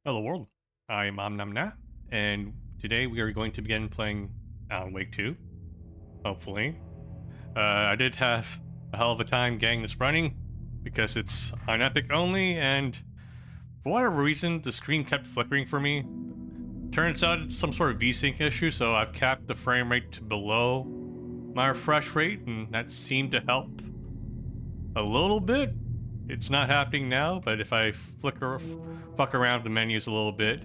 Hello world, I'm Omnamna, and today we are going to begin playing Alan Wake 2, hopefully. I did have a hell of a time getting this running, because it's on Epic only, and for whatever reason, the screen kept flickering for me. Turns out it's some sort of VSync issue, so I've capped the frame rate to below my refresh rate, and that seemed to help a little bit. It's not happening now, but if I fuck around with the menus a little bit,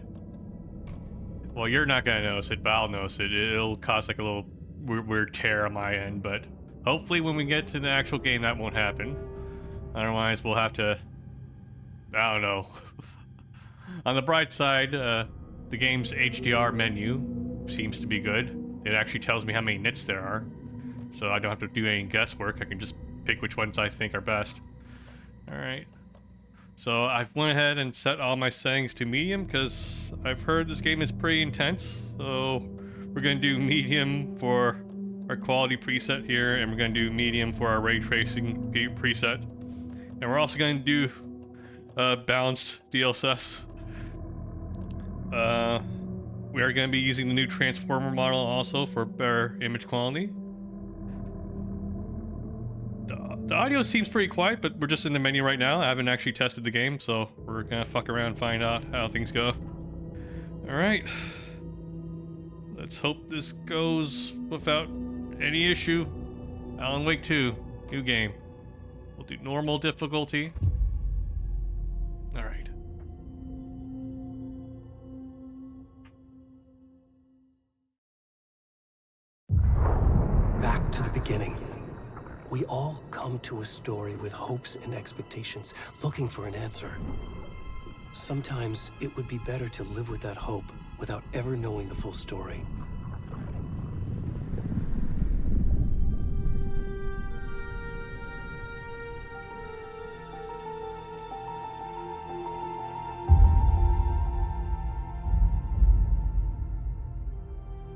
well, you're not gonna notice it, but I'll notice it. It'll cause like a little weird tear on my end, but hopefully when we get to the actual game, that won't happen. Otherwise, we'll have to, I don't know. On the bright side, the game's HDR menu seems to be good. It actually tells me how many nits there are, so I don't have to do any guesswork. I can just pick which ones I think are best. All right. So I've went ahead and set all my settings to medium because I've heard this game is pretty intense. So we're gonna do medium for our quality preset here, and we're gonna do medium for our ray tracing preset, and we're also gonna do balanced DLSS. We are gonna be using the new transformer model also for better image quality. The audio seems pretty quiet, but we're just in the menu right now. I haven't actually tested the game, so we're gonna fuck around and find out how things go. Alright. Let's hope this goes without any issue. Alan Wake 2, new game. We'll do normal difficulty. Alright. Back to the beginning. We all come to a story with hopes and expectations, looking for an answer. Sometimes it would be better to live with that hope without ever knowing the full story.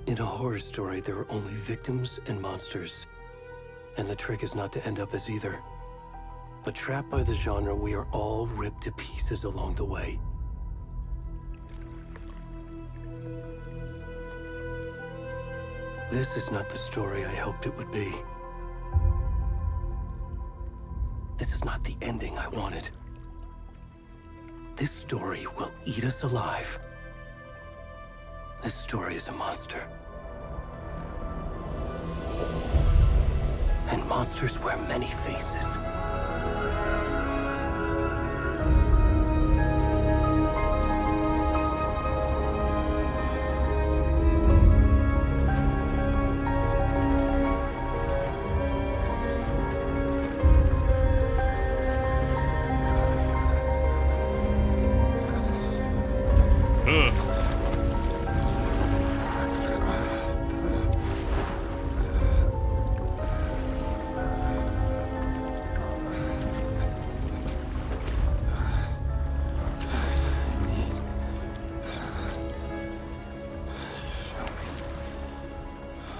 In a horror story, there are only victims and monsters. And the trick is not to end up as either. But trapped by the genre, we are all ripped to pieces along the way. This is not the story I hoped it would be. This is not the ending I wanted. This story will eat us alive. This story is a monster. And monsters wear many faces.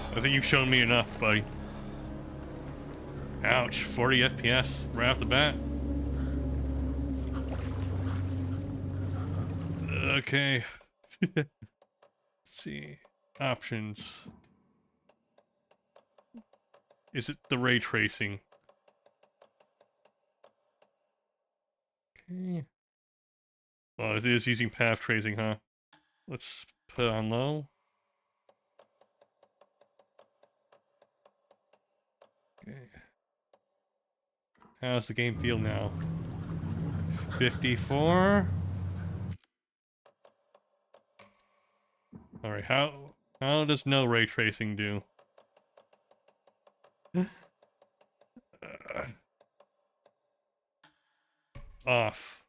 I think you've shown me enough, buddy. Ouch, 40 FPS right off the bat. Okay. Let's see. Options. Is it the ray tracing? Okay. Well, it is using path tracing, huh? Let's put it on low. Okay. How's the game feel now? 54. All right, how does no ray tracing do? Off.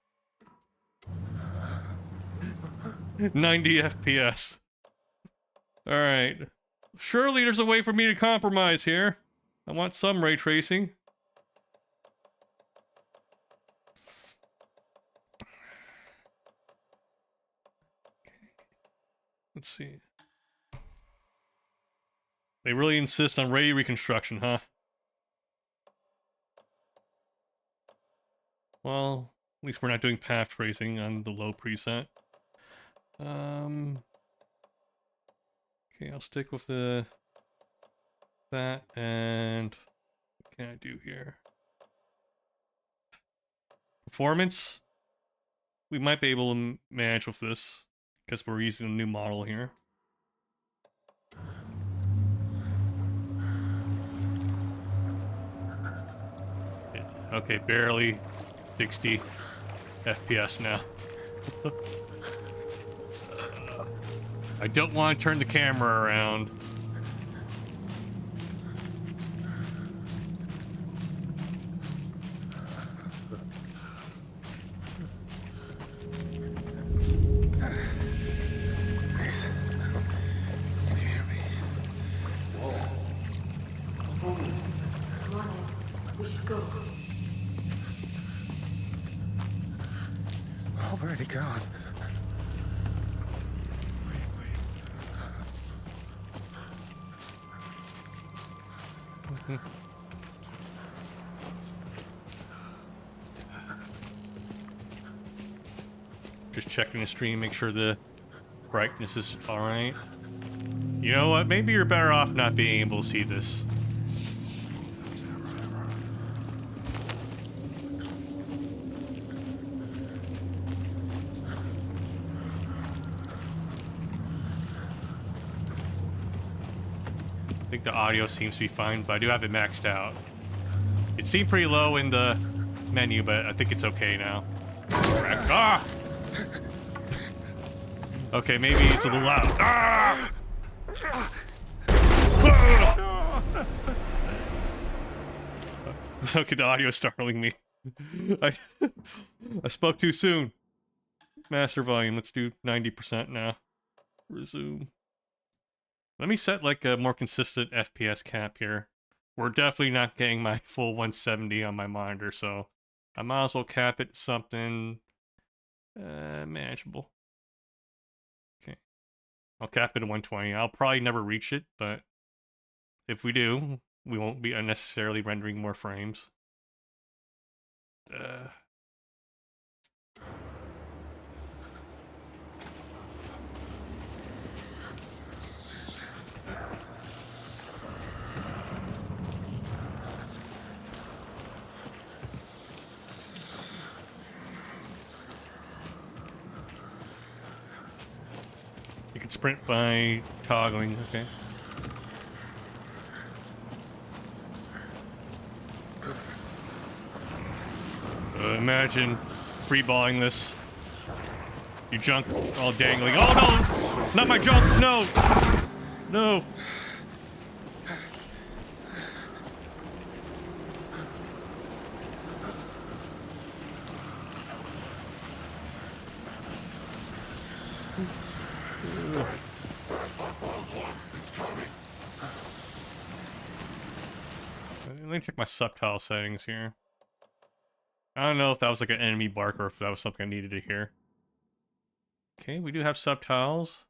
90 FPS. All right. Surely there's a way for me to compromise here. I want some ray tracing. Let's see. They really insist on ray reconstruction, huh? Well, at least we're not doing path tracing on the low preset. Okay, I'll stick with that, and what can I do here? Performance. We might be able to manage with this because we're using a new model here. Okay, barely 60 FPS now. I don't want to turn the camera around. Already gone. Just checking the stream, make sure the brightness is alright. You know what? Maybe you're better off not being able to see this. I think the audio seems to be fine, but I do have it maxed out. It seemed pretty low in the menu, but I think it's okay now. Ah! Okay, maybe it's a little loud. Ah! Okay, the audio is startling me. I spoke too soon. Master volume, let's do 90% now. Resume. Let me set like a more consistent FPS cap here. We're definitely not getting my full 170 on my monitor, so I might as well cap it to something manageable. Okay. I'll cap it at 120. I'll probably never reach it, but if we do, we won't be unnecessarily rendering more frames. You can sprint by toggling, okay. Imagine freeballing this. Your junk all dangling. Oh no! Not my junk! No! No! Let me check my subtitle settings here. I don't know if that was like an enemy bark or if that was something I needed to hear. Okay, we do have subtitles.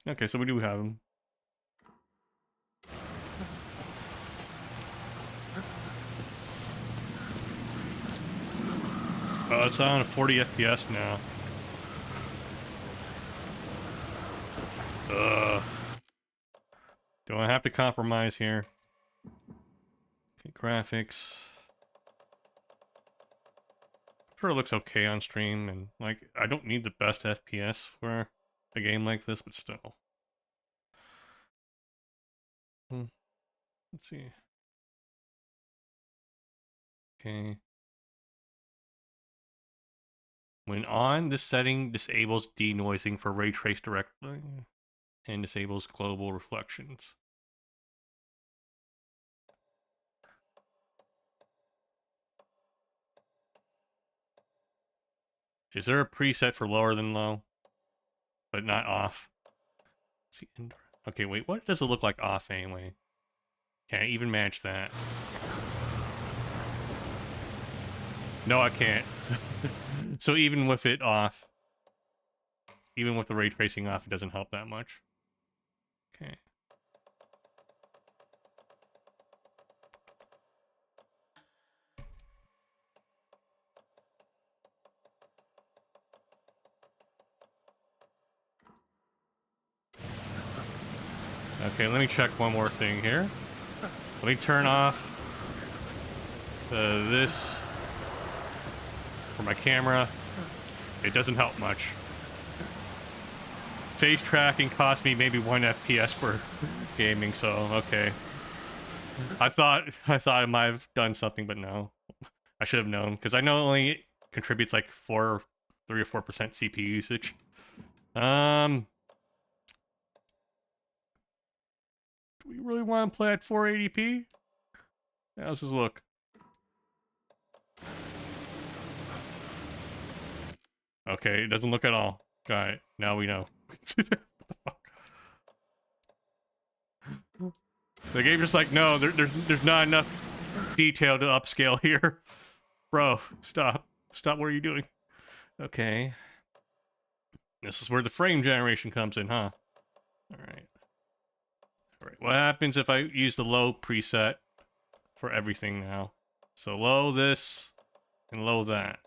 Okay, so we do have them. Oh, it's on 40 FPS now. Do I have to compromise here? Okay, graphics. I'm sure it looks okay on stream, and like I don't need the best FPS for a game like this, but still. Let's see. Okay. When on, this setting disables denoising for ray trace directly and disables global reflections. Is there a preset for lower than low? But not off? Okay, wait, what does it look like off anyway? Can I even manage that? No, I can't. So even with it off, even with the ray tracing off, it doesn't help that much. Okay. Okay, let me check one more thing here. Let me turn off this for my camera. It doesn't help much. Face tracking cost me maybe 1 FPS for gaming, so okay. I thought I might have done something, but no. I should have known, because I know it only contributes like 3 or 4% CPU usage. Do we really want to play at 480p? Yeah, let's just look. Okay, it doesn't look at all. Got it. Now we know. What the fuck? The game's just like, no, there's not enough detail to upscale here. Bro, stop. Stop, what are you doing? Okay. This is where the frame generation comes in, huh? Alright. Alright, what happens if I use the low preset for everything now? So low this, and low that.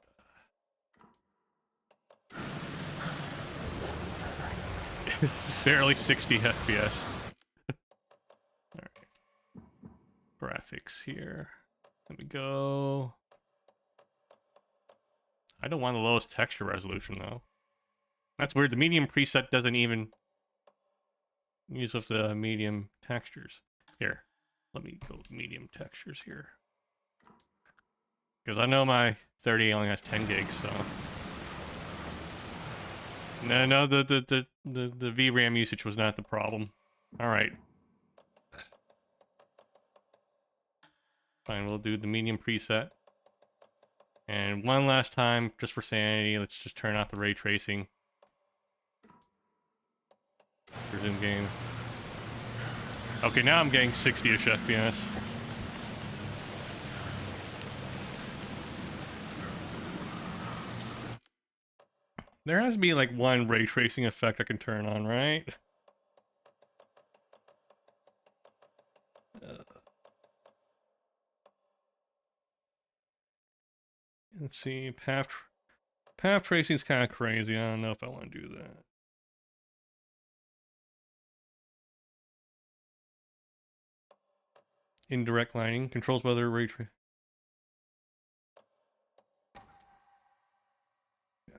Barely 60 FPS. Alright. Graphics here. Let me go. I don't want the lowest texture resolution though. That's weird. The medium preset doesn't even use with the medium textures. Here, let me go medium textures here. Because I know my 30 only has 10 gigs, so. No, the VRAM usage was not the problem. Alright. Fine, we'll do the medium preset. And one last time, just for sanity, let's just turn off the ray tracing. Resume game. Okay, now I'm getting 60-ish FPS. There has to be like one ray tracing effect I can turn on, right? Let's see, path tracing is kind of crazy. I don't know if I want to do that. Indirect lighting controls whether ray trace. Yeah.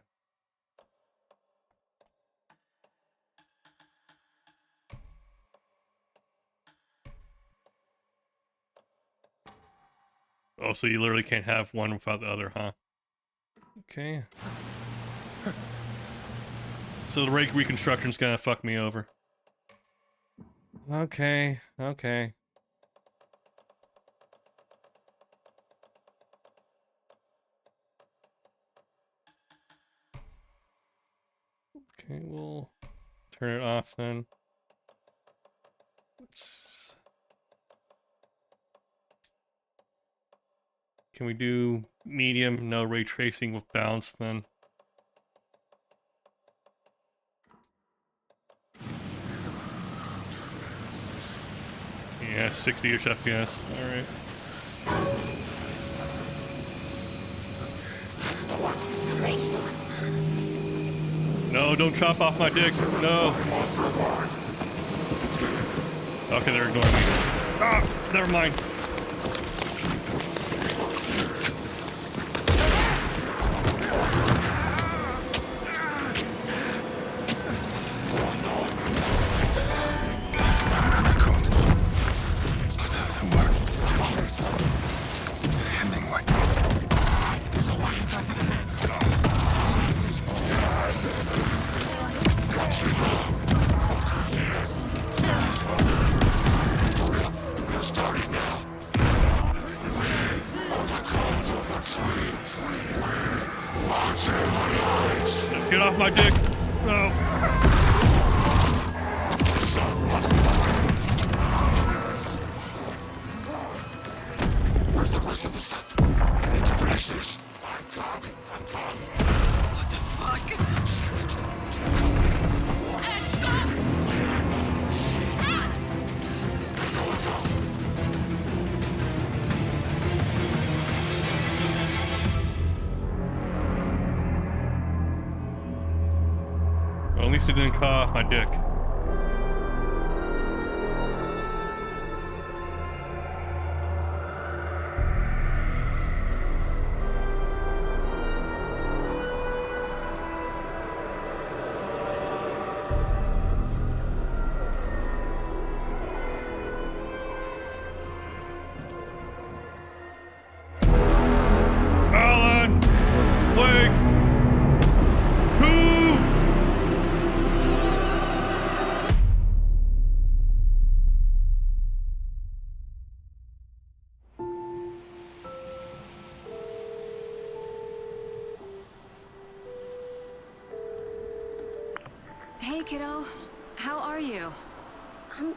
Oh, so you literally can't have one without the other, huh? Okay. So the ray reconstruction's gonna fuck me over. Okay, okay. Okay, we'll turn it off then. Can we do medium, no ray tracing with bounce then? Yeah, 60-ish FPS. Alright. No, don't chop off my dick. No. Okay, they're ignoring me. Ah, never mind. Get off my dick. No. Where's the rest of the stuff? I need to finish this. I'm coming. What the fuck? Well, at least it didn't cut off my dick.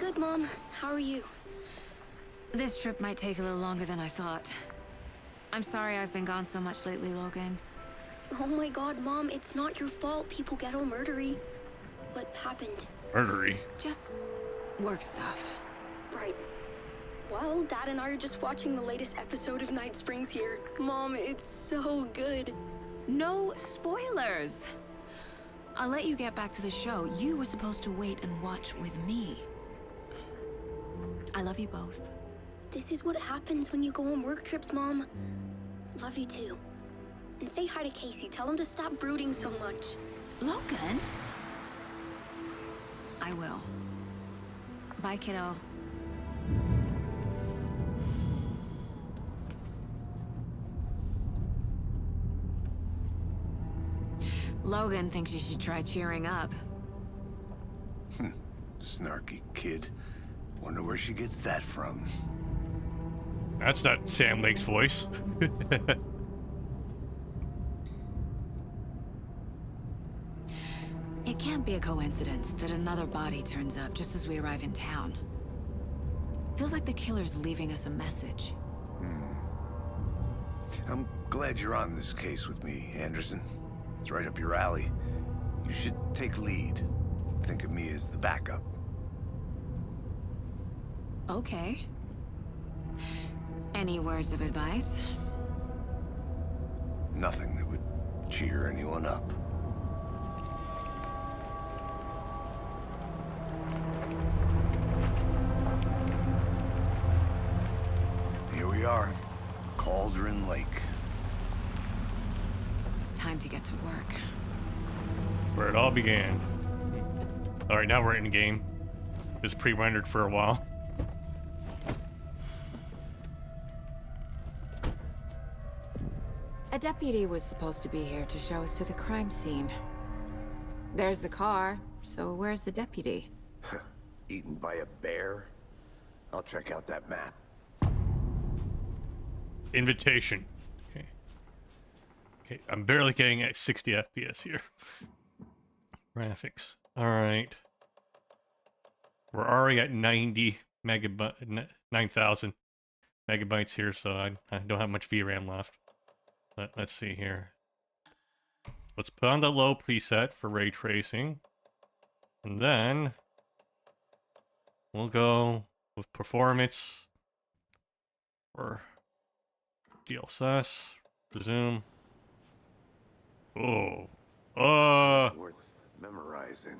good, Mom. How are you? This trip might take a little longer than I thought. I'm sorry I've been gone so much lately, Logan. Oh my god, Mom, it's not your fault people get all murdery. What happened? Murdery. Just work stuff. Right. Well, Dad and I are just watching the latest episode of Night Springs here. Mom, it's so good. No spoilers! I'll let you get back to the show. You were supposed to wait and watch with me. I love you both. This is what happens when you go on work trips, Mom. Love you too. And say hi to Casey. Tell him to stop brooding so much. Logan? I will. Bye, kiddo. Logan thinks you should try cheering up. Snarky kid. Wonder where she gets that from. That's not Sam Lake's voice. It can't be a coincidence that another body turns up just as we arrive in town. Feels like the killer's leaving us a message. I'm glad you're on this case with me, Anderson. It's right up your alley. You should take lead. Think of me as the backup. Okay. Any words of advice? Nothing that would cheer anyone up. Here we are. Cauldron Lake. Time to get to work. Where it all began. Alright, now we're in game. It was pre-rendered for a while. A deputy was supposed to be here to show us to the crime scene. There's the car, so where's the deputy? Eaten by a bear? I'll check out that map. Invitation. Okay. Okay, I'm barely getting at 60 FPS here. Graphics. Alright. We're already at 90 megabyte, 9,000 megabytes here, so I don't have much VRAM left. But let's see here. Let's put on the low preset for ray tracing. And then we'll go with performance or DLSS, zoom. Oh. Worth memorizing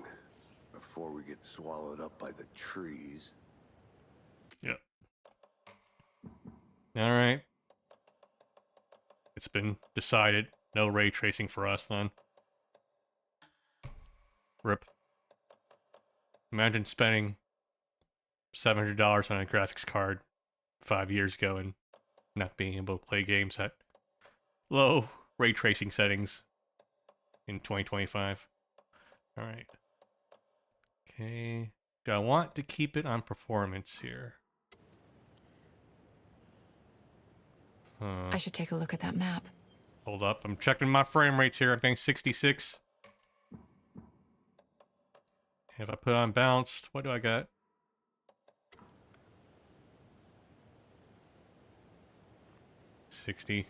before we get swallowed up by the trees. Yep. Alright. It's been decided. No ray tracing for us then. RIP. Imagine spending $700 on a graphics card 5 years ago and not being able to play games at low ray tracing settings in 2025. Alright. Okay. Do I want to keep it on performance here? I should take a look at that map. Hold up. I'm checking my frame rates here. I'm getting 66. If I put on balanced, what do I got? 60.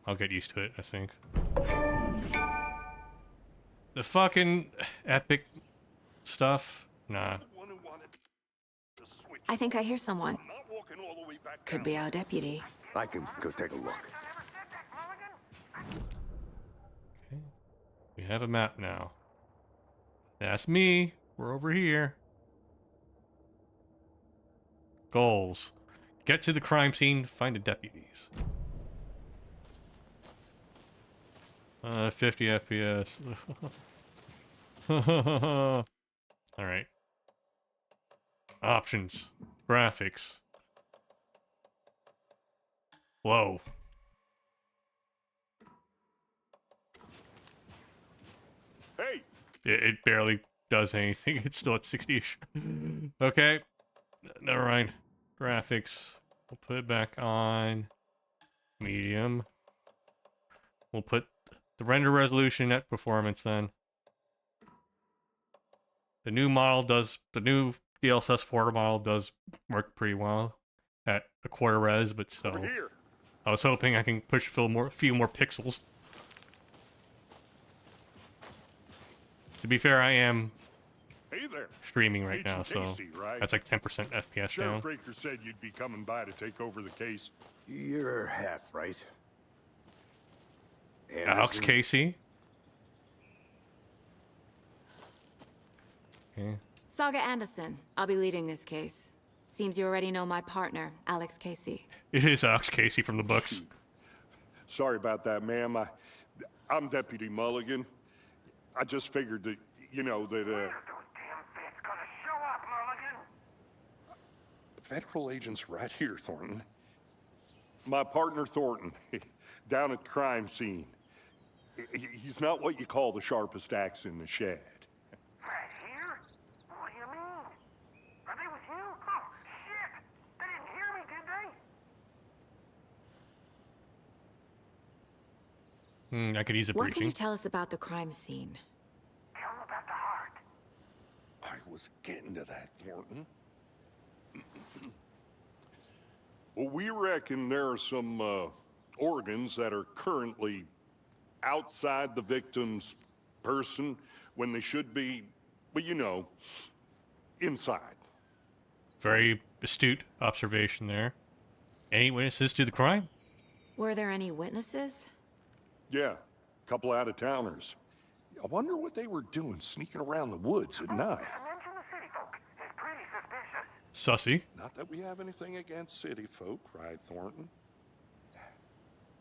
I'll get used to it, I think. The fucking epic stuff? Nah. I think I hear someone. Could be our deputy. I can go take a look. Okay. We have a map now. That's me. We're over here. Goals. Get to the crime scene, find the deputies. 50 FPS. Alright. Options. Graphics. Whoa. Hey! It barely does anything. It's still at 60-ish. Okay. Never mind. Graphics. We'll put it back on medium. We'll put the render resolution at performance then. The new DLSS 4 model does work pretty well at a quarter res, but still. Over here. I was hoping I can push a few more pixels. To be fair, I am Hey there. streaming right Agent now, so Casey, right? that's like 10% FPS Sheriff down. Breaker said you'd be coming by to take over the case. You're half right. Alex Anderson? Casey. Okay. Saga Anderson. I'll be leading this case. Seems you already know my partner, Alex Casey. It is Alex Casey from the books. Sorry about that, ma'am. I'm Deputy Mulligan. I just figured that, you know, that, Federal agents right here, Thornton. My partner, Thornton, down at the crime scene. He's not what you call the sharpest axe in the shed. Right here? What do you mean? Are they with you? Oh, shit! They didn't hear me, did they? I could use a What can you breaching. tell us about the crime scene? Tell them about the heart. I was getting to that, Thornton. Well, we reckon there are some organs that are currently outside the victim's person when they should be, well, you know, inside. Very astute observation there. Any witnesses to the crime? Were there any witnesses? Yeah, a couple out-of-towners. I wonder what they were doing sneaking around the woods at night. Mention the city folk. It's pretty suspicious. Sussy. Not that we have anything against city folk, right, Thornton?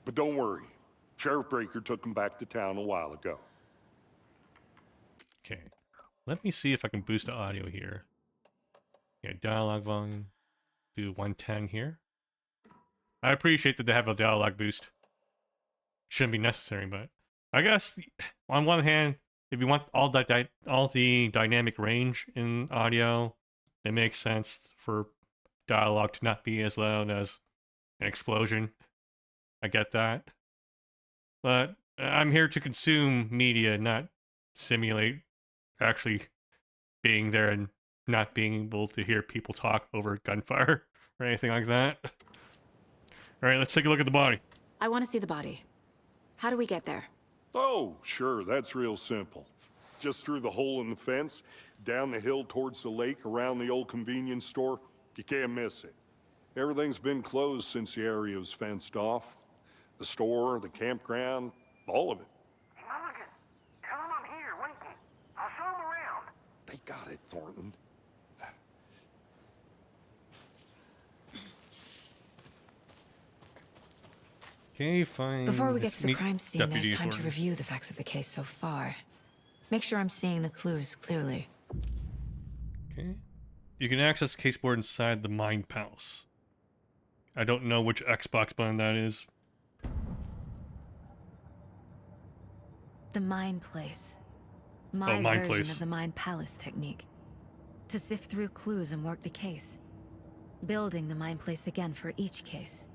But don't worry. Sheriff Breaker took them back to town a while ago. Okay. Let me see if I can boost the audio here. Yeah, dialogue volume. Do 110 here. I appreciate that they have a dialogue boost. Shouldn't be necessary, but I guess on one hand, if you want all the dynamic range in audio, it makes sense for dialogue to not be as loud as an explosion. I get that. But I'm here to consume media, not simulate actually being there and not being able to hear people talk over gunfire or anything like that. Alright, let's take a look at the body. I want to see the body. How do we get there? Oh, sure, that's real simple. Just through the hole in the fence, down the hill towards the lake, around the old convenience store. You can't miss it. Everything's been closed since the area was fenced off. The store, the campground, all of it. Hey, Mulligan, tell them I'm here, waiting. I'll show them around. They got it, Thornton. Okay, fine. Before we get Let's to the meet crime scene, Deputy there's time to Thornton. review the facts of the case so far. Make sure I'm seeing the clues clearly. Okay. You can access the caseboard inside the Mind Palace. I don't know which Xbox button that is. The Mind Place. My Mind version Place. of the Mind Palace technique. To sift through clues and work the case. Building the Mind Place again for each case.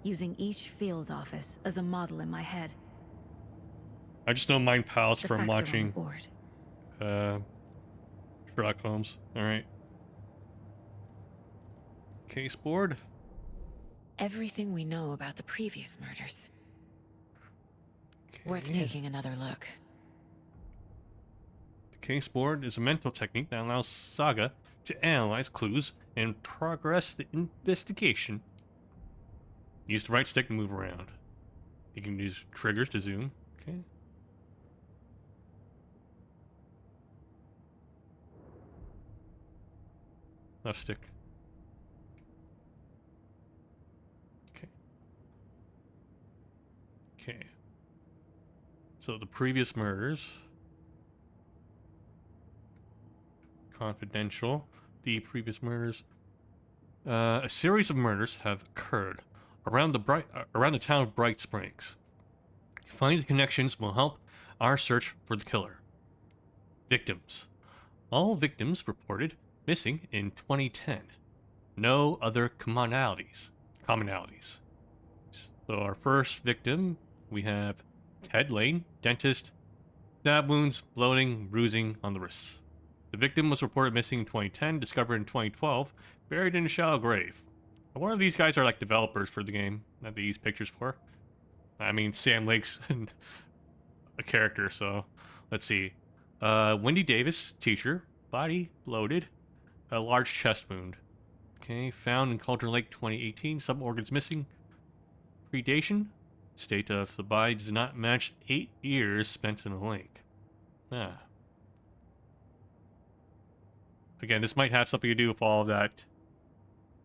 Using each field office as a model in my head. I just know Mind Palace The from facts are on watching the board. Sherlock Holmes. Alright. Caseboard. Everything we know about the previous murders. Worth Okay. taking another look. The caseboard is a mental technique that allows Saga to analyze clues and progress the investigation. Use the right stick to move around. You can use triggers to zoom. Okay. Left stick. Okay. Okay. So the previous murders. Confidential. The previous murders. A series of murders have occurred around the town of Bright Springs. Finding the connections will help our search for the killer. Victims. All victims reported missing in 2010. No other commonalities. So our first victim, we have Ted Lane, dentist, stab wounds, bloating, bruising on the wrists. The victim was reported missing in 2010, discovered in 2012, buried in a shallow grave. One of these guys are like developers for the game that they use pictures for. I mean, Sam Lake's a character, so let's see. Wendy Davis, teacher, body bloated, a large chest wound. Okay, found in Cauldron Lake 2018, some organs missing. Predation, state of the body does not match 8 years spent in the lake. Ah. Again, this might have something to do with all of that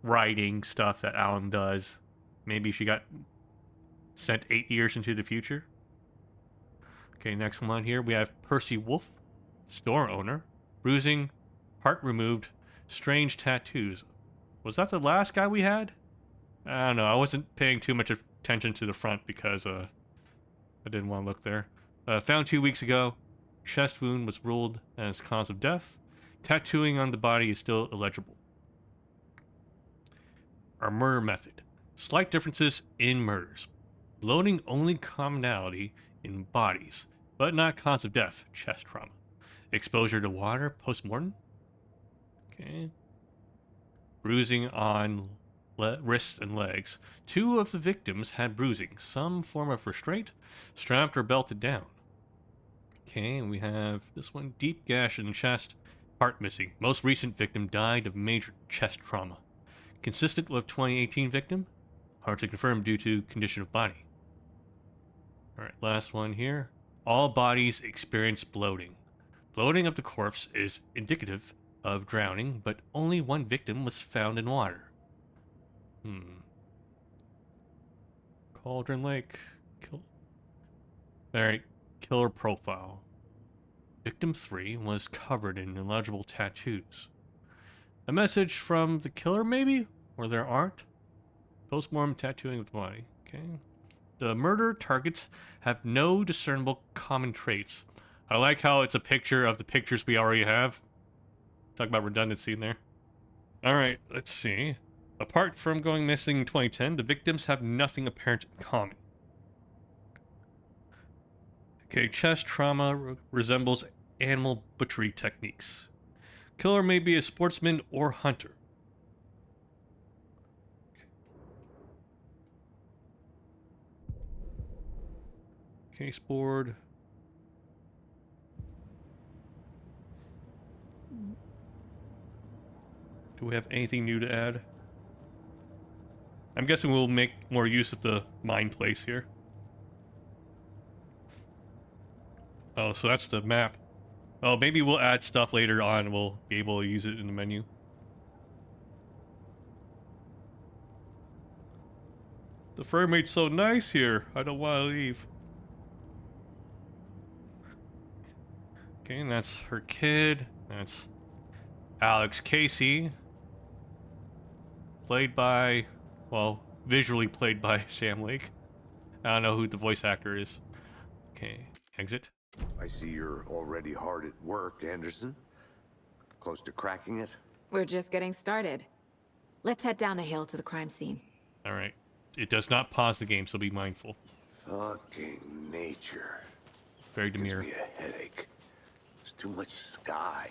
writing stuff that Alan does. Maybe she got sent 8 years into the future. Okay, next one here, we have Percy Wolf, store owner, bruising, heart removed, strange tattoos. Was that the last guy we had? I don't know. I wasn't paying too much attention to the front because I didn't want to look there. Found 2 weeks ago. Chest wound was ruled as cause of death. Tattooing on the body is still illegible. Our murder method. Slight differences in murders. Bloating only commonality in bodies, but not cause of death, chest trauma. Exposure to water, post-mortem. Okay. Bruising on wrists and legs. 2 of the victims had bruising, some form of restraint, strapped or belted down. Okay, and we have this one, deep gash in the chest, heart missing. Most recent victim died of major chest trauma. Consistent with 2018 victim, hard to confirm due to condition of body. Alright, last one here. All bodies experience bloating. Bloating of the corpse is indicative of drowning, but only 1 victim was found in water. Cauldron Lake. Alright, killer profile. Victim 3 was covered in illegible tattoos. A message from the killer, maybe? Or there aren't? Postmortem tattooing of the body. Okay. The murder targets have no discernible common traits. I like how it's a picture of the pictures we already have. Talk about redundancy in there. Alright, let's see. Apart from going missing in 2010, the victims have nothing apparent in common. Okay, chest trauma resembles animal butchery techniques. Killer may be a sportsman or hunter. Case board. Do we have anything new to add? I'm guessing we'll make more use of the mine place here. Oh, so that's the map. Oh, maybe we'll add stuff later on and we'll be able to use it in the menu. The frame rate's so nice here. I don't want to leave. Okay, and that's her kid. That's Alex Casey. Played by, well, visually played by Sam Lake. I don't know who the voice actor is. Okay, exit. I see you're already hard at work, Anderson. Close to cracking it? We're just getting started. Let's head down the hill to the crime scene. Alright. It does not pause the game, so be mindful. Fucking nature. Very Gives demure. me a headache. There's too much sky.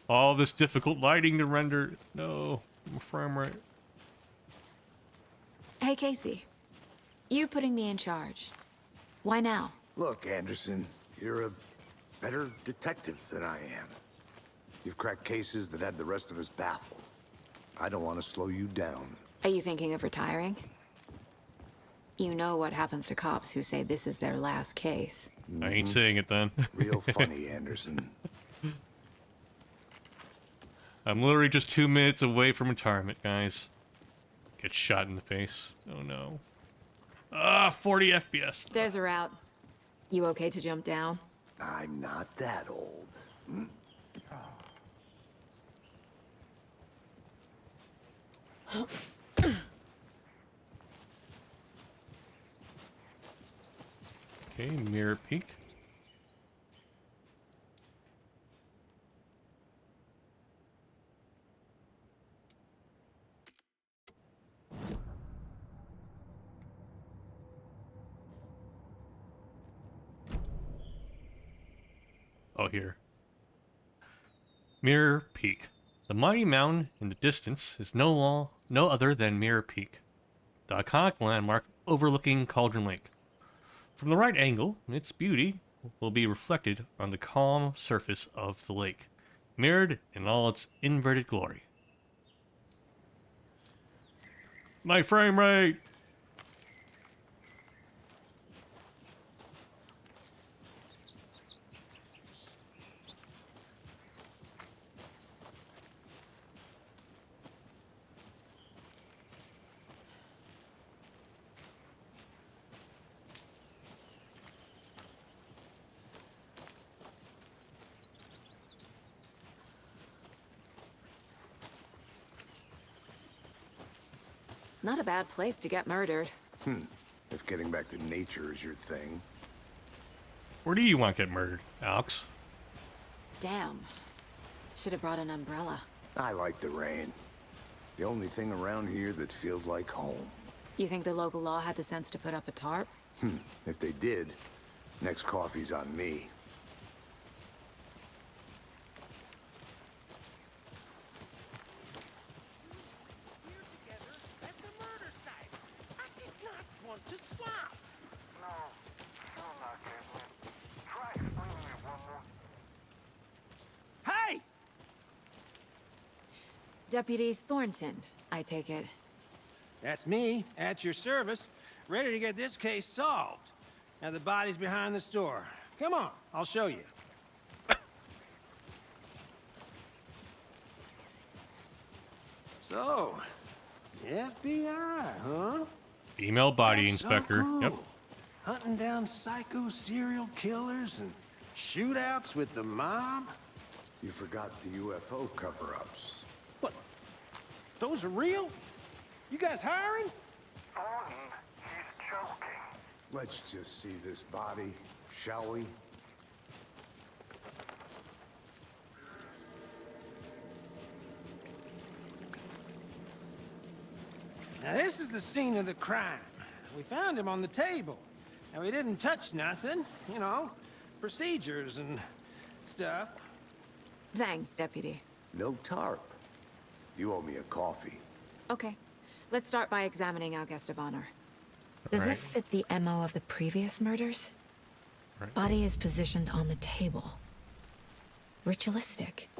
All this difficult lighting to render. No, my frame rate. Hey, Casey. You putting me in charge. Why now? Look, Anderson, you're a better detective than I am. You've cracked cases that had the rest of us baffled. I don't want to slow you down. Are you thinking of retiring? You know what happens to cops who say this is their last case. I ain't saying it then. Real funny, Anderson. I'm literally just 2 minutes away from retirement, guys. Get shot in the face. Oh no. 40 FPS. Stairs are out. You okay to jump down? I'm not that old. Okay, mirror peek. Oh, here. Mirror Peak. The mighty mountain in the distance is no other than Mirror Peak, the iconic landmark overlooking Cauldron Lake. From the right angle, its beauty will be reflected on the calm surface of the lake, mirrored in all its inverted glory. My frame rate! Not a bad place to get murdered. If getting back to nature is your thing. Where do you want to get murdered, Alex? Damn. Should have brought an umbrella. I like the rain. The only thing around here that feels like home. You think the local law had the sense to put up a tarp? If they did, next coffee's on me. Here together at the murder site. I did not want to swap. No, sure not, Caitlin. Try explaining it one more. Hey! Deputy Thornton, I take it. That's me, at your service, ready to get this case solved. Now the body's behind the store. Come on, I'll show you. So, FBI, huh? Female body That's so inspector. cool. Yep. Hunting down psycho serial killers and shootouts with the mob? You forgot the UFO cover-ups. What? Those are real? You guys hiring? Thornton, he's joking. Let's just see this body, shall we? Now this is the scene of the crime. We found him on the table. Now we didn't touch nothing, you know, procedures and stuff. Thanks, Deputy. No tarp. You owe me a coffee. Okay. Let's start by examining our guest of honor. Does Right. this fit the MO of the previous murders? Right. Body is positioned on the table. Ritualistic.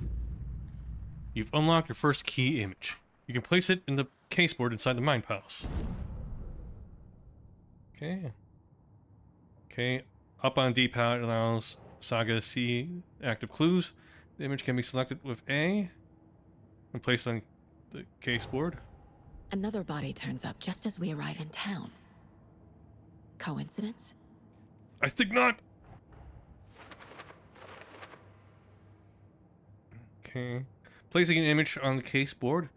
You've unlocked your first key image. You can place it in the caseboard inside the mine palace. Okay. Okay. Up on D-pad allows Saga to see active clues. The image can be selected with A and placed on the caseboard. Another body turns up just as we arrive in town. Coincidence? I think not. Okay. Placing an image on the caseboard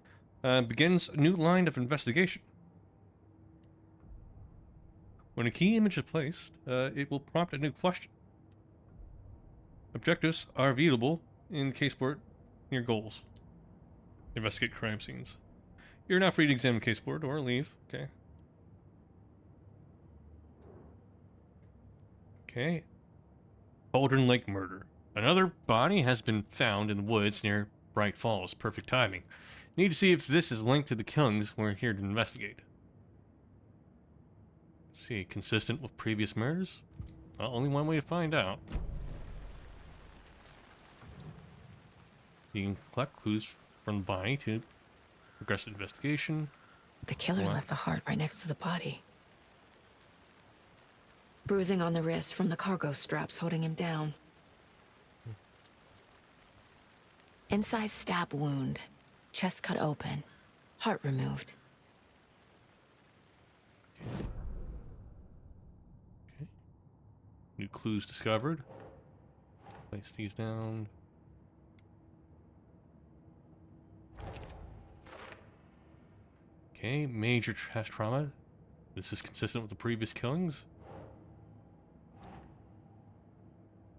begins a new line of investigation. When a key image is placed, it will prompt a new question. Objectives are viewable in the caseboard near goals. Investigate crime scenes. You're now free to examine the caseboard or leave. Okay. Okay. Cauldron Lake murder. Another body has been found in the woods near Bright Falls. Perfect timing. Need to see if this is linked to the killings we're here to investigate. Let's see, consistent with previous murders? Well, only one way to find out. You can collect clues from the body to progress the investigation. The killer left the heart right next to the body. Bruising on the wrist from the cargo straps holding him down. Incised stab wound. Chest cut open. Heart removed. Okay. New clues discovered. Place these down. Okay, major chest trauma. This is consistent with the previous killings.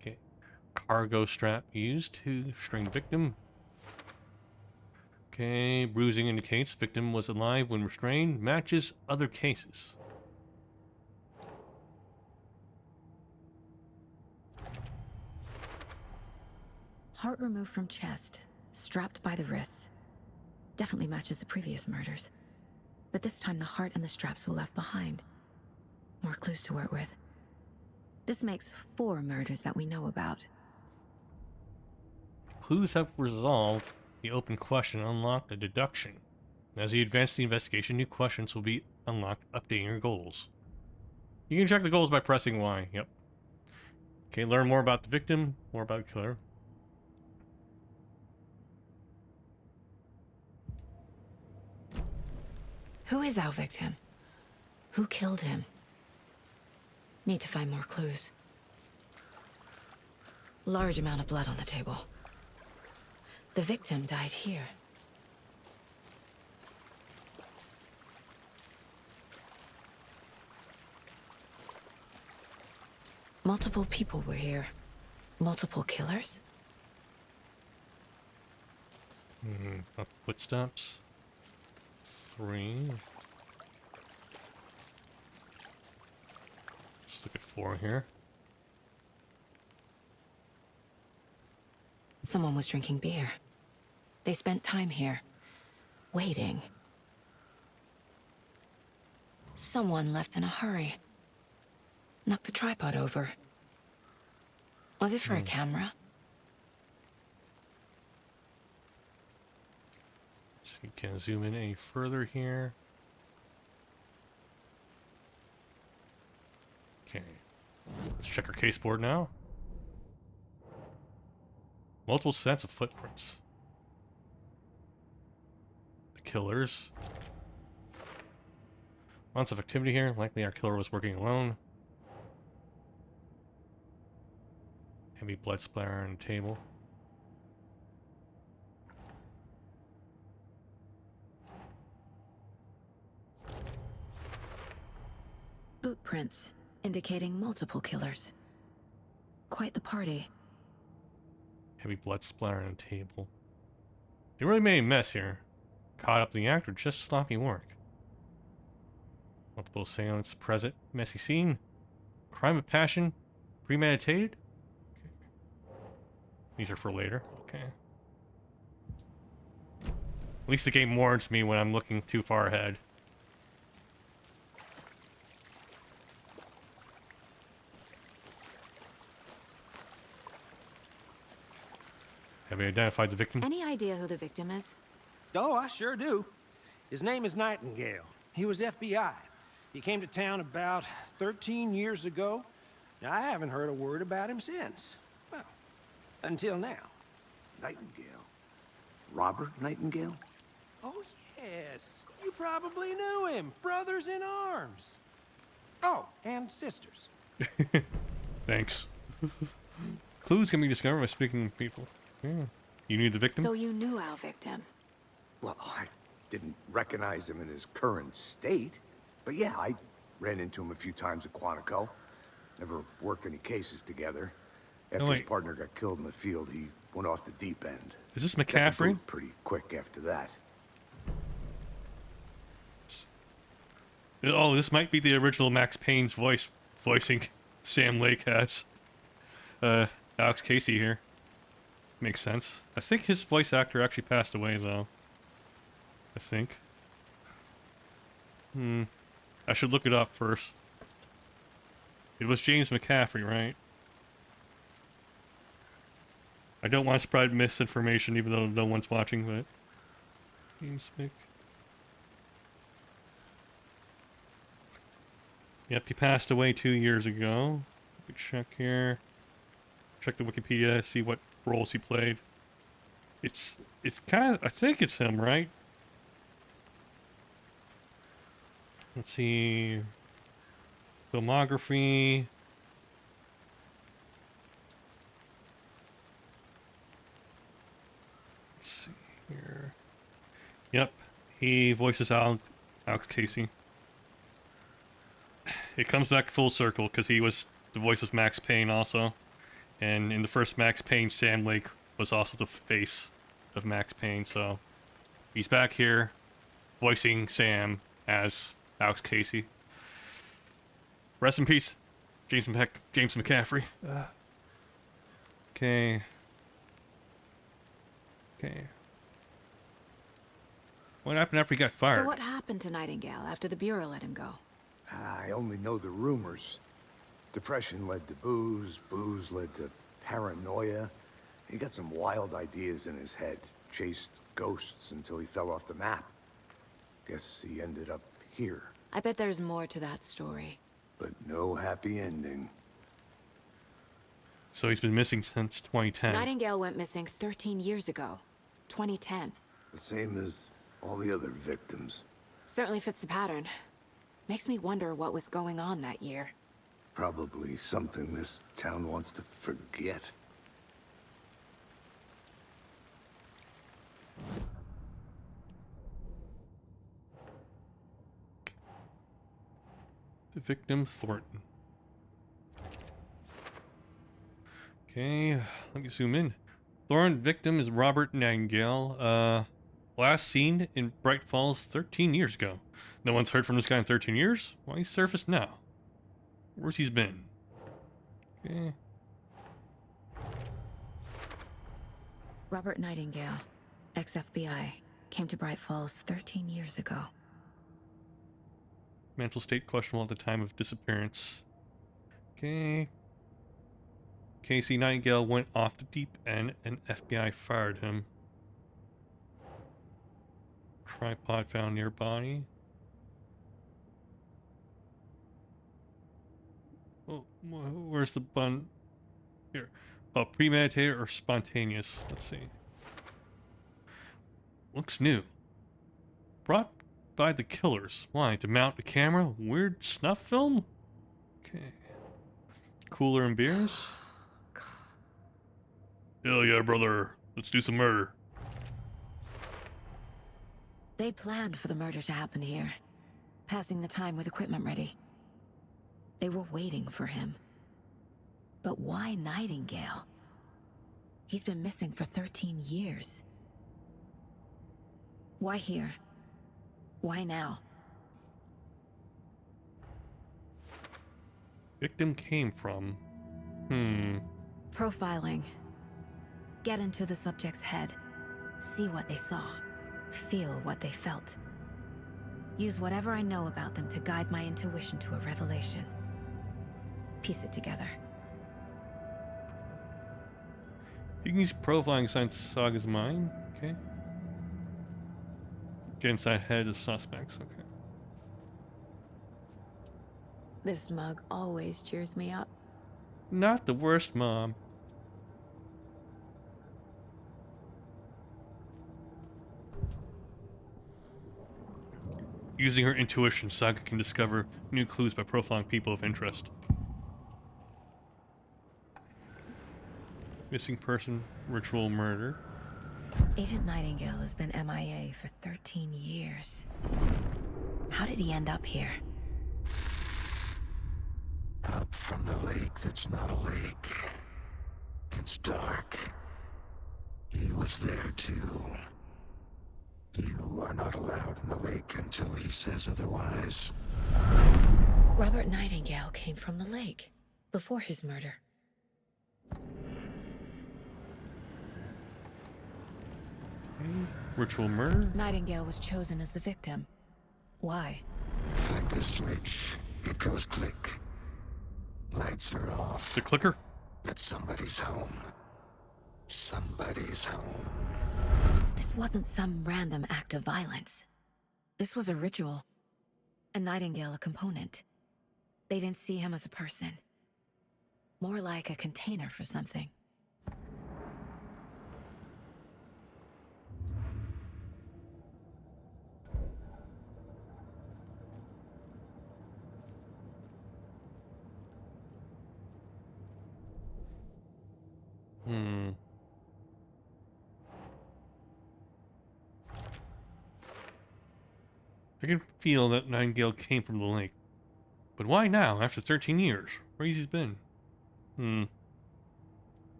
Okay, cargo strap used to restrain victim. Okay, bruising indicates victim was alive when restrained. Matches other cases. Heart removed from chest, strapped by the wrists. Definitely matches the previous murders. But this time the heart and the straps were left behind. More clues to work with. This makes 4 murders that we know about. Clues have resolved the open question and unlocked a deduction. As you advance the investigation, new questions will be unlocked, updating your goals. You can check the goals by pressing Y. Yep. Okay, learn more about the victim, more about the killer. Who is our victim? Who killed him? Need to find more clues. Large amount of blood on the table. The victim died here. Multiple people were here. Multiple killers? Up footsteps. 3. Let's look at 4 here. Someone was drinking beer. They spent time here, waiting. Someone left in a hurry. Knocked the tripod over. Was it for a camera? So you can zoom in any further here. Okay. Let's check our case board now. Multiple sets of footprints. The killers. Lots of activity here. Likely our killer was working alone. Heavy blood splatter on the table. Boot prints, indicating multiple killers. Quite the party. Heavy blood splatter on the table. They really made a mess here. Caught up in the act or just sloppy work. Multiple assailants present. Messy scene. Crime of passion. Premeditated. Okay. These are for later. Okay. At least the game warns me when I'm looking too far ahead. Have you identified the victim? Any idea who the victim is? Oh, I sure do. His name is Nightingale. He was FBI. He came to town about 13 years ago. I haven't heard a word about him since. Well, until now. Nightingale? Robert Nightingale? Oh, yes. You probably knew him. Brothers in arms. Oh, and sisters. Thanks. Clues can be discovered by speaking to people. Yeah. You knew the victim? So you knew our victim. Well, I didn't recognize him in his current state. But yeah, I ran into him a few times at Quantico. Never worked any cases together. After his wait. partner got killed in the field, he went off the deep end. Is this Got the McCaffrey? boot pretty quick after that. Oh, this might be the original Max Payne's voicing Sam Lake as Alex Casey here. Makes sense. I think his voice actor actually passed away, though. I think. I should look it up first. It was James McCaffrey, right? I don't want to spread misinformation, even though no one's watching, but... James Mc... Yep, he passed away 2 years ago. Let me check here. Check the Wikipedia, see what roles he played. It's kind of... I think it's him, right? Let's see... Filmography... Let's see here... Yep, he voices Alex Casey. It comes back full circle because he was the voice of Max Payne also. And in the first Max Payne, Sam Lake was also the face of Max Payne, so he's back here voicing Sam as Alex Casey. Rest in peace, James McCaffrey. Okay. Okay. What happened after he got fired? So what happened to Nightingale after the Bureau let him go? I only know the rumors. Depression led to booze, booze led to paranoia. He got some wild ideas in his head, chased ghosts until he fell off the map. Guess he ended up here, I bet there's more to that story. but no happy ending. So he's been missing since 2010. Nightingale went missing 13 years ago. 2010. The same as all the other victims. Certainly fits the pattern. Makes me wonder what was going on that year. Probably something this town wants to forget. The victim, Thornton. Okay, let me zoom in. Thornton victim is Robert Nightingale. Last seen in Bright Falls 13 years ago. No one's heard from this guy in 13 years? Why he's surfaced now? Where's he's been? Okay. Robert Nightingale, ex-FBI, came to Bright Falls 13 years ago. Mental state questionable at the time of disappearance. Okay. Casey Nightingale went off the deep end and FBI fired him. Tripod found near body. Oh, where's the bun? Here. Oh, premeditated or spontaneous? Let's see. Looks new. Brought by the killers. Why? To mount a camera? Weird snuff film? Okay. Cooler and beers? Hell yeah, brother. Let's do some murder. They planned for the murder to happen here, passing the time with equipment ready. They were waiting for him. But why Nightingale? He's been missing for 13 years. Why here? Why now? Victim came from... Profiling. Get into the subject's head. See what they saw. Feel what they felt. Use whatever I know about them to guide my intuition to a revelation. Piece it together. You can use profiling inside Saga's mind. Okay. Get inside head of suspects. Okay. This mug always cheers me up. Not the worst, Mom. Using her intuition, Saga can discover new clues by profiling people of interest. Missing person, ritual murder. Agent Nightingale has been MIA for 13 years. How did he end up here? Up from the lake that's not a lake. It's dark. He was there too. You are not allowed in the lake until he says otherwise. Robert Nightingale came from the lake, before his murder. Ritual murder? Nightingale was chosen as the victim. Why? Flick the switch. It goes click. Lights are off. The clicker? But somebody's home. Somebody's home. This wasn't some random act of violence. This was a ritual. And Nightingale a component. They didn't see him as a person. More like a container for something. I can feel that Nightingale came from the lake. But why now, after 13 years? Where's he been?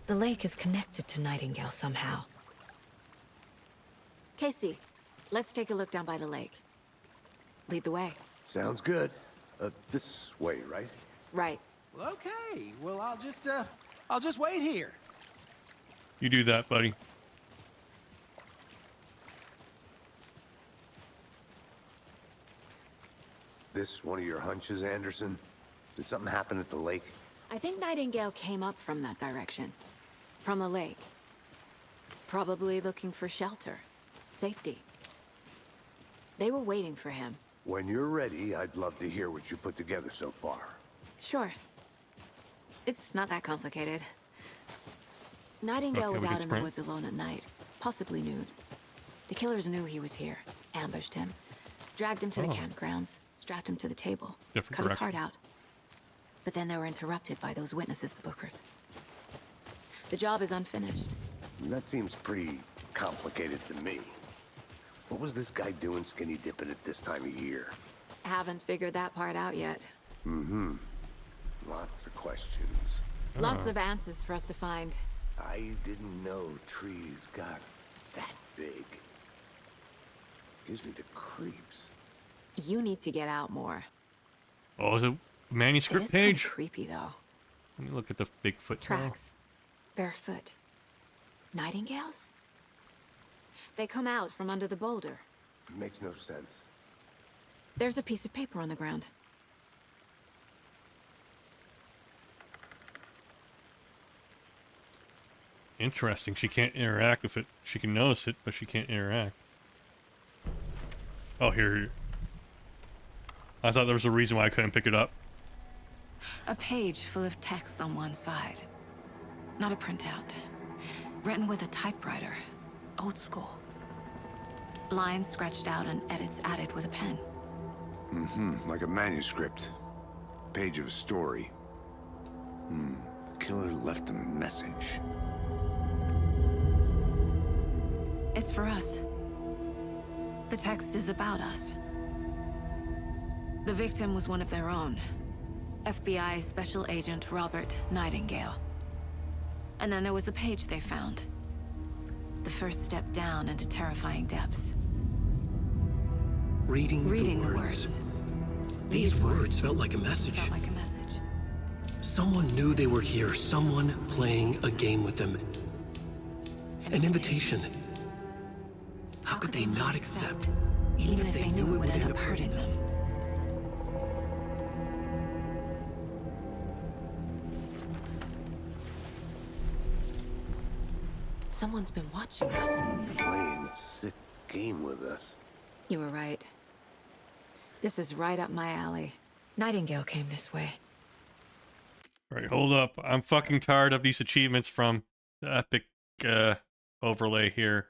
The lake is connected to Nightingale somehow. Casey, let's take a look down by the lake. Lead the way. Sounds good. This way, right? Right. Well, okay. Well, I'll just wait here. You do that, buddy. This one of your hunches, Anderson? Did something happen at the lake? I think Nightingale came up from that direction. From the lake. Probably looking for shelter. Safety. They were waiting for him. When you're ready, I'd love to hear what you put together so far. Sure. It's not that complicated. Nightingale Okay, was we can out in the sprint. woods alone at night, possibly nude. The killers knew he was here, ambushed him, dragged him to the campgrounds, strapped him to the table, Different cut his direction. heart out. But then they were interrupted by those witnesses, the Bookers. The job is unfinished. That seems pretty complicated to me. What was this guy doing skinny dipping at this time of year? Haven't figured that part out yet. Lots of questions. Lots of answers for us to find. I didn't know trees got that big. Gives me the creeps. You need to get out more. Oh, is it a It manuscript is kind page? of creepy, though. Let me look at the Bigfoot trail. Tracks. Barefoot. Nightingales? They come out from under the boulder. Makes no sense. There's a piece of paper on the ground. Interesting. She can't interact with it. She can notice it, but she can't interact. Oh, here. I thought there was a reason why I couldn't pick it up. A page full of text on one side. Not a printout. Written with a typewriter. Old school. Lines scratched out and edits added with a pen. Like a manuscript. Page of a story. The killer left a message. It's for us. The text is about us. The victim was one of their own. FBI Special Agent Robert Nightingale. And then there was the page they found. The first step down into terrifying depths. Reading Reading the words. words. These words felt like a message. Felt like a message. Someone knew they were here. Someone playing a game with them. An invitation. How could they not accept? Even if they knew it would end up hurting them. Someone's been watching us. Playing a sick game with us. You were right. This is right up my alley. Nightingale came this way. Alright, hold up. I'm fucking tired of these achievements from the Epic overlay here.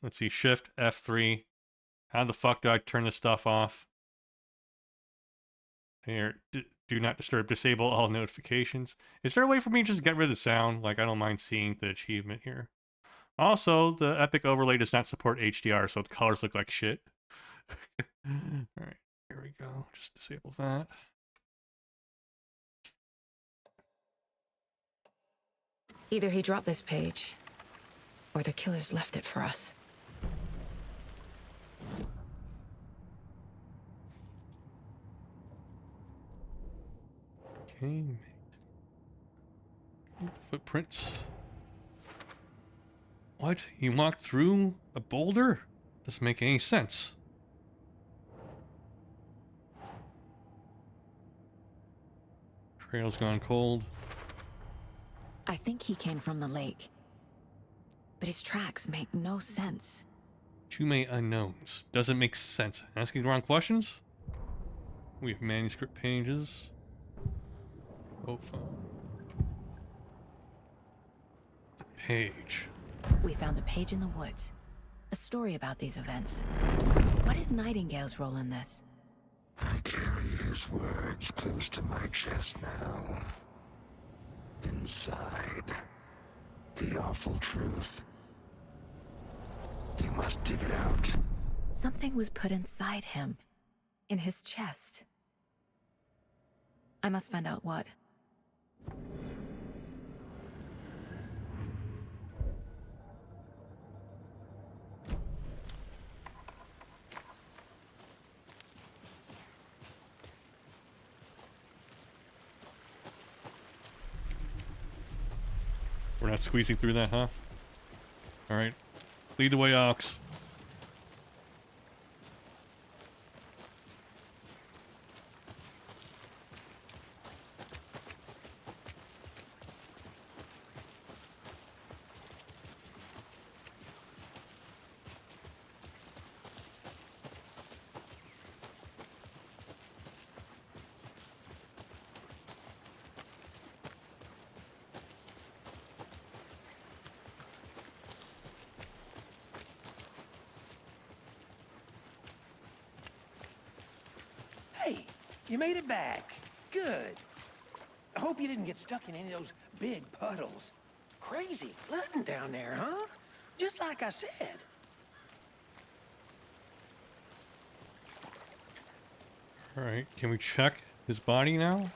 Let's see, Shift F3. How the fuck do I turn this stuff off? Here, do not disturb. Disable all notifications. Is there a way for me to just get rid of the sound? Like, I don't mind seeing the achievement here. Also, the Epic overlay does not support HDR, so the colors look like shit. Alright, here we go. Just disable that. Either he dropped this page, or the killers left it for us. Okay. Footprints. What? He walked through a boulder? Doesn't make any sense. Trail's gone cold. I think he came from the lake. But his tracks make no sense. Too many unknowns. Doesn't make sense. Asking the wrong questions? We have manuscript pages. Profile. The page. We found a page in the woods. A story about these events. What is Nightingale's role in this? I carry his words close to my chest now. Inside, the awful truth. You must dig it out. Something was put inside him. In his chest. I must find out what. We're not squeezing through that, huh? Alright. Lead the way, Alex. Hey, you made it back. Good. I hope you didn't get stuck in any of those big puddles. Crazy flooding down there, huh? Just like I said. Alright, can we check his body now?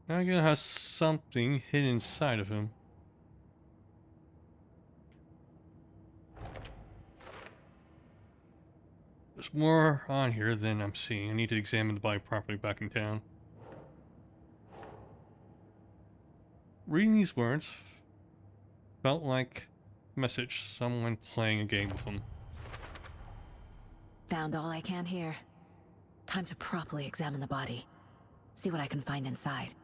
Now he has something hidden inside of him. There's more on here than I'm seeing. I need to examine the body properly back in town. Reading these words felt like a message, someone playing a game with them. Found all I can here. Time to properly examine the body. See what I can find inside.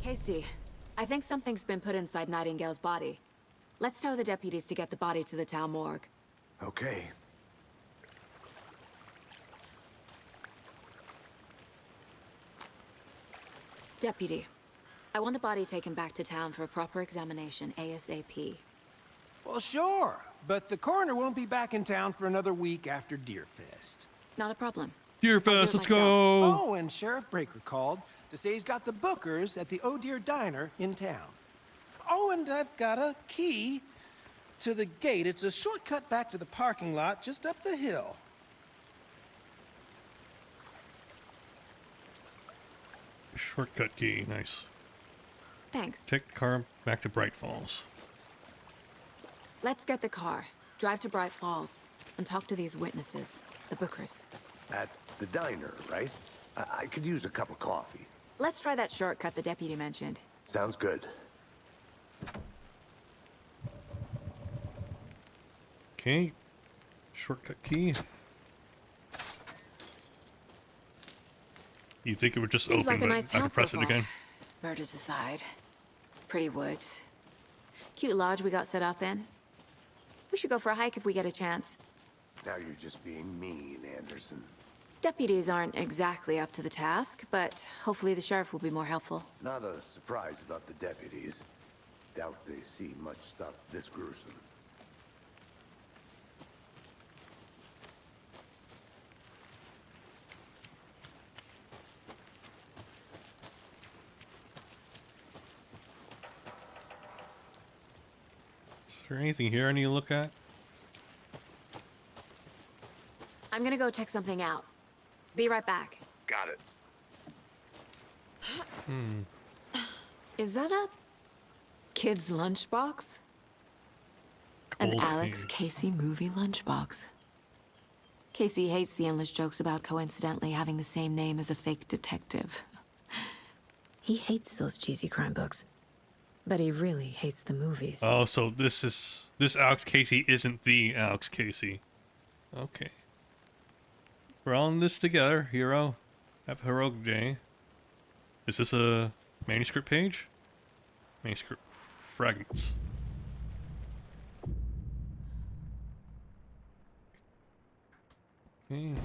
Casey, I think something's been put inside Nightingale's body. Let's tell the deputies to get the body to the town morgue. Okay. Deputy, I want the body taken back to town for a proper examination ASAP. Well, sure. But the coroner won't be back in town for another week after Deerfest. Not a problem. Deerfest, let's go! Oh, and Sheriff Breaker called to say he's got the Bookers at the Oh Deer Diner in town. Oh, and I've got a key to the gate. It's a shortcut back to the parking lot just up the hill. Shortcut key, nice. Thanks. Take the car back to Bright Falls. Let's get the car, drive to Bright Falls, and talk to these witnesses, the Bookers. At the diner, right? I could use a cup of coffee. Let's try that shortcut the deputy mentioned. Sounds good. Okay. Shortcut key. You'd think it would just Seems open, like a but nice I town can press so it far. again. Murders aside. Pretty woods. Cute lodge we got set up in. We should go for a hike if we get a chance. Now you're just being mean, Anderson. Deputies aren't exactly up to the task, but hopefully the sheriff will be more helpful. Not a surprise about the deputies. Doubt they see much stuff this gruesome. Is there anything here I need to look at? I'm gonna go check something out. Be right back. Got it. Is that a kid's lunchbox? An Cold Alex case. Casey movie lunchbox. Casey hates the endless jokes about coincidentally having the same name as a fake detective. He hates those cheesy crime books, but he really hates the movies. Oh, so this Alex Casey isn't the Alex Casey. Okay. We're all in this together, hero. Have a heroic day. Is this a manuscript page? Manuscript fragments. Okay.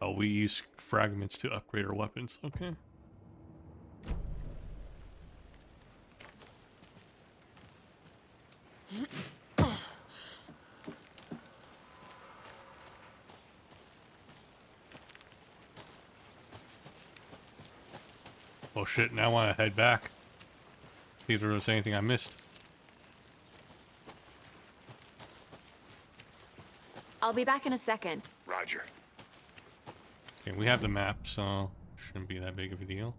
Oh, we use fragments to upgrade our weapons. Okay. Oh shit, now I want to head back. See if there was anything I missed. I'll be back in a second. Roger. Okay, we have the map, so shouldn't be that big of a deal.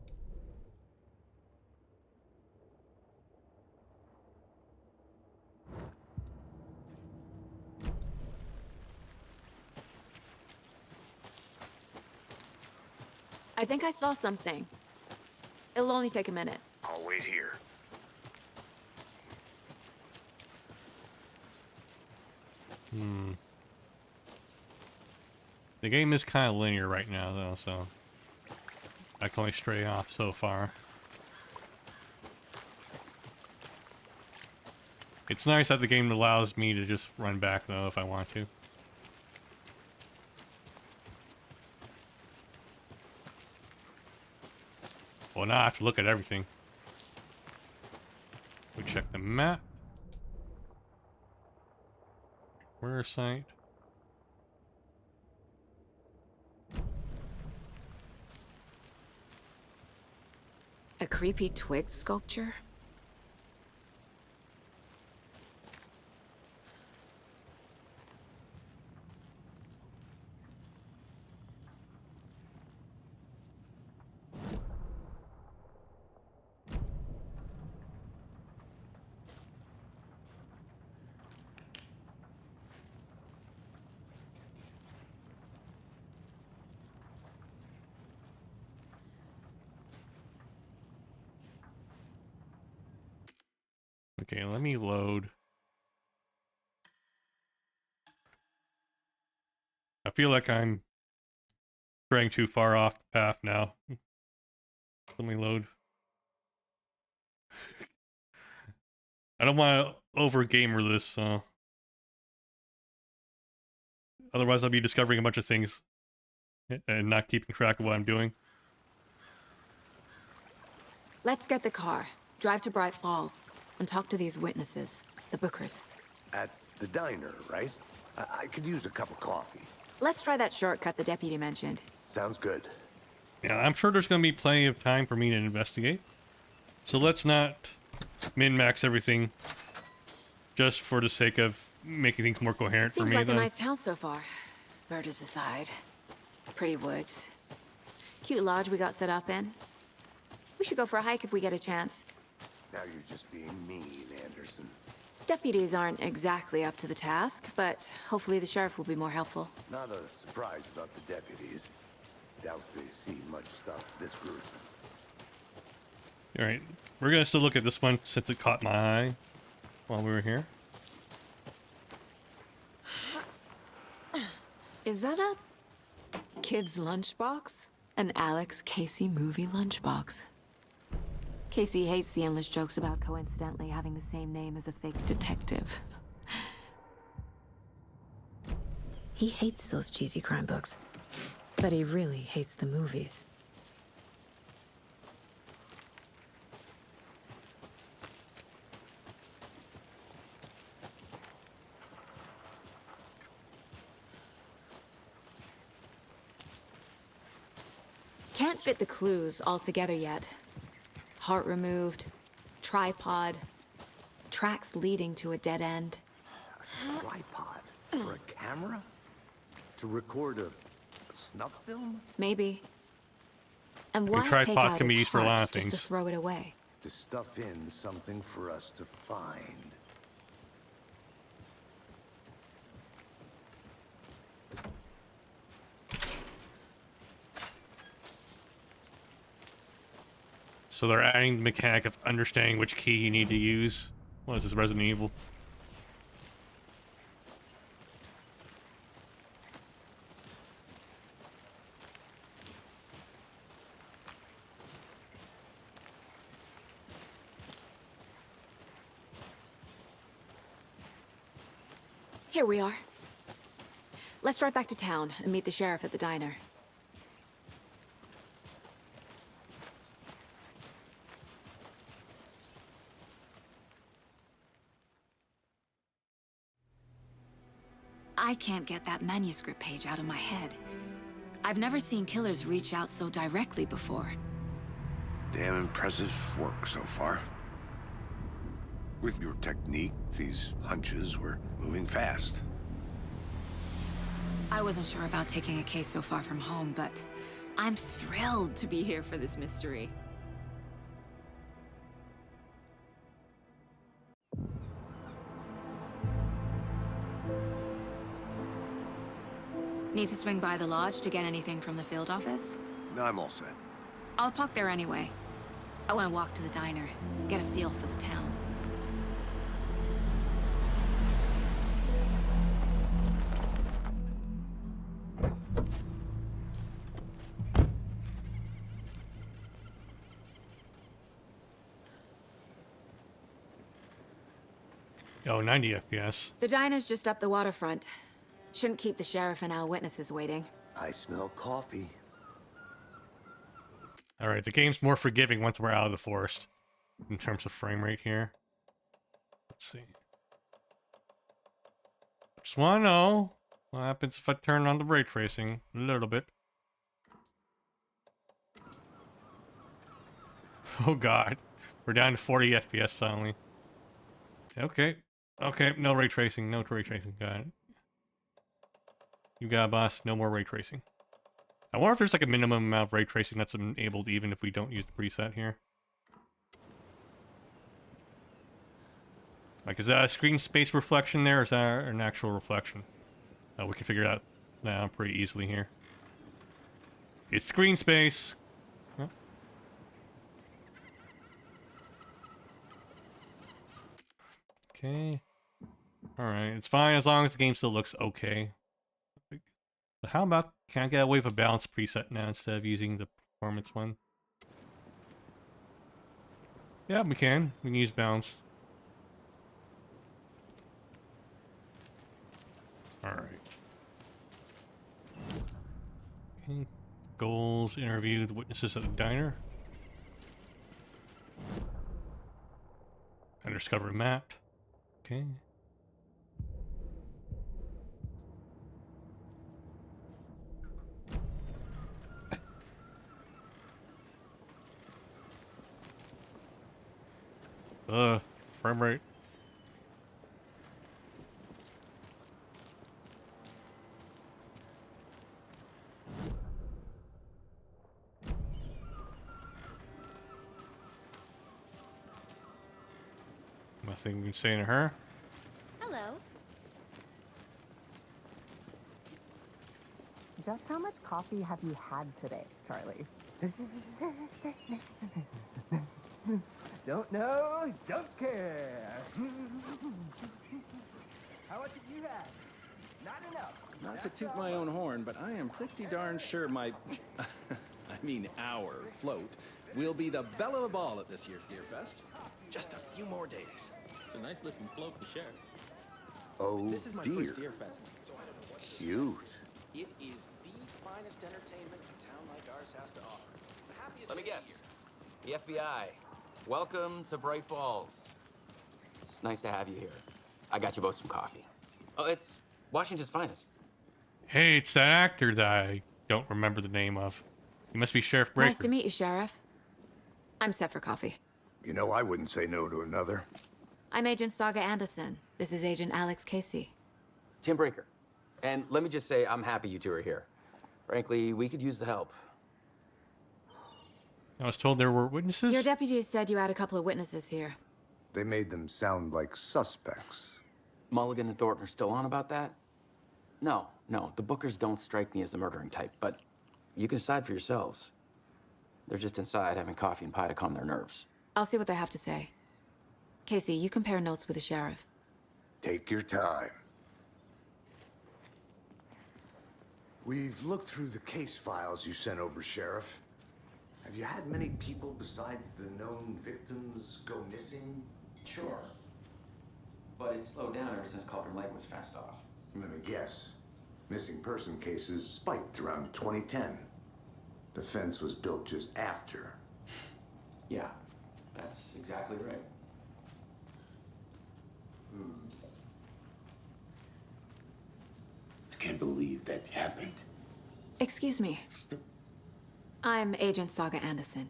I think I saw something. It'll only take a minute. I'll wait here. The game is kind of linear right now, though, so I can only stray off so far. It's nice that the game allows me to just run back, though, if I want to. Well, now I have to look at everything. We check the map. Where site? A creepy twig sculpture? Okay, let me load. I feel like I'm straying too far off the path now. Let me load. I don't want to over-gamer this, so... Otherwise I'll be discovering a bunch of things and not keeping track of what I'm doing. Let's get the car, drive to Bright Falls, and talk to these witnesses, the Bookers. At the diner, right? I could use a cup of coffee. Let's try that shortcut the deputy mentioned. Sounds good. Yeah, I'm sure there's going to be plenty of time for me to investigate. So let's not min-max everything just for the sake of making things more coherent for Seems me. like Then. a nice town so far. Murders aside. Pretty woods. Cute lodge we got set up in. We should go for a hike if we get a chance. Now you're just being mean, Anderson. Deputies aren't exactly up to the task, but hopefully the sheriff will be more helpful. Not a surprise about the deputies. Doubt they see much stuff this gruesome. Alright, we're going to still look at this one since it caught my eye while we were here. Is that a kid's lunchbox? An Alex Casey movie lunchbox. Casey hates the endless jokes about coincidentally having the same name as a fake detective. He hates those cheesy crime books, but he really hates the movies. Can't fit the clues all together yet. Heart removed, tripod, tracks leading to a dead end. A tripod? For a camera? To record a snuff film? Maybe. And why tripod take out can be his used for a lot heart of just to things. throw it away? To stuff in something for us to find. So they're adding the mechanic of understanding which key you need to use. What is this, Resident Evil? Here we are. Let's drive back to town and meet the sheriff at the diner. I can't get that manuscript page out of my head. I've never seen killers reach out so directly before. Damn impressive work so far. With your technique, these hunches were moving fast. I wasn't sure about taking a case so far from home, but I'm thrilled to be here for this mystery. Need to swing by the lodge to get anything from the field office? No, I'm all set. I'll park there anyway. I want to walk to the diner, get a feel for the town. Oh, 90 FPS. The diner's just up the waterfront. Shouldn't keep the sheriff and our witnesses waiting. I smell coffee. All right, the game's more forgiving once we're out of the forest in terms of frame rate here. Let's see. Just want to know what happens if I turn on the ray tracing a little bit. Oh god, we're down to 40 FPS suddenly. Okay, okay, no ray tracing, no ray tracing. Got it. You got it, boss. No more ray tracing. I wonder if there's like a minimum amount of ray tracing that's enabled even if we don't use the preset here. Like, is that a screen space reflection there, or is that an actual reflection? We can figure it out now pretty easily here. It's screen space. Yep. Okay. Alright, it's fine as long as the game still looks okay. But how about, can I get away with a balance preset now instead of using the performance one? Yeah, we can. We can use balance. Alright. Okay. Goals, interview the witnesses at the diner. And discover a map. Okay. Frame rate. Nothing we can say to her. Hello. Just how much coffee have you had today, Charlie? Don't know, don't care. How much have you had? Not enough. Not to toot my own horn, but I am pretty darn sure my, our float will be the belle of the ball at this year's Deer Fest. Just a few more days. It's a nice looking float to share. Oh, This is my dear. first Deer Fest. So I don't know what Cute. It is the finest entertainment a town like ours has to offer. The happiest Let me day of guess. The FBI. Welcome to Bright Falls. It's nice to have you here. I got you both some coffee. Oh, it's Washington's finest. Hey, it's that actor that I don't remember the name of. He must be Sheriff Breaker. Nice to meet you, Sheriff. I'm set for coffee. You know, I wouldn't say no to another. I'm Agent Saga Anderson. This is Agent Alex Casey. Tim Breaker. And let me just say, I'm happy you two are here. Frankly, we could use the help. I was told there were witnesses. Your deputies said you had a couple of witnesses here. They made them sound like suspects. Mulligan and Thornton are still on about that? No, the Bookers don't strike me as the murdering type, but you can decide for yourselves. They're just inside having coffee and pie to calm their nerves. I'll see what they have to say. Casey, you compare notes with the sheriff. Take your time. We've looked through the case files you sent over, Sheriff. Have you had many people besides the known victims go missing? Sure. But it's slowed down ever since Cauldron Lake was fenced off. Let me guess. Missing person cases spiked around 2010. The fence was built just after. Yeah, that's exactly right. I can't believe that happened. Excuse me. I'm Agent Saga Anderson.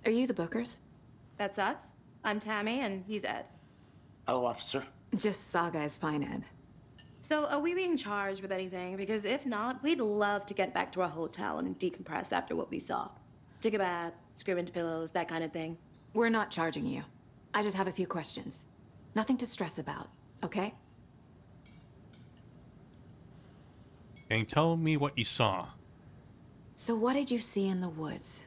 Are you the Bookers? That's us. I'm Tammy, and he's Ed. Hello, officer. Just Saga is fine, Ed. So, are we being charged with anything? Because if not, we'd love to get back to our hotel and decompress after what we saw. Take a bath, scream into pillows, that kind of thing. We're not charging you. I just have a few questions. Nothing to stress about, okay? And tell me what you saw. So what did you see in the woods?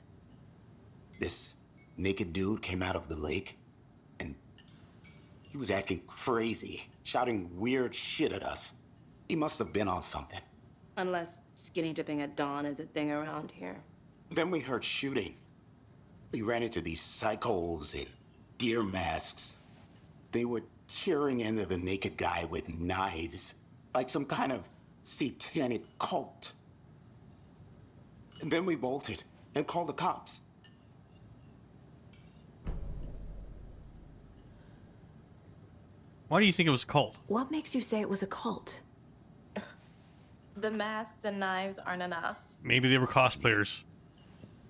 This naked dude came out of the lake, and he was acting crazy, shouting weird shit at us. He must have been on something. Unless skinny dipping at dawn is a thing around here. Then we heard shooting. We ran into these psychos in deer masks. They were tearing into the naked guy with knives, like some kind of satanic cult. And then we bolted and called the cops. Why do you think it was a cult? What makes you say it was a cult? The masks and knives aren't enough. Maybe they were cosplayers.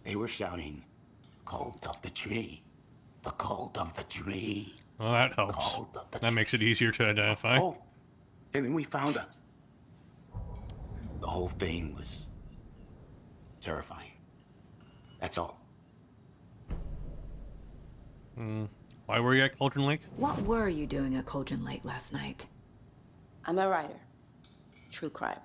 They were shouting, "Cult of the tree. The cult of the tree." Well, that helps. That makes it easier to identify. Oh, and then we found her. The whole thing was terrifying. That's all. Why were you at Cauldron Lake? What were you doing at Cauldron Lake last night? I'm a writer. True crime.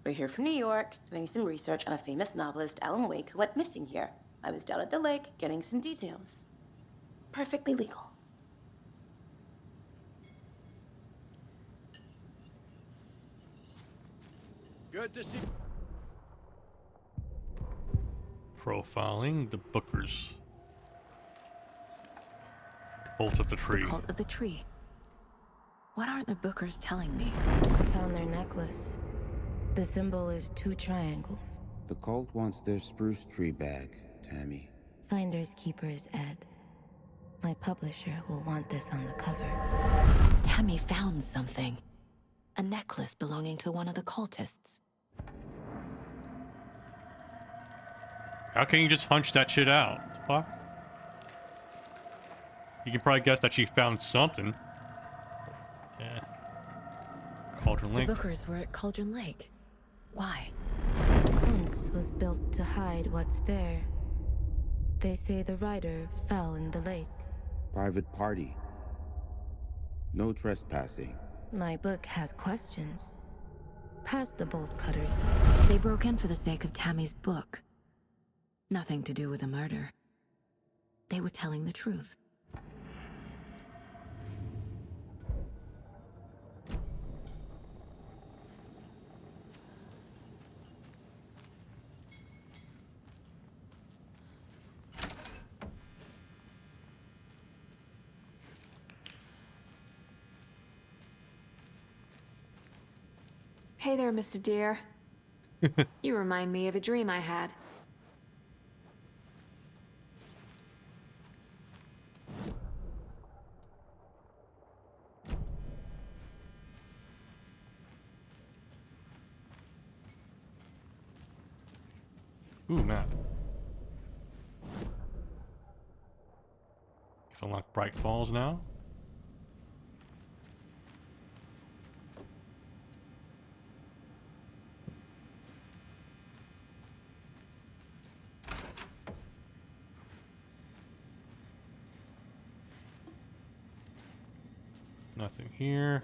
We're here from New York, doing some research on a famous novelist, Alan Wake, who went missing here. I was down at the lake, getting some details. Perfectly legal. Good to see. Profiling the Bookers. Cult of the Tree. The Cult of the Tree. What aren't the Bookers telling me? I found their necklace. The symbol is 2 triangles. The cult wants their spruce tree back, Tammy. Finders keepers, Ed. My publisher will want this on the cover. Tammy found something. A necklace belonging to one of the cultists. How can you just hunch that shit out? What the fuck? You can probably guess that she found something. Yeah. Cauldron Lake. The Bookers were at Cauldron Lake. Why? Once was built to hide what's there. They say the writer fell in the lake. Private party. No trespassing. My book has questions. Past the bolt cutters. They broke in for the sake of Tammy's book. Nothing to do with a murder. They were telling the truth. Hey there, Mr. Deer. You remind me of a dream I had. Ooh, map. If I unlock Bright Falls now. Nothing here.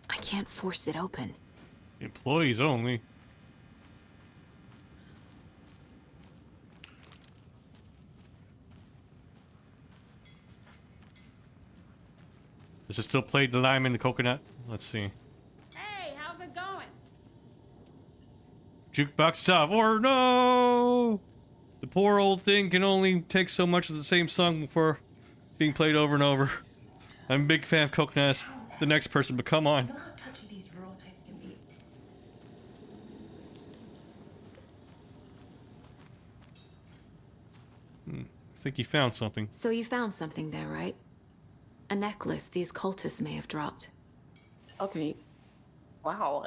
I can't force it open. Employees only. Does it still play the lime in the coconut? Let's see. Hey, how's it going? Jukebox stop. Or no! The poor old thing can only take so much of the same song before being played over and over. I'm a big fan of Coconut as the next person, but come on. You know how touchy these rural types can be. I think you found something. So you found something there, right? A necklace these cultists may have dropped. Okay. Wow.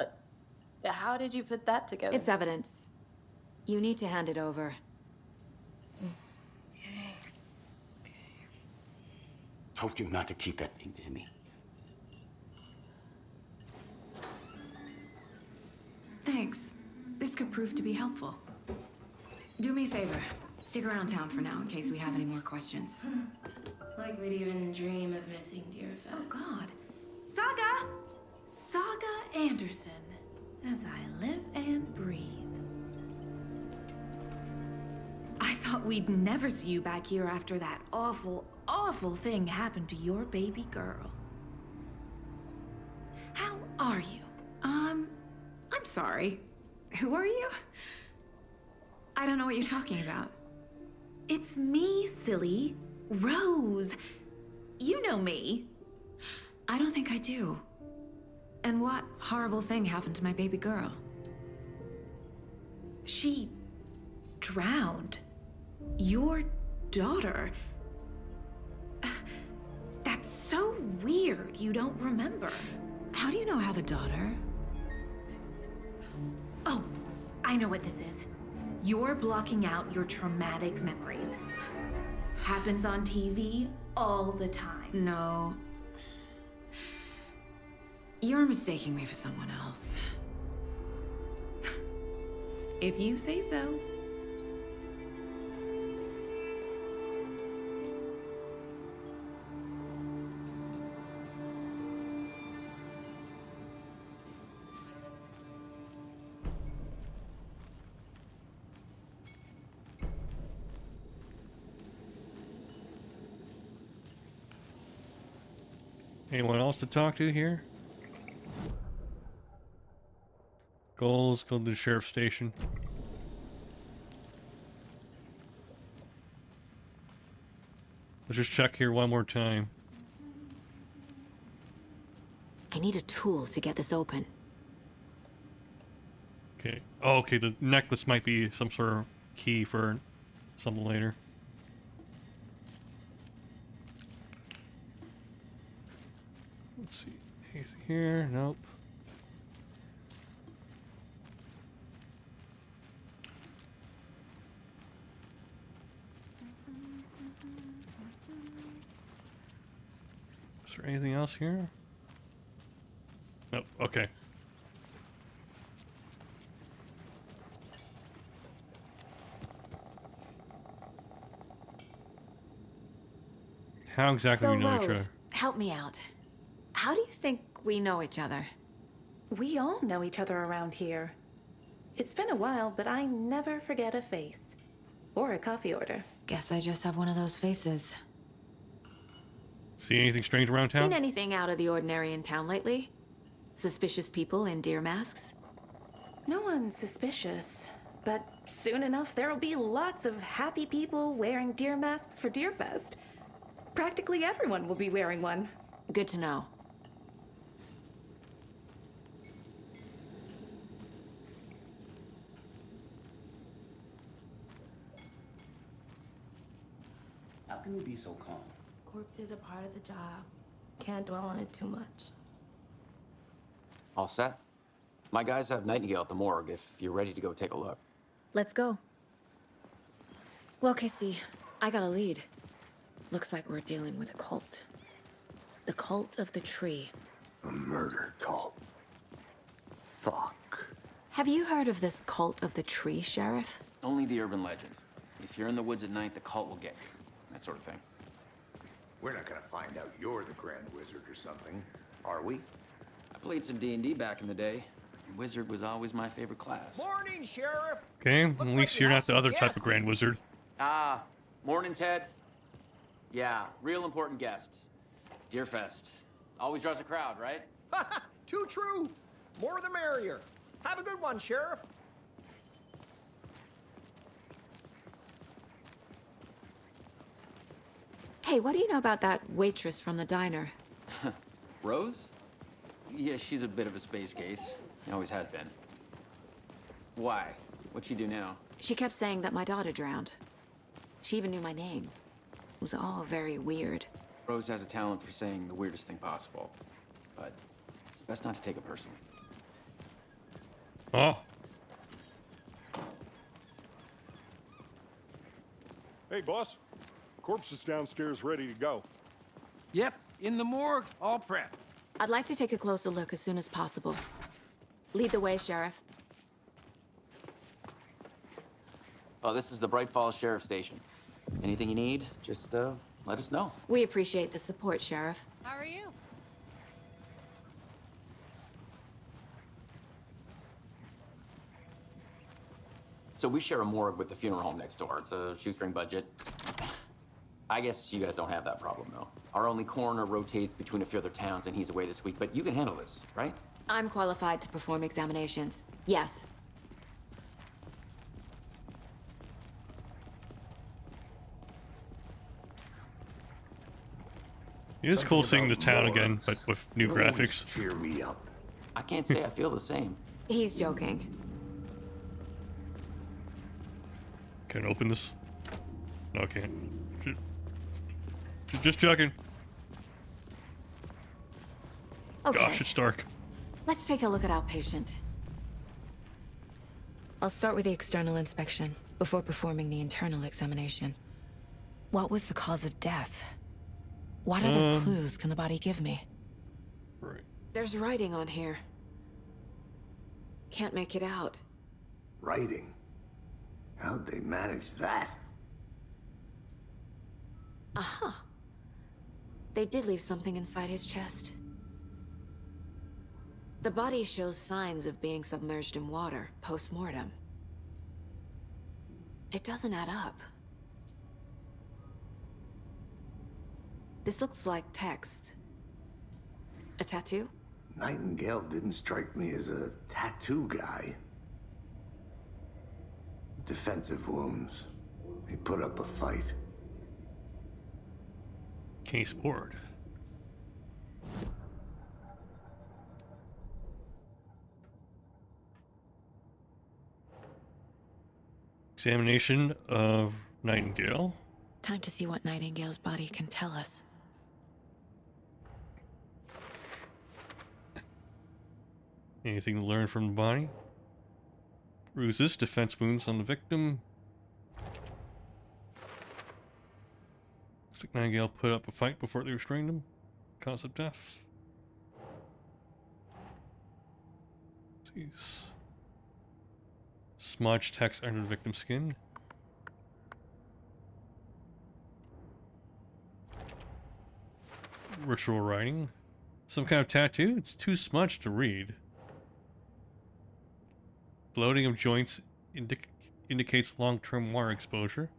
How did you put that together? It's evidence. You need to hand it over. Told you not to keep that thing, Timmy. Thanks. This could prove to be helpful. Do me a favor. Stick around town for now in case we have any more questions. Like we'd even dream of missing Deerfest. Oh, God. Saga! Saga Anderson. as I live and breathe. I thought we'd never see you back here after that awful, awful thing happened to your baby girl. How are you? I'm sorry. Who are you? I don't know what you're talking about. It's me, silly. Rose. You know me. I don't think I do. And what horrible thing happened to my baby girl? She drowned. Your daughter. That's so weird you don't remember. How do you know I have a daughter? Oh, I know what this is. You're blocking out your traumatic memories. Happens on TV all the time. No. You're mistaking me for someone else. If you say so. Anyone else to talk to here? Goals, go to the sheriff's station. Let's just check here one more time. I need a tool to get this open. Okay. Oh, okay, the necklace might be some sort of key for something later. Let's see. Anything here? Nope. Is there anything else here? Nope. Okay. How exactly do we know each other? Help me out. How do you think we know each other? We all know each other around here. It's been a while, but I never forget a face. Or a coffee order. Guess I just have one of those faces. See anything strange around town? Seen anything out of the ordinary in town lately? Suspicious people in deer masks? No one's suspicious. But soon enough, there'll be lots of happy people wearing deer masks for Deerfest. Practically everyone will be wearing one. Good to know. How can you be so calm? Corpses are part of the job. Can't dwell on it too much. All set? My guys have Nightingale at the morgue if you're ready to go take a look. Let's go. Well, Casey, I got a lead. Looks like we're dealing with a cult. The cult of the tree. A murder cult. Fuck. Have you heard of this cult of the tree, Sheriff? Only the urban legend. If you're in the woods at night, the cult will get you. That sort of thing. We're not gonna find out you're the Grand Wizard or something, are we? I played some D&D back in the day. And Wizard was always my favorite class. Morning, Sheriff. Okay, at least you're not the other type of Grand Wizard. Ah, morning, Ted. Yeah, real important guests. Deerfest. Always draws a crowd, right? Too true. More the merrier. Have a good one, Sheriff. Hey, what do you know about that waitress from the diner? Rose? Yeah, she's a bit of a space case. Always has been. Why? What'd she do now? She kept saying that my daughter drowned. She even knew my name. It was all very weird. Rose has a talent for saying the weirdest thing possible. But it's best not to take it personally. Oh. Hey, boss. Corpse is downstairs ready to go. Yep, in the morgue, all prepped. I'd like to take a closer look as soon as possible. Lead the way, Sheriff. Oh, this is the Bright Falls Sheriff Station. Anything you need, just let us know. We appreciate the support, Sheriff. How are you? So we share a morgue with the funeral home next door. It's a shoestring budget. I guess you guys don't have that problem, though. Our only coroner rotates between a few other towns, and he's away this week. But you can handle this, right? I'm qualified to perform examinations. Yes. It is cool seeing the town again, but with new graphics. Cheer me up. I can't say I feel the same. He's joking. Can I open this? No, I can't. Just checking. Okay. Gosh, it's dark. Let's take a look at our patient. I'll start with the external inspection before performing the internal examination. What was the cause of death? What other clues can the body give me? Right. There's writing on here. Can't make it out. Writing? How'd they manage that? Aha. They did leave something inside his chest. The body shows signs of being submerged in water post-mortem. It doesn't add up. This looks like text. A tattoo? Nightingale didn't strike me as a tattoo guy. Defensive wounds. He put up a fight. Case board. Examination of Nightingale. Time to see what Nightingale's body can tell us. Anything to learn from the body? Bruises, defense wounds on the victim. Looks like Nightingale put up a fight before they restrained him. Cause of death. Jeez. Smudge text under the victim's skin. Ritual writing. Some kind of tattoo? It's too smudged to read. Bloating of joints indicates long-term water exposure.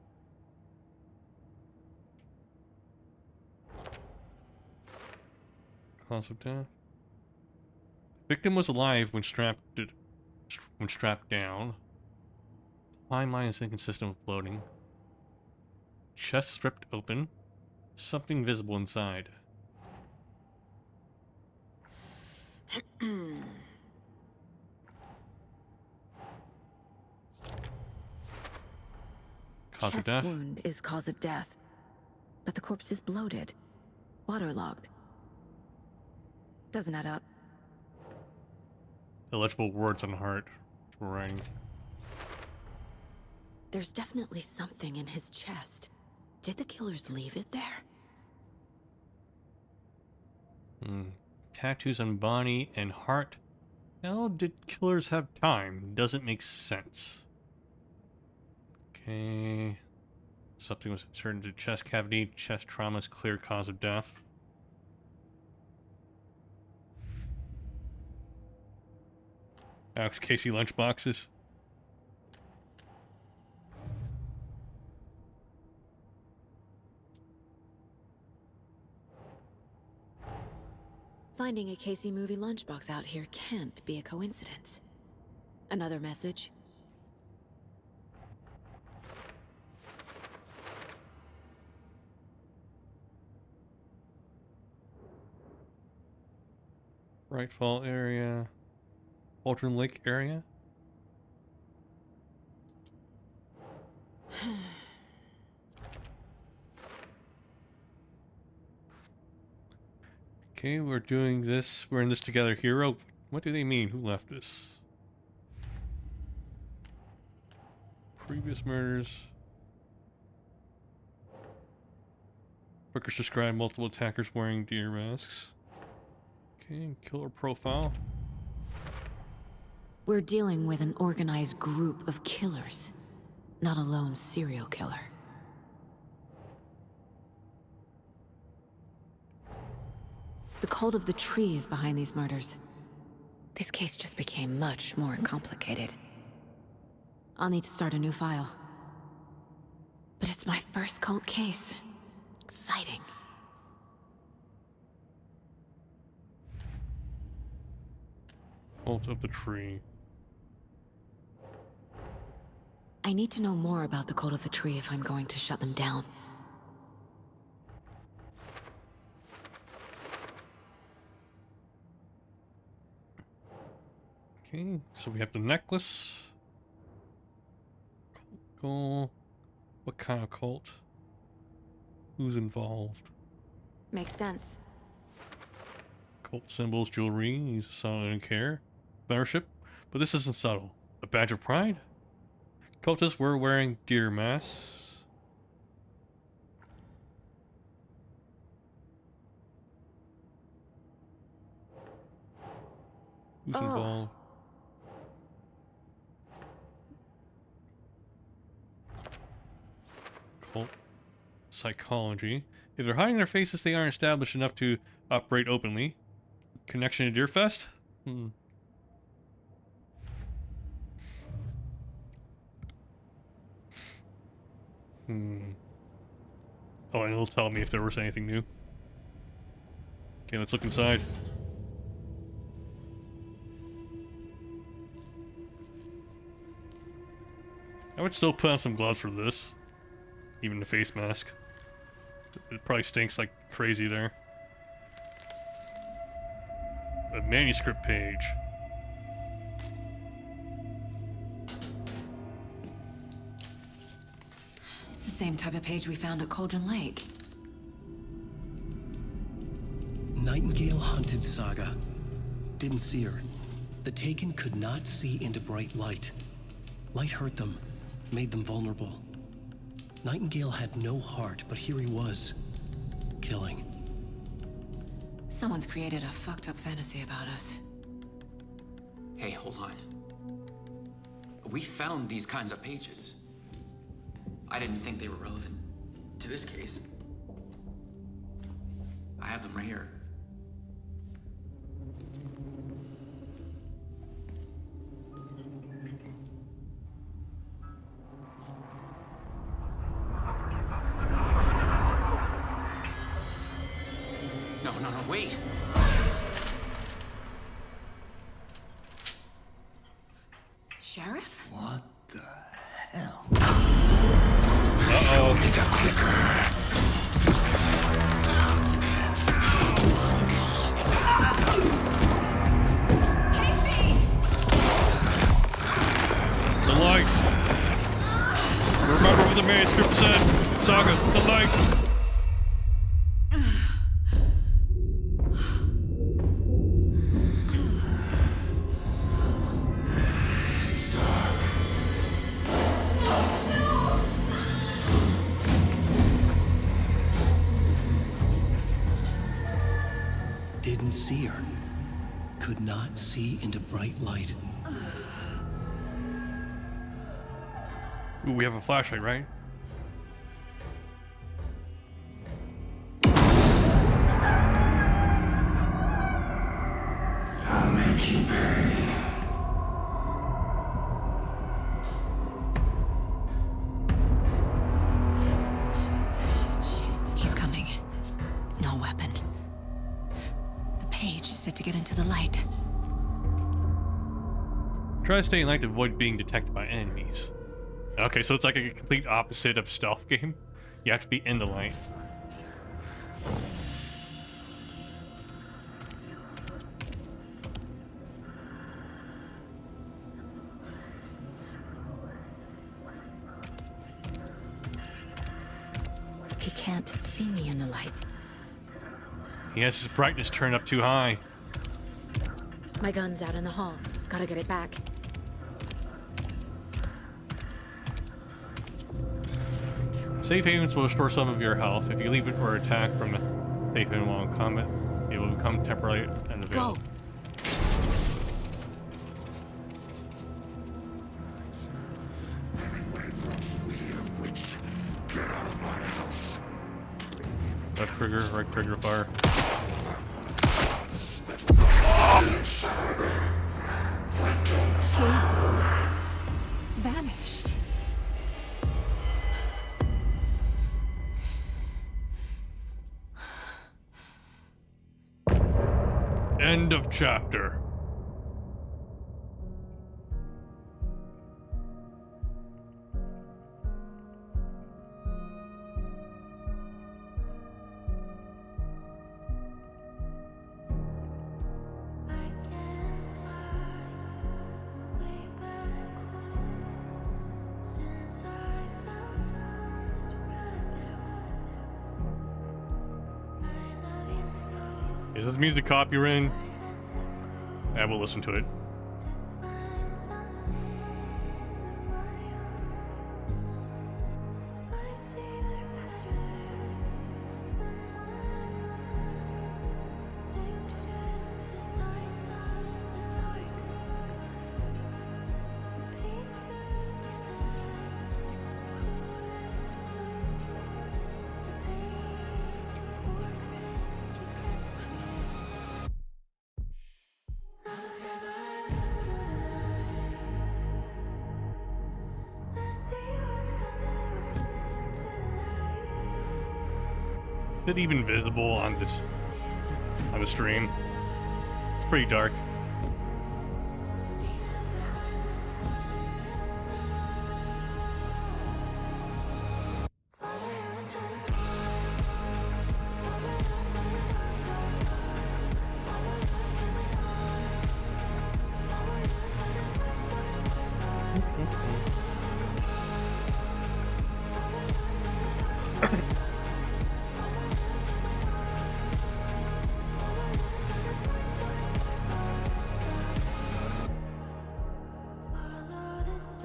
Cause of death. Victim was alive when strapped down. Timeline is inconsistent with bloating. Chest stripped open. Something visible inside. Cause of death. Chest wound is cause of death, but the corpse is bloated, waterlogged. Doesn't add up. Illegible words on the heart. We're writing. There's definitely something in his chest. Did the killers leave it there? Tattoos on body and heart. How did killers have time? Doesn't make sense. Okay. Something was inserted into chest cavity. Chest trauma is clear cause of death. Alex Casey lunchboxes. Finding a Casey movie lunchbox out here can't be a coincidence. Another message? Right Fall area. Walton Lake area. Okay, we're doing this. We're in this together, hero. What do they mean? Who left us? Previous murders. Workers describe multiple attackers wearing deer masks. Okay, killer profile. We're dealing with an organized group of killers, not a lone serial killer. The cult of the tree is behind these murders. This case just became much more complicated. I'll need to start a new file. But it's my first cult case. Exciting. Cult of the Tree. I need to know more about the Cult of the Tree if I'm going to shut them down. Okay, so we have the necklace. Cult goal. What kind of cult? Who's involved? Makes sense. Cult symbols, jewelry, use silent and care. Membership, but this isn't subtle. A badge of pride? Cultists were wearing deer masks. Who's involved? Cult psychology. If they're hiding their faces, they aren't established enough to operate openly. Connection to Deerfest? Oh, and it'll tell me if there was anything new. Okay, let's look inside. I would still put on some gloves for this. Even the face mask. It probably stinks like crazy there. A manuscript page. It's the same type of page we found at Cauldron Lake. Nightingale hunted Saga. Didn't see her. The Taken could not see into bright light. Light hurt them, made them vulnerable. Nightingale had no heart, but here he was, killing. Someone's created a fucked up fantasy about us. Hey, hold on. We found these kinds of pages. I didn't think they were relevant to this case. I have them right here. No, wait! Sheriff? What the hell? Show me the clicker. The light. Remember what the manuscript said. Saga, the light. Didn't see her. Could not see into bright light. Ooh, we have a flashlight, right? I'll make you pay. He's coming. No weapon. The page said to get into the light. Try to stay in light to avoid being detected by enemies. Okay, so it's like a complete opposite of stealth game. You have to be in the light. He can't see me in the light. He has his brightness turned up too high. My gun's out in the hall. Gotta get it back. Safe havens will restore some of your health. If you leave it or attack from the safe haven while in combat, it will become temporarily unavailable. Go! Left trigger, right trigger, fire. He vanished. End of chapter. Is this music copyrighted? I will listen to it. Is it even visible on the stream? It's pretty dark.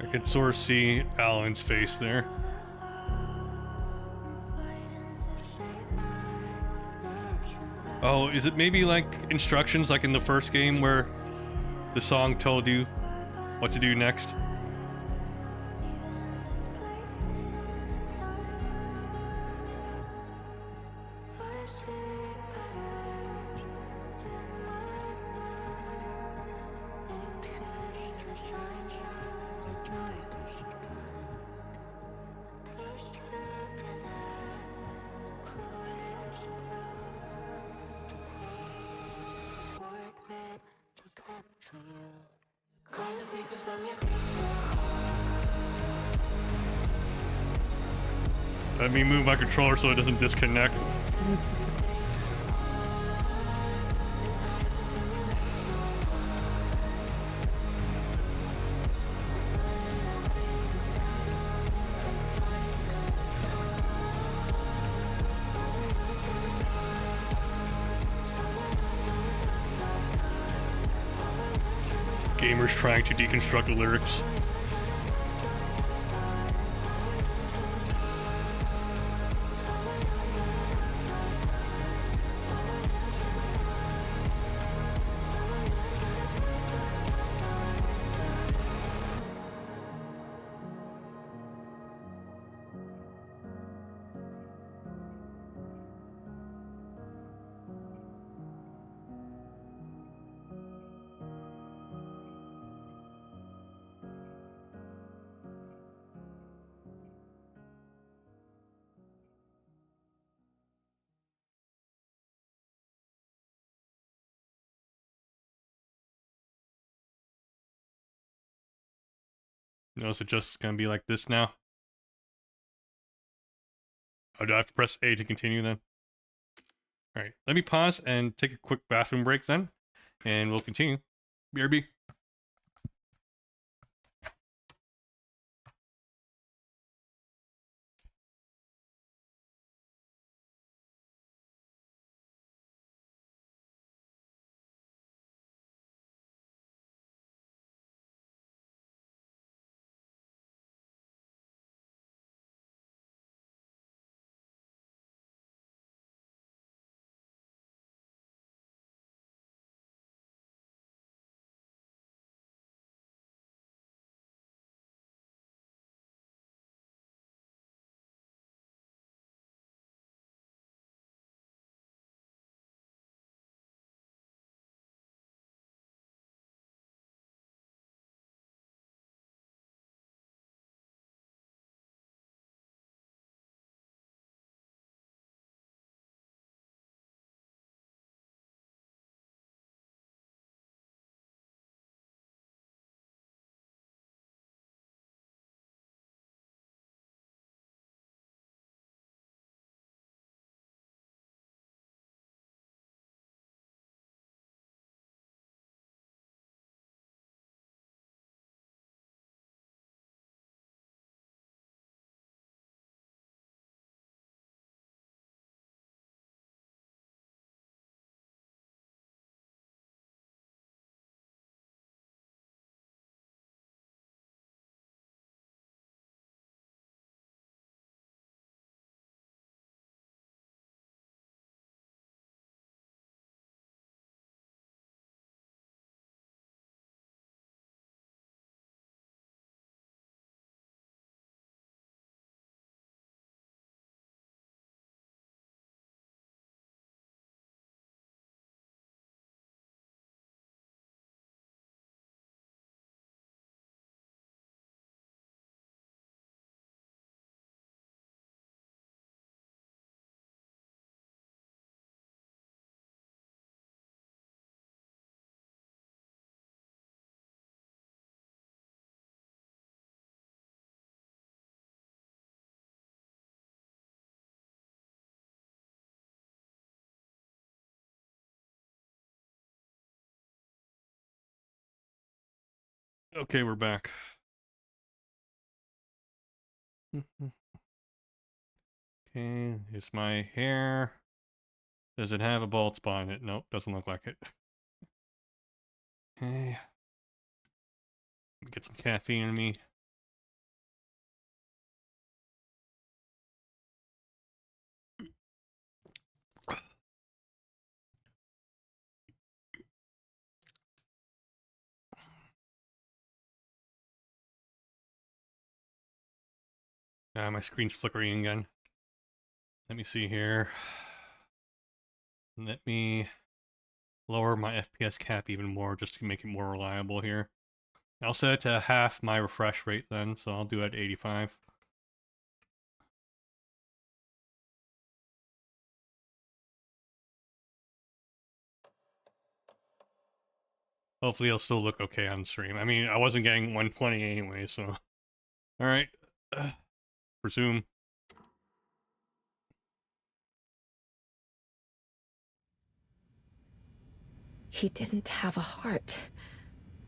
I could sort of see Alan's face there. Oh, is it maybe like instructions like in the first game where the song told you what to do next? Let me move my controller so it doesn't disconnect. Gamers trying to deconstruct the lyrics. No, is it just gonna be like this now? Oh, do I have to press A to continue then? Alright, let me pause and take a quick bathroom break then, and we'll continue. BRB. Okay, we're back. Okay, is my hair... Does it have a bald spot in it? Nope, doesn't look like it. Okay. Get some caffeine in me. My screen's flickering again. Let me see here. Let me lower my FPS cap even more just to make it more reliable here. I'll set it to half my refresh rate then, so I'll do it at 85. Hopefully it'll still look okay on stream. I mean, I wasn't getting 120 anyway, so... Alright. Resume. He didn't have a heart,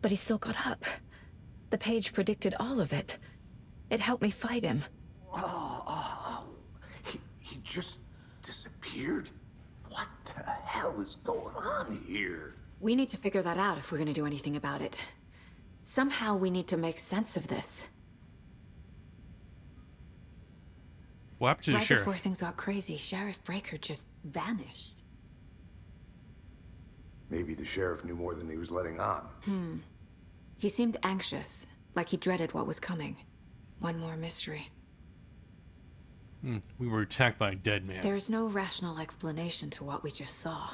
but he still got up. The page predicted all of it. It helped me fight him. He just disappeared? What the hell is going on here? We need to figure that out if we're gonna do anything about it. Somehow we need to make sense of this. What happened to the Right sheriff? before things got crazy, Sheriff Breaker just vanished. Maybe the sheriff knew more than he was letting on. He seemed anxious, like he dreaded what was coming. One more mystery. We were attacked by a dead man. There's no rational explanation to what we just saw.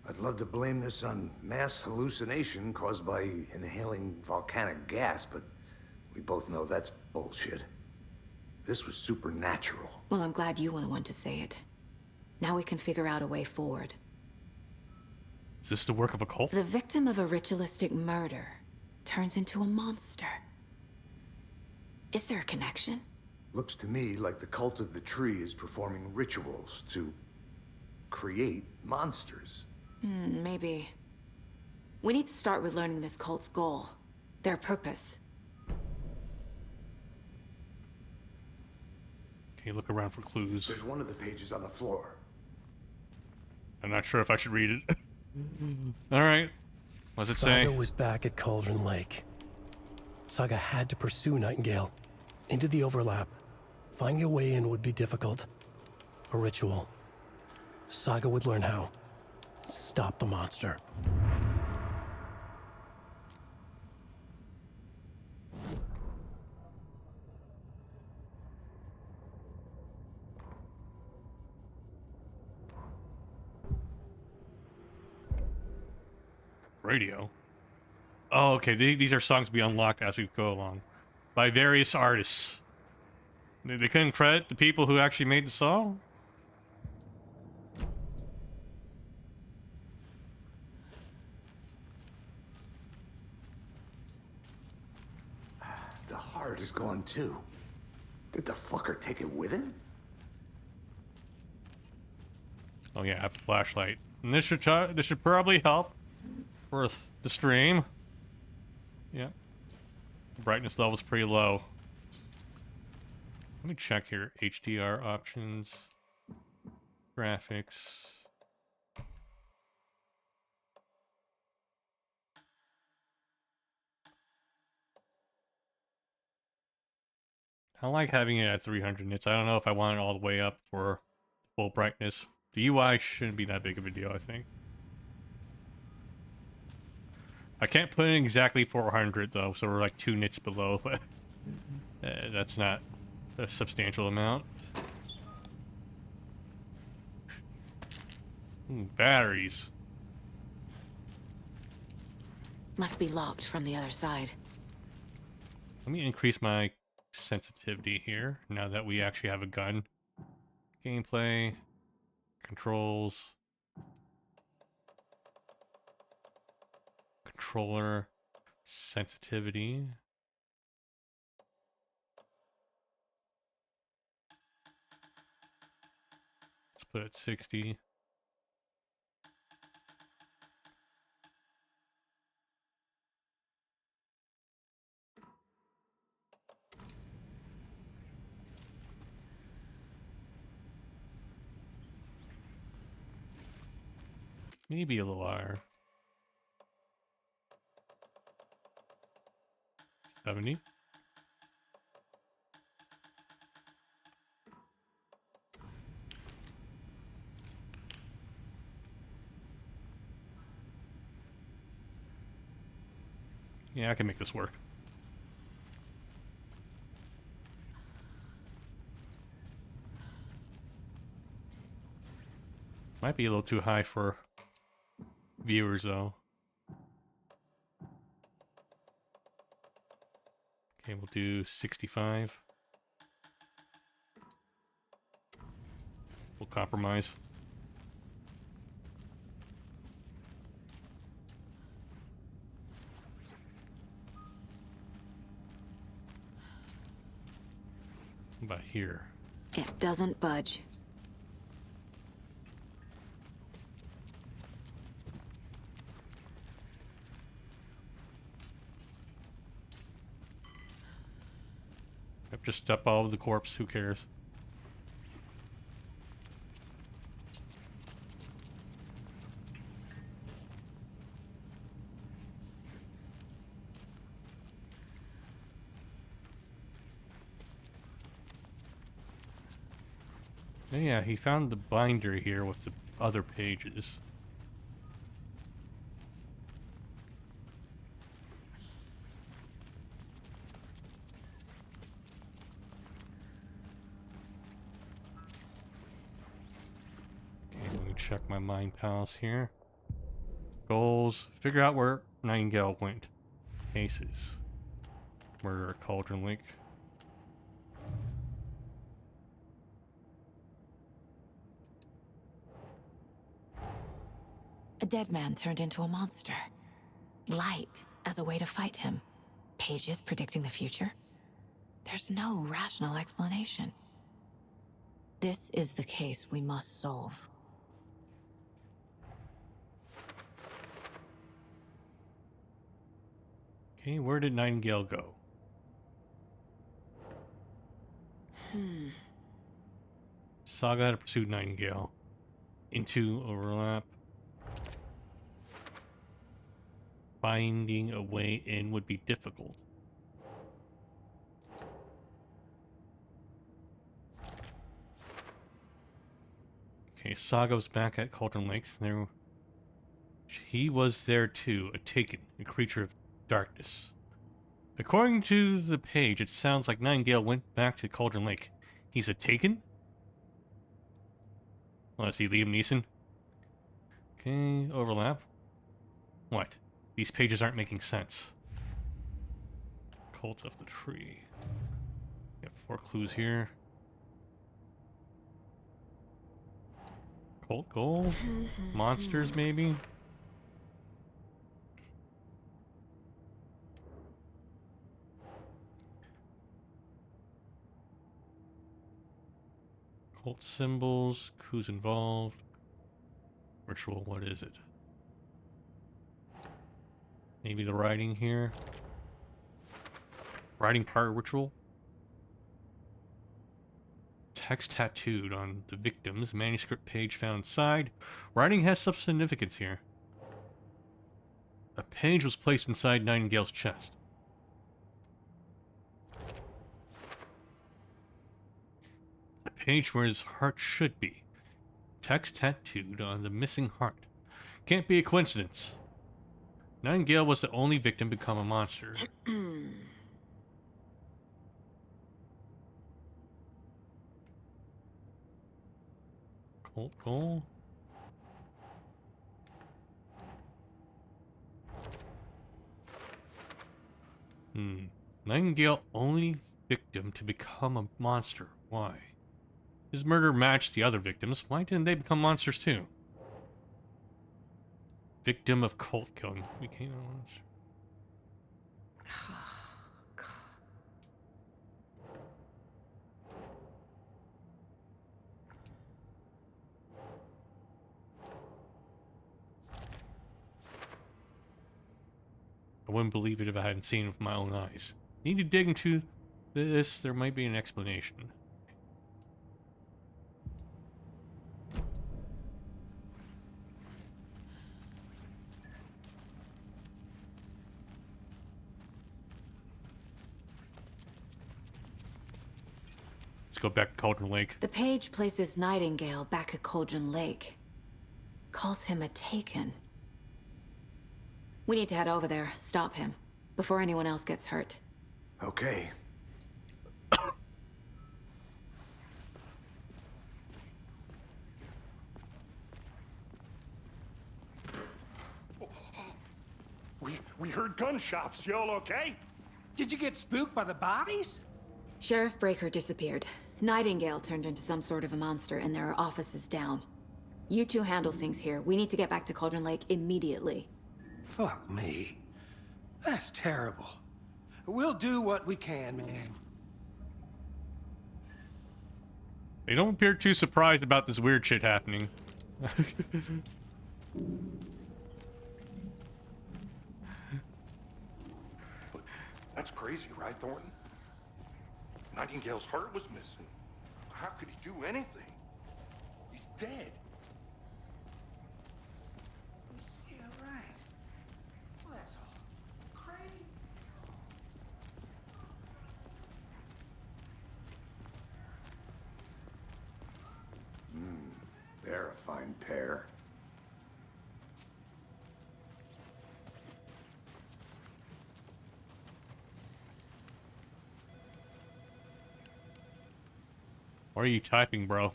I'd love to blame this on mass hallucination caused by inhaling volcanic gas, but we both know that's bullshit. This was supernatural. Well, I'm glad you were the one to say it. Now we can figure out a way forward. Is this the work of a cult? The victim of a ritualistic murder turns into a monster. Is there a connection? Looks to me like the cult of the tree is performing rituals to create monsters. Maybe. We need to start with learning this cult's goal. Their purpose. Okay, look around for clues. There's one of the pages on the floor. I'm not sure if I should read it. Alright. What does it say? Saga was back at Cauldron Lake. Saga had to pursue Nightingale into the overlap. Finding a way in would be difficult. A ritual. Saga would learn how. Stop the monster. Radio? Oh, okay. These are songs to be unlocked as we go along. By various artists. They couldn't credit the people who actually made the song? The heart is gone too. Did the fucker take it with him? Oh yeah, I have a flashlight. And this should probably help for the stream. Yeah. The brightness level's pretty low. Let me check here. HDR options. Graphics. I like having it at 300 nits. I don't know if I want it all the way up for full brightness. The UI shouldn't be that big of a deal, I think. I can't put in exactly 400 though, so we're like 2 nits below, but that's not a substantial amount. Batteries. Must be locked from the other side. Let me increase my sensitivity here, now that we actually have a gun. Gameplay. Controls. Controller. Sensitivity. Let's put it at 60. Maybe a little higher. 70. Yeah, I can make this work. Might be a little too high for viewers, though. Okay, we'll do 65. We'll compromise. About here. It doesn't budge. Yep, just step all over the corpse, who cares? Oh, yeah, he found the binder here with the other pages. Okay, let me check my mind palace here. Goals. Figure out where Nightingale went. Cases. Murder at Cauldron Lake. A dead man turned into a monster. Light as a way to fight him. Pages predicting the future. There's no rational explanation. This is the case we must solve. Okay, where did Nightingale go? Saga had pursued Nightingale. Into overlap. Finding a way in would be difficult. Okay, Saga was back at Cauldron Lake. He was there too, a Taken, a creature of darkness. According to the page, it sounds like Nightingale went back to Cauldron Lake. He's a Taken? Well, is he Liam Neeson? Okay, overlap. What? These pages aren't making sense. Cult of the Tree. We have 4 clues here. Cult goal? Monsters, maybe? Cult symbols, who's involved? Ritual, what is it? Maybe the writing here. Writing part ritual. Text tattooed on the victim's manuscript page found inside. Writing has some significance here. A page was placed inside Nightingale's chest. A page where his heart should be. Text tattooed on the missing heart. Can't be a coincidence. Nightingale was the only victim to become a monster. Cult goal. Nightingale only victim to become a monster. Why? His murder matched the other victims. Why didn't they become monsters too? Victim of cult killing. Became a monster. I wouldn't believe it if I hadn't seen it with my own eyes. Need to dig into this. There might be an explanation. go back to Cauldron Lake. The page places Nightingale back at Cauldron Lake. Calls him a Taken. We need to head over there, stop him, before anyone else gets hurt. Okay. We heard gunshots. Y'all okay? Did you get spooked by the bodies? Sheriff Breaker disappeared. Nightingale turned into some sort of a monster, and there are offices down. You two handle things here. We need to get back to Cauldron Lake immediately. Fuck me. That's terrible. We'll do what we can, man. They don't appear too surprised about this weird shit happening. That's crazy, right, Thornton? Nightingale's heart was missing. How could he do anything? He's dead. Yeah, right. Well, that's all crazy. They're a fine pair. Why are you typing, bro?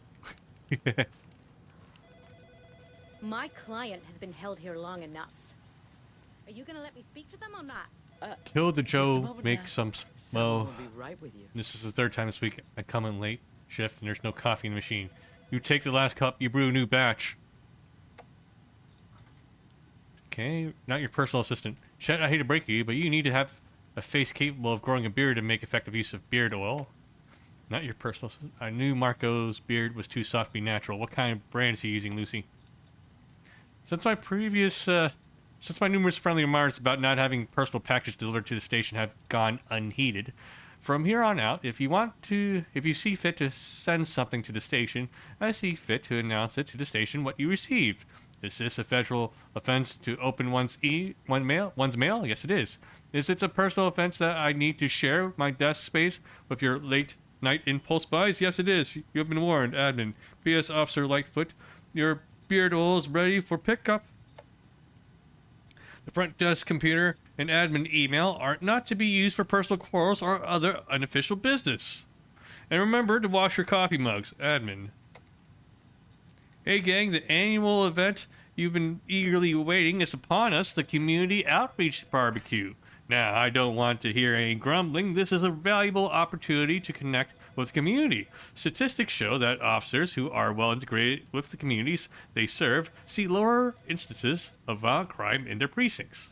My client has been held here long enough. Are you gonna let me speak to them or not? Kill the Joe, moment make now. some Someone smo. will be right with you. This is the third time this week I come in late shift and there's no coffee in the machine. You take the last cup, you brew a new batch. Okay, not your personal assistant. Chet, I hate to break you, but you need to have a face capable of growing a beard and make effective use of beard oil. Not your personal assistant. I knew Marco's beard was too soft to be natural. What kind of brand is he using, Lucy? Since my numerous friendly remarks about not having personal packages delivered to the station have gone unheeded, from here on out, if you see fit to send something to the station, I see fit to announce it to the station what you received. Is this a federal offense to open one's mail? Yes, it is. Is it a personal offense that I need to share my desk space with your late night impulse buys? Yes, it is. You have been warned, admin. P.S. Officer Lightfoot, your beard oil is ready for pickup. The front desk computer and admin email are not to be used for personal quarrels or other unofficial business. And remember to wash your coffee mugs, admin. Hey gang, the annual event you've been eagerly awaiting is upon us, the Community Outreach Barbecue. Now, I don't want to hear any grumbling. This is a valuable opportunity to connect with the community. Statistics show that officers who are well integrated with the communities they serve see lower instances of violent crime in their precincts,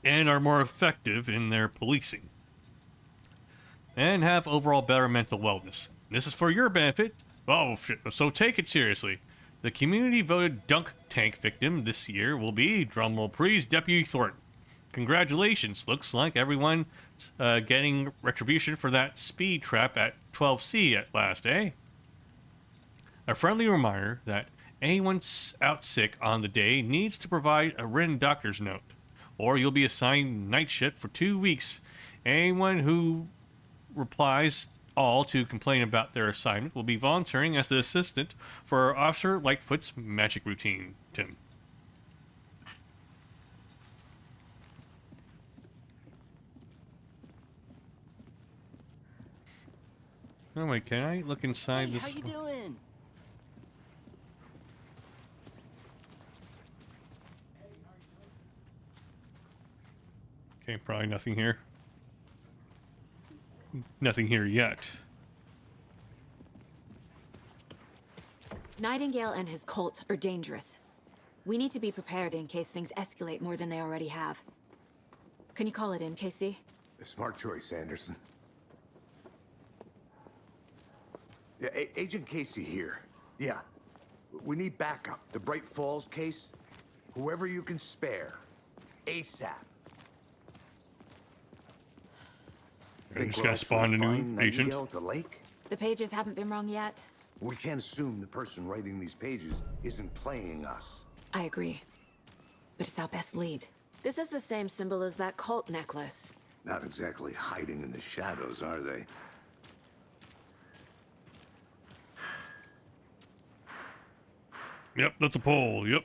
and are more effective in their policing, and have overall better mental wellness. This is for your benefit. Oh, shit. So take it seriously. The community voted dunk tank victim this year will be, drumroll please, Deputy Thornton. Congratulations. Looks like everyone's getting retribution for that speed trap at 12C at last, eh? A friendly reminder that anyone out sick on the day needs to provide a written doctor's note, or you'll be assigned night shift for 2 weeks. Anyone who replies all to complain about their assignment will be volunteering as the assistant for Officer Lightfoot's magic routine, Tim. Oh wait, can I look inside this? How you doing? Okay, probably nothing here. Nothing here yet. Nightingale and his cult are dangerous. We need to be prepared in case things escalate more than they already have. Can you call it in, Casey? A smart choice, Anderson. Yeah, Agent Casey here. Yeah. We need backup. The Bright Falls case. Whoever you can spare. ASAP. I just got spawned a new agent. At the lake? The pages haven't been wrong yet. We can't assume the person writing these pages isn't playing us. I agree. But it's our best lead. This is the same symbol as that cult necklace. Not exactly hiding in the shadows, are they? Yep, that's a pole. Yep.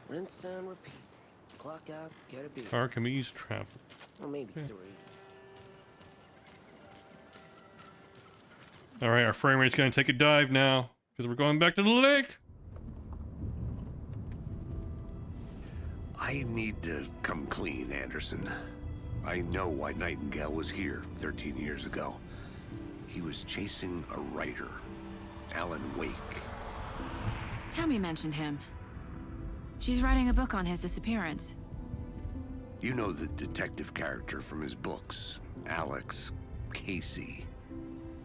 Rinse and repeat. Clock out, get a beat. Archimedes travel. Or maybe Okay. 3. All right, our frame rate's gonna take a dive now because we're going back to the lake. I need to come clean, Anderson. I know why Nightingale was here 13 years ago. He was chasing a writer, Alan Wake. Tammy mentioned him. She's writing a book on his disappearance. You know the detective character from his books, Alex Casey.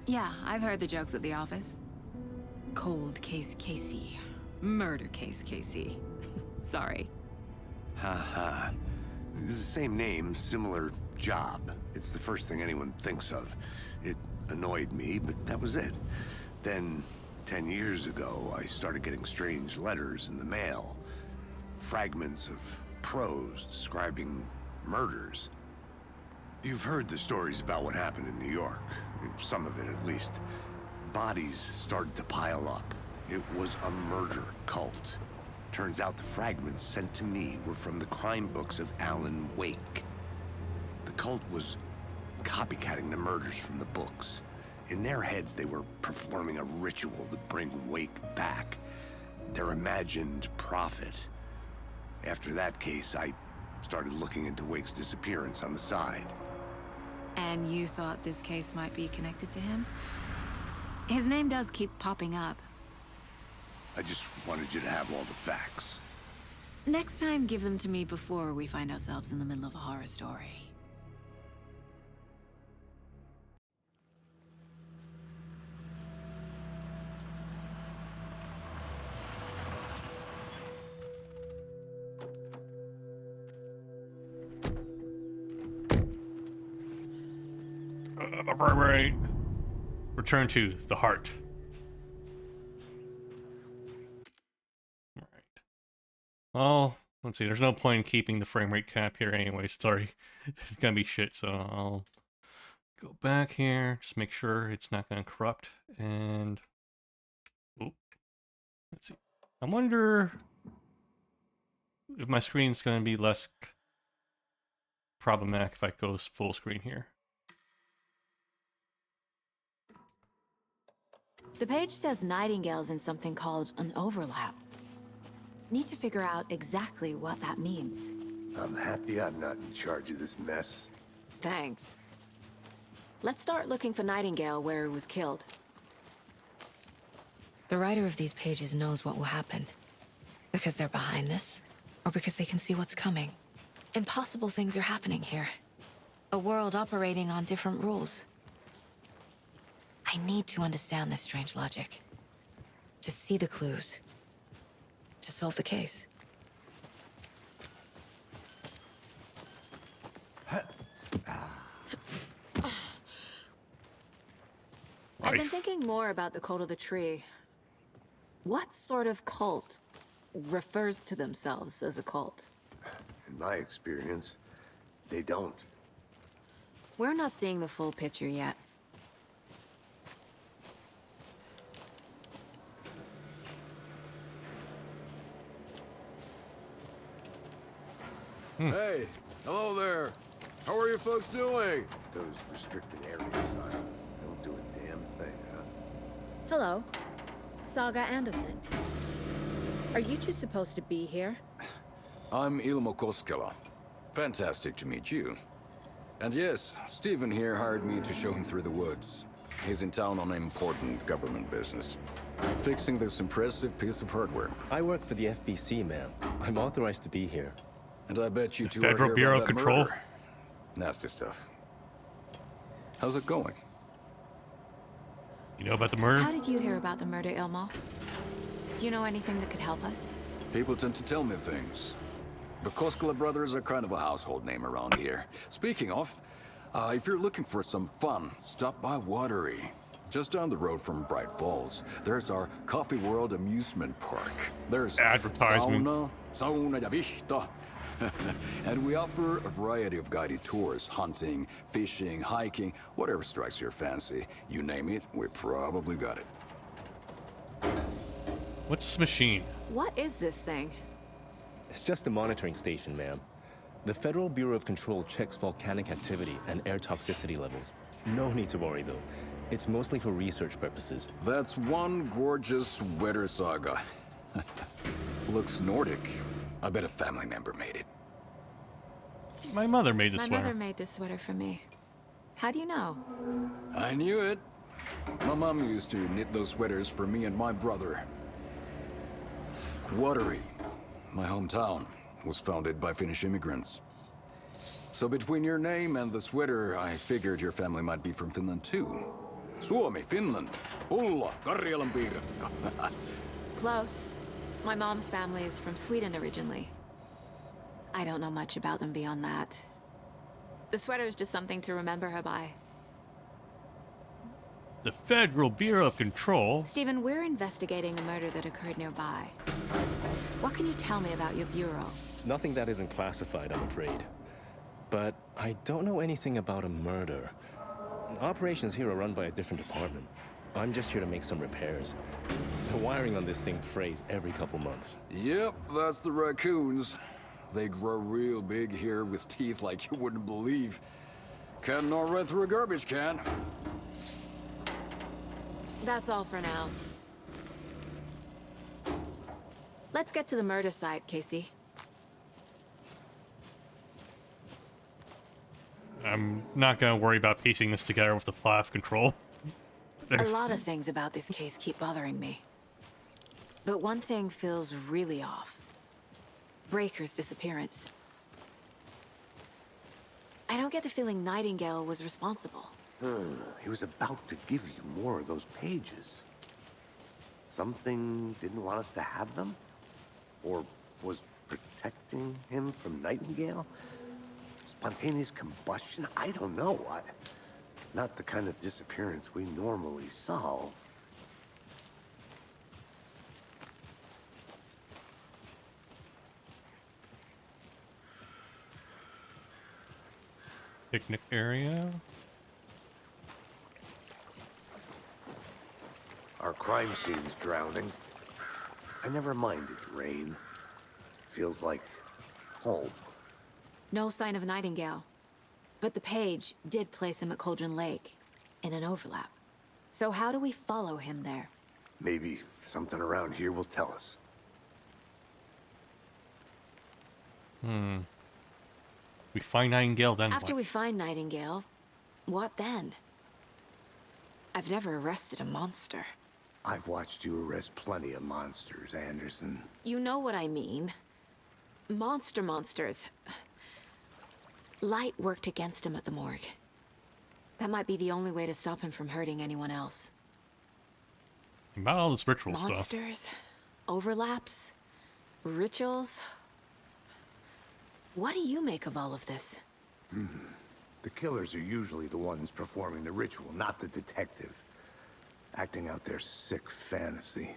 Yeah, I've heard the jokes at the office. Cold case Casey. Murder case Casey. Sorry. Ha ha. It's the same name, similar job. It's the first thing anyone thinks of. It annoyed me, but that was it. Then, 10 years ago, I started getting strange letters in the mail. Fragments of prose describing murders. You've heard the stories about what happened in New York. Some of it, at least. Bodies started to pile up. It was a murder cult. Turns out the fragments sent to me were from the crime books of Alan Wake. The cult was copycatting the murders from the books. In their heads, they were performing a ritual to bring Wake back. Their imagined prophet. After that case, I started looking into Wake's disappearance on the side. And you thought this case might be connected to him? His name does keep popping up. I just wanted you to have all the facts. Next time, give them to me before we find ourselves in the middle of a horror story. Right. Return to the heart. Alright. Well, let's see. There's no point in keeping the frame rate cap here anyway. Sorry. It's gonna be shit, so I'll go back here. Just make sure it's not gonna corrupt. And oop. Let's see. I wonder if my screen's gonna be less problematic if I go full screen here. The page says Nightingale's in something called an overlap. Need to figure out exactly what that means. I'm happy I'm not in charge of this mess. Thanks. Let's start looking for Nightingale where he was killed. The writer of these pages knows what will happen. Because they're behind this, or because they can see what's coming. Impossible things are happening here. A world operating on different rules. I need to understand this strange logic. To see the clues. To solve the case. I've been thinking more about the cult of the tree. What sort of cult refers to themselves as a cult? In my experience, they don't. We're not seeing the full picture yet. Hey, hello there. How are you folks doing? Those restricted area signs don't do a damn thing, huh? Hello. Saga Anderson. Are you two supposed to be here? I'm Ilmo Koskela. Fantastic to meet you. And yes, Stephen here hired me to show him through the woods. He's in town on important government business. Fixing this impressive piece of hardware. I work for the FBC, ma'am. I'm authorized to be here. And I bet you two Federal are here Bureau about of that Control. murder. Nasty stuff. How's it going? You know about the murder? How did you hear about the murder, Ilmo? Do you know anything that could help us? People tend to tell me things. The Koskela brothers are kind of a household name around here. Speaking of, if you're looking for some fun, stop by Watery. Just down the road from Bright Falls, there's our Coffee World amusement park. There's advertisement. Sauna ja vihta. And we offer a variety of guided tours, hunting, fishing, hiking, whatever strikes your fancy. You name it, we probably got it. What's this machine? What is this thing? It's just a monitoring station, ma'am. The Federal Bureau of Control checks volcanic activity and air toxicity levels. No need to worry, though. It's mostly for research purposes. That's one gorgeous weather saga. Looks Nordic. I bet a family member made it. My mother made this My sweater. mother made this sweater for me. How do you know? I knew it. My mom used to knit those sweaters for me and my brother. Watery, my hometown, was founded by Finnish immigrants. So between your name and the sweater, I figured your family might be from Finland too. Suomi, Finland, Ulla, Karjalanpiirakka. Close. My mom's family is from Sweden originally. I don't know much about them beyond that. The sweater is just something to remember her by. The Federal Bureau of Control. Stephen, we're investigating a murder that occurred nearby. What can you tell me about your bureau? Nothing that isn't classified, I'm afraid. But I don't know anything about a murder. Operations here are run by a different department. I'm just here to make some repairs. The wiring on this thing frays every couple months. Yep, that's the raccoons. They grow real big here with teeth like you wouldn't believe. Can't gnaw right through a garbage can. That's all for now. Let's get to the murder site, Casey. I'm not gonna worry about piecing this together with the plot of Control. A lot of things about this case keep bothering me. But one thing feels really off. Breaker's disappearance. I don't get the feeling Nightingale was responsible. He was about to give you more of those pages. Something didn't want us to have them? Or was protecting him from Nightingale? Spontaneous combustion? I don't know. Not the kind of disappearance we normally solve. Picnic area. Our crime scene's drowning. I never minded rain. Feels like home. No sign of Nightingale. But the page did place him at Cauldron Lake, in an overlap. So how do we follow him there? Maybe something around here will tell us. We find Nightingale, then After what? we find Nightingale, what then? I've never arrested a monster. I've watched you arrest plenty of monsters, Anderson. You know what I mean. Monsters. Light worked against him at the morgue. That might be the only way to stop him from hurting anyone else. About all this ritual Monsters, overlaps, rituals. What do you make of all of this? The killers are usually the ones performing the ritual, not the detective. Acting out their sick fantasy.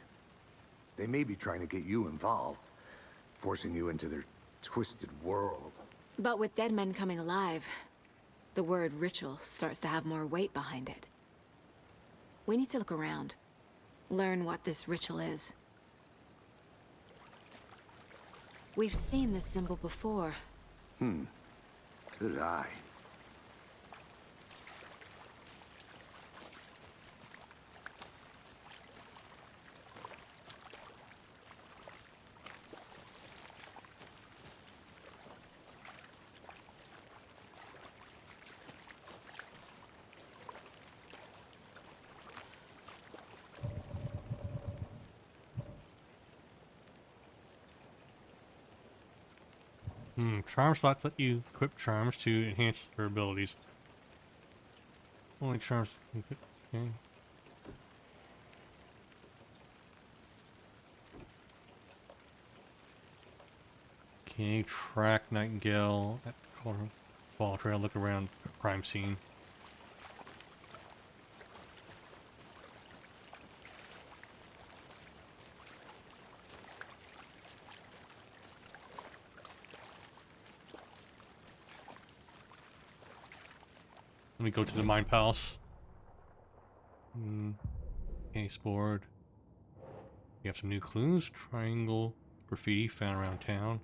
They may be trying to get you involved, forcing you into their twisted world. But with dead men coming alive, the word ritual starts to have more weight behind it. We need to look around, learn what this ritual is. We've seen this symbol before. Good eye. Charm slots let you equip charms to enhance their abilities. Only charms. Okay. Okay, track Nightingale at Ball Trail, look around crime scene. Let me go to the Mine Palace. Case board. You have some new clues. Triangle graffiti found around town.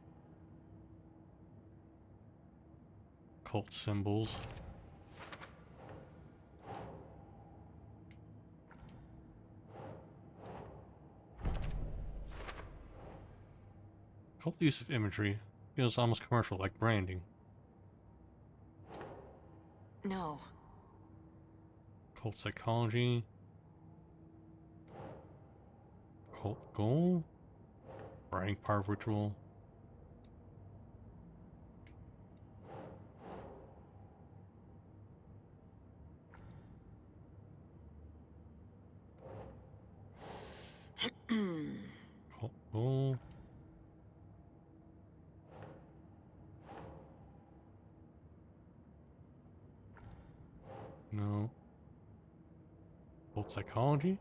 Cult symbols. Cult use of imagery feels almost commercial, like branding. No. Cult psychology. Cult goal. Writing power ritual. Cult goal. No. Cult psychology.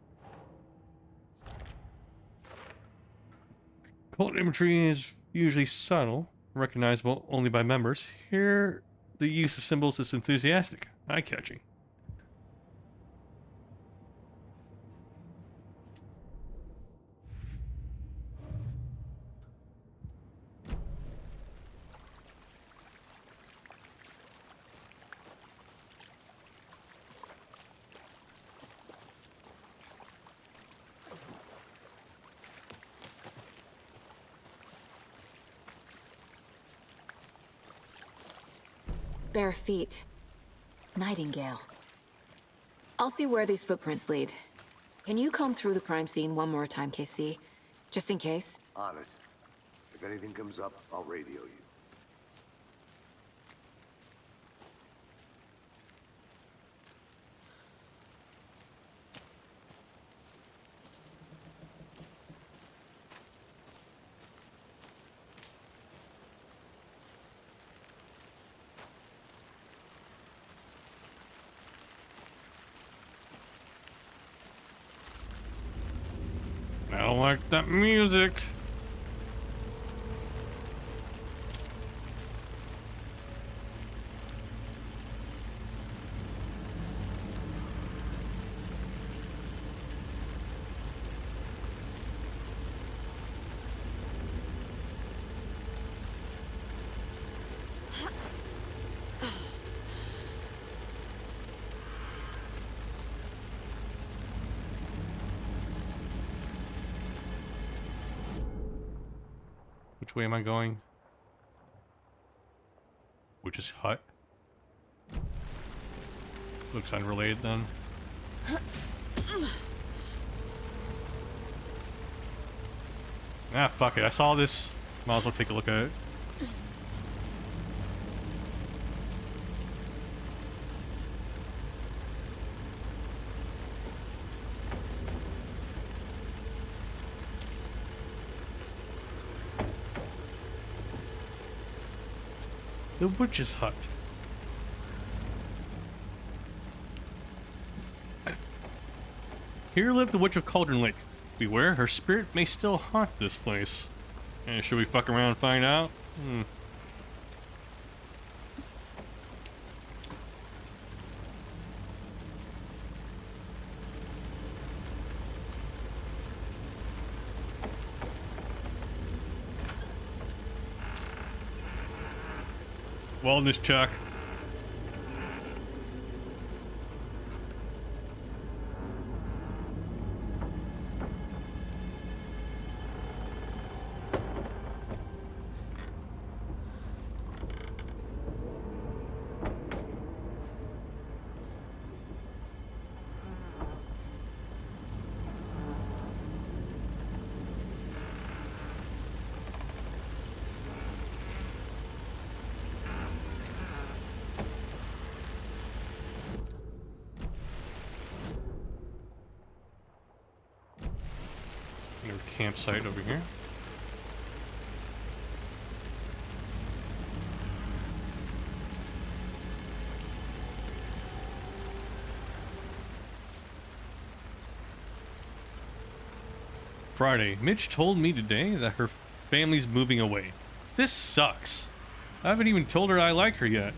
Cult imagery is usually subtle, recognizable only by members. Here, the use of symbols is enthusiastic, eye-catching. Bare feet. Nightingale. I'll see where these footprints lead. Can you comb through the crime scene one more time, KC? Just in case? On it. If anything comes up, I'll radio you. I don't like that music. Which way am I going? Witch's hut. Looks unrelated then. Ah, fuck it. I saw this. Might as well take a look at it. The witch's hut. Here lived the Witch of Cauldron Lake. Beware, her spirit may still haunt this place. Should we fuck around and find out? Wellness check. Campsite over here. Friday. Mitch told me today that her family's moving away. This sucks. I haven't even told her I like her yet.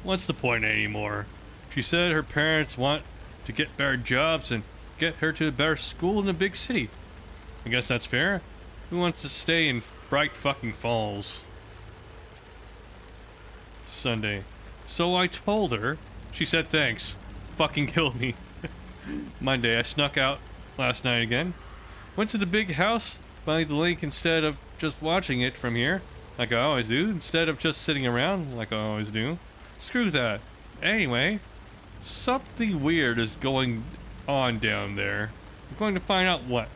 What's the point anymore? She said her parents want to get better jobs and get her to a better school in a big city. I guess that's fair. Who wants to stay in Bright fucking Falls? Sunday. So I told her. She said thanks. Fucking killed me. Monday, I snuck out last night again. Went to the big house by the lake instead of just watching it from here, like I always do, instead of just sitting around like I always do. Screw that. Anyway, something weird is going on down there. I'm going to find out what.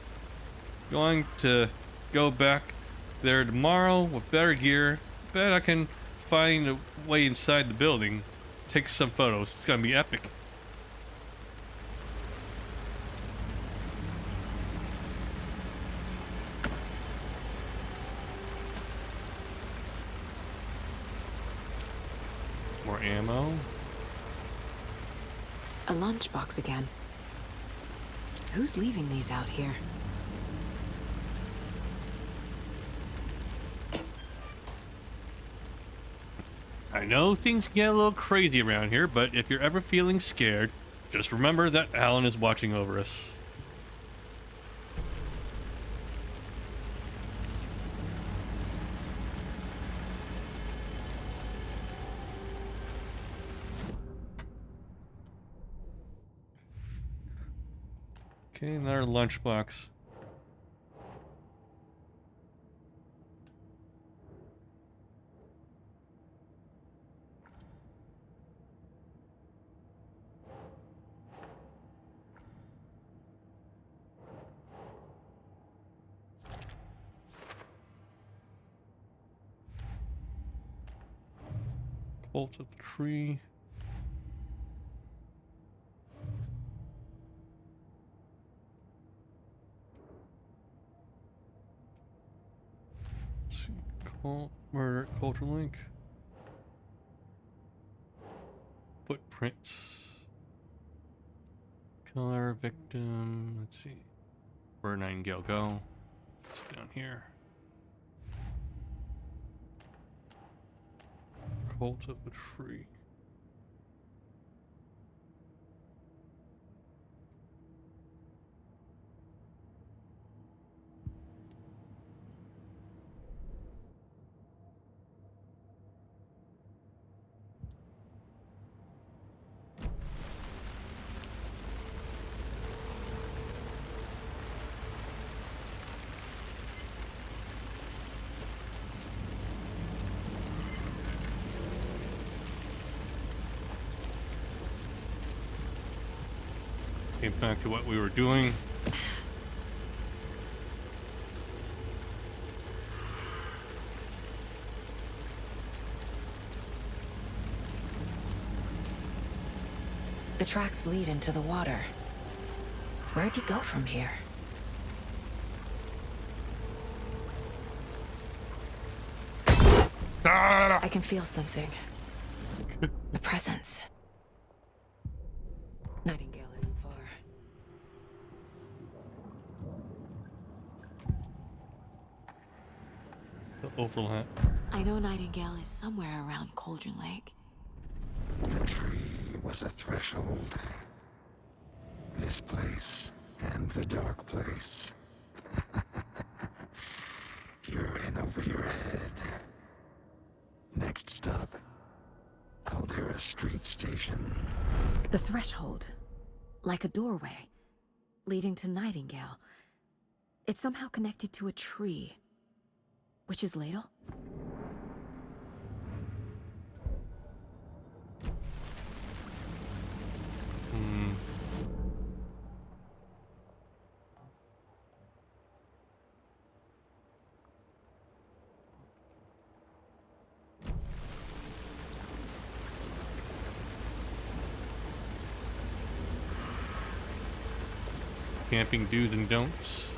Going to go back there tomorrow with better gear. Bet I can find a way inside the building. Take some photos. It's gonna be epic. More ammo. A lunchbox again. Who's leaving these out here? I know things get a little crazy around here, but if you're ever feeling scared, just remember that Alan is watching over us. Okay, another lunchbox. Bolt of the tree. Let's see. Murder at Culture Link. Footprints. Killer, victim. Let's see. Where Nightingale go? It's down here. Cult of the tree. Came back to what we were doing. The tracks lead into the water. Where'd he go from here? I can feel something. A presence. Nightingale isn't far. The overlap. I know Nightingale is somewhere around Cauldron Lake. The tree was a threshold. This place and the dark place. You're in over your head. Next stop, Caldera Street Station. The threshold. Like a doorway. Leading to Nightingale. It's somehow connected to a tree. Witch's Ladle? Camping do's and don'ts.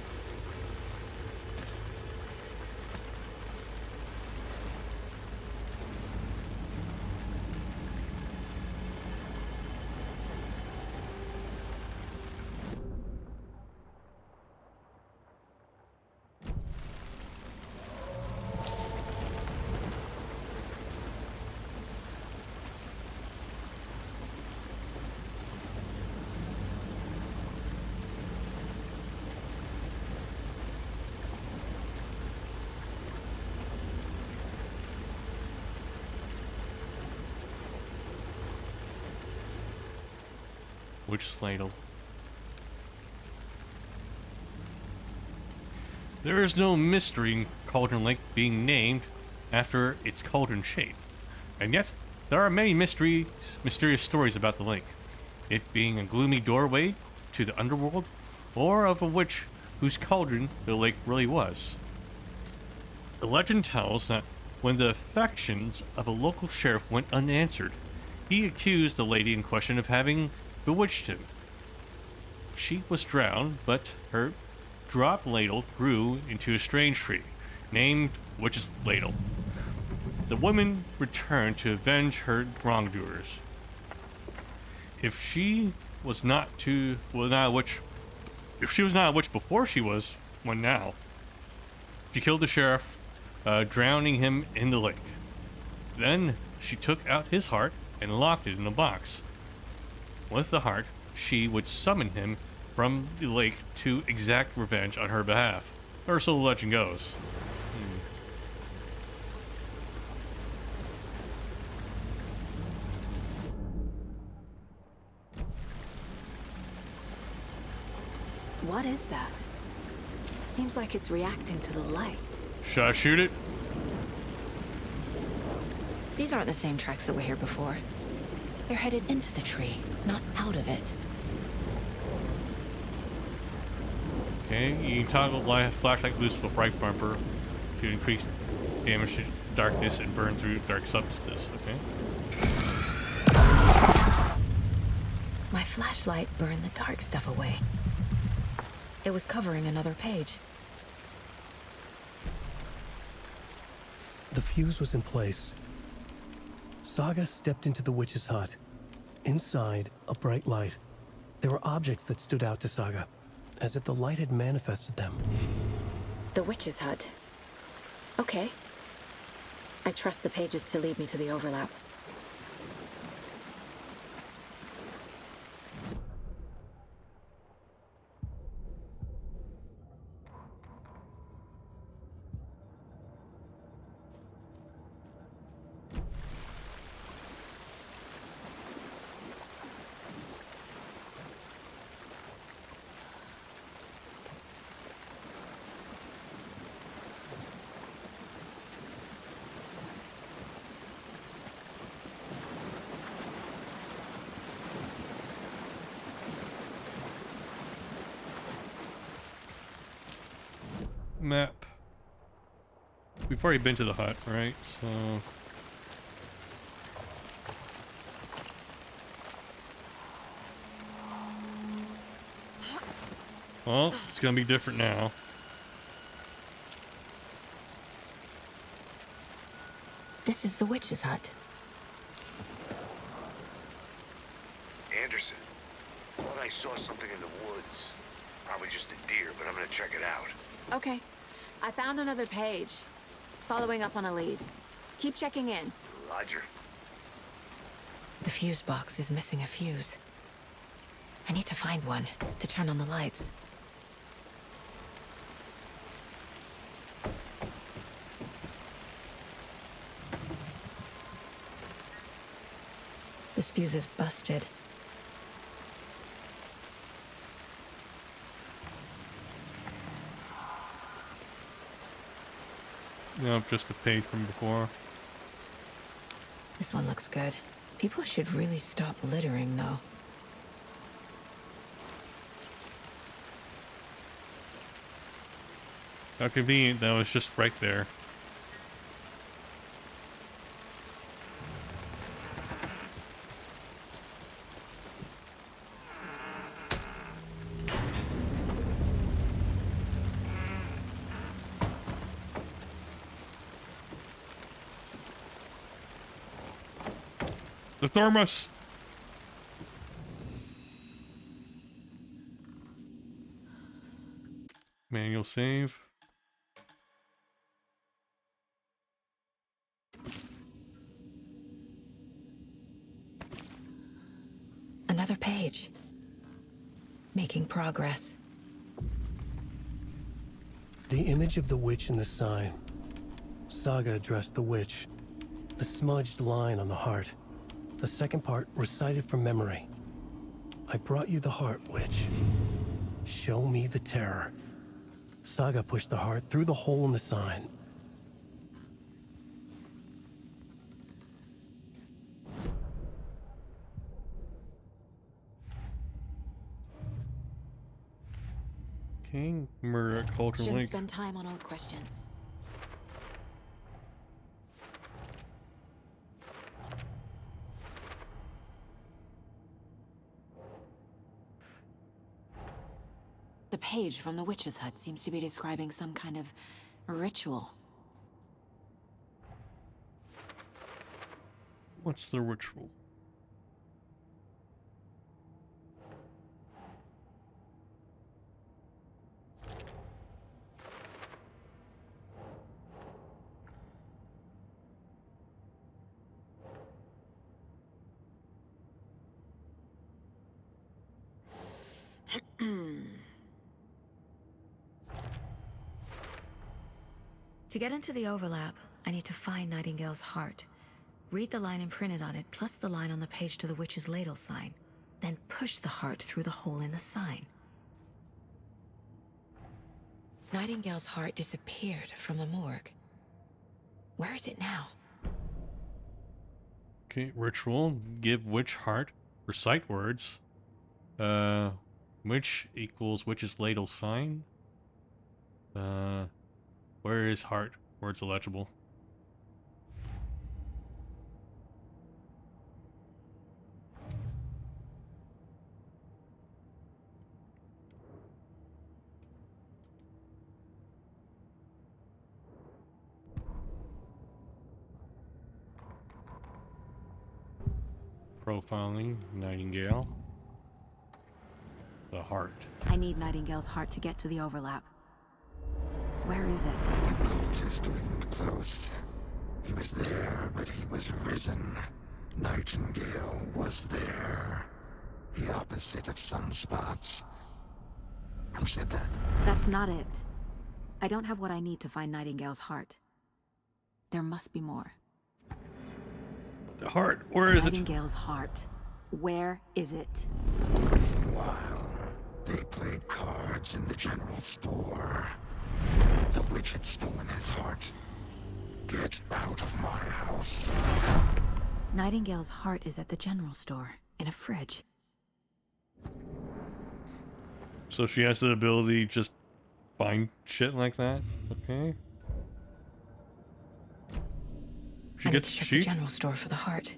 Witch's Ladle. There is no mystery in Cauldron Lake being named after its cauldron shape, and yet there are many mysterious stories about the lake, it being a gloomy doorway to the underworld, or of a witch whose cauldron the lake really was. The legend tells that when the affections of a local sheriff went unanswered, he accused the lady in question of having bewitched him. She was drowned, but her dropped ladle grew into a strange tree, named Witch's Ladle. The woman returned to avenge her wrongdoers. If she was not a witch before she was one now, she killed the sheriff, drowning him in the lake. Then she took out his heart and locked it in a box. With the heart, she would summon him from the lake to exact revenge on her behalf. Or so the legend goes. What is that? Seems like it's reacting to the light. Should I shoot it? These aren't the same tracks that were here before. They're headed into the tree, not out of it. Okay, you can toggle flashlight boost for fright bumper to increase damage to darkness and burn through dark substances. Okay. My flashlight burned the dark stuff away. It was covering another page. The fuse was in place. Saga stepped into the witch's hut. Inside, a bright light. There were objects that stood out to Saga, as if the light had manifested them. The witch's hut. Okay. I trust the pages to lead me to the overlap. Map. We've already been to the hut, right? So... well, it's gonna be different now. This is the witch's hut. Anderson, thought I saw something in the woods. Probably just a deer, but I'm gonna check it out. Okay. I found another page. Following up on a lead. Keep checking in. Roger. The fuse box is missing a fuse. I need to find one to turn on the lights. This fuse is busted. Nope, just a page from before. This one looks good. People should really stop littering, though. How convenient, though, it's just right there. The thermos! Manual save. Another page. Making progress. The image of the witch in the sign. Saga addressed the witch. The smudged line on the heart. The second part recited from memory. I brought you the heart, witch. Show me the terror. Saga pushed the heart through the hole in the sign. King murder at Culture Shouldn't Lake. spend time on old questions. The page from the witch's hut seems to be describing some kind of ritual. What's the ritual? To get into the overlap, I need to find Nightingale's heart. Read the line imprinted on it, plus the line on the page to the witch's ladle sign. Then push the heart through the hole in the sign. Nightingale's heart disappeared from the morgue. Where is it now? Okay, ritual. Give witch heart. Recite words. Witch equals witch's ladle sign. Where is heart? Words illegible. Profiling Nightingale. The heart. I need Nightingale's heart to get to the overlap. Where is it? The cultist wasn't close. He was there, but he was risen. Nightingale was there. The opposite of sunspots. Who said that? That's not it. I don't have what I need to find Nightingale's heart. There must be more. The heart. Where is it? Nightingale's heart. Where is it? While they played cards in the general store, the witch had stolen his heart. Get out of my house. Nightingale's heart is at the general store, in a fridge. So she has the ability to just find shit like that? Okay. She I gets need to check cheap? the general store for the heart.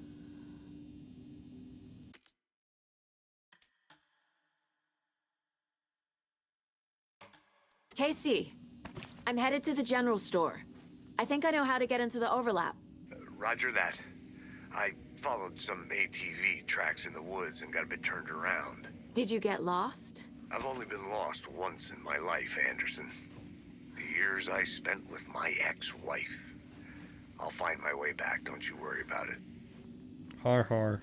Casey, I'm headed to the general store. I think I know how to get into the overlap. Roger that. I followed some ATV tracks in the woods and got a bit turned around. Did you get lost? I've only been lost once in my life, Anderson. The years I spent with my ex-wife. I'll find my way back, don't you worry about it. Har har.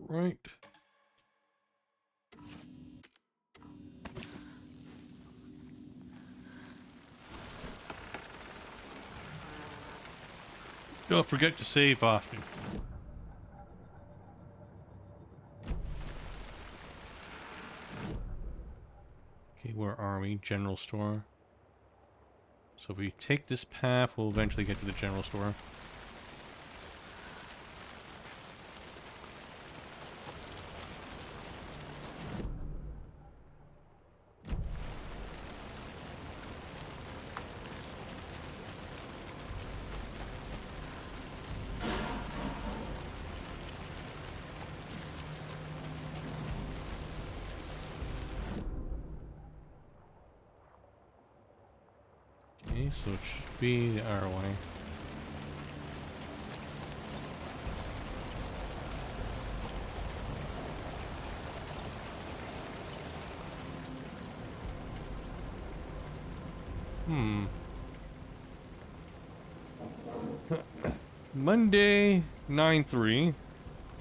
Right. Don't forget to save often. Okay, where are we? General store. So if we take this path, we'll eventually get to the general store. Okay, so it should be our way. Monday, 9/3.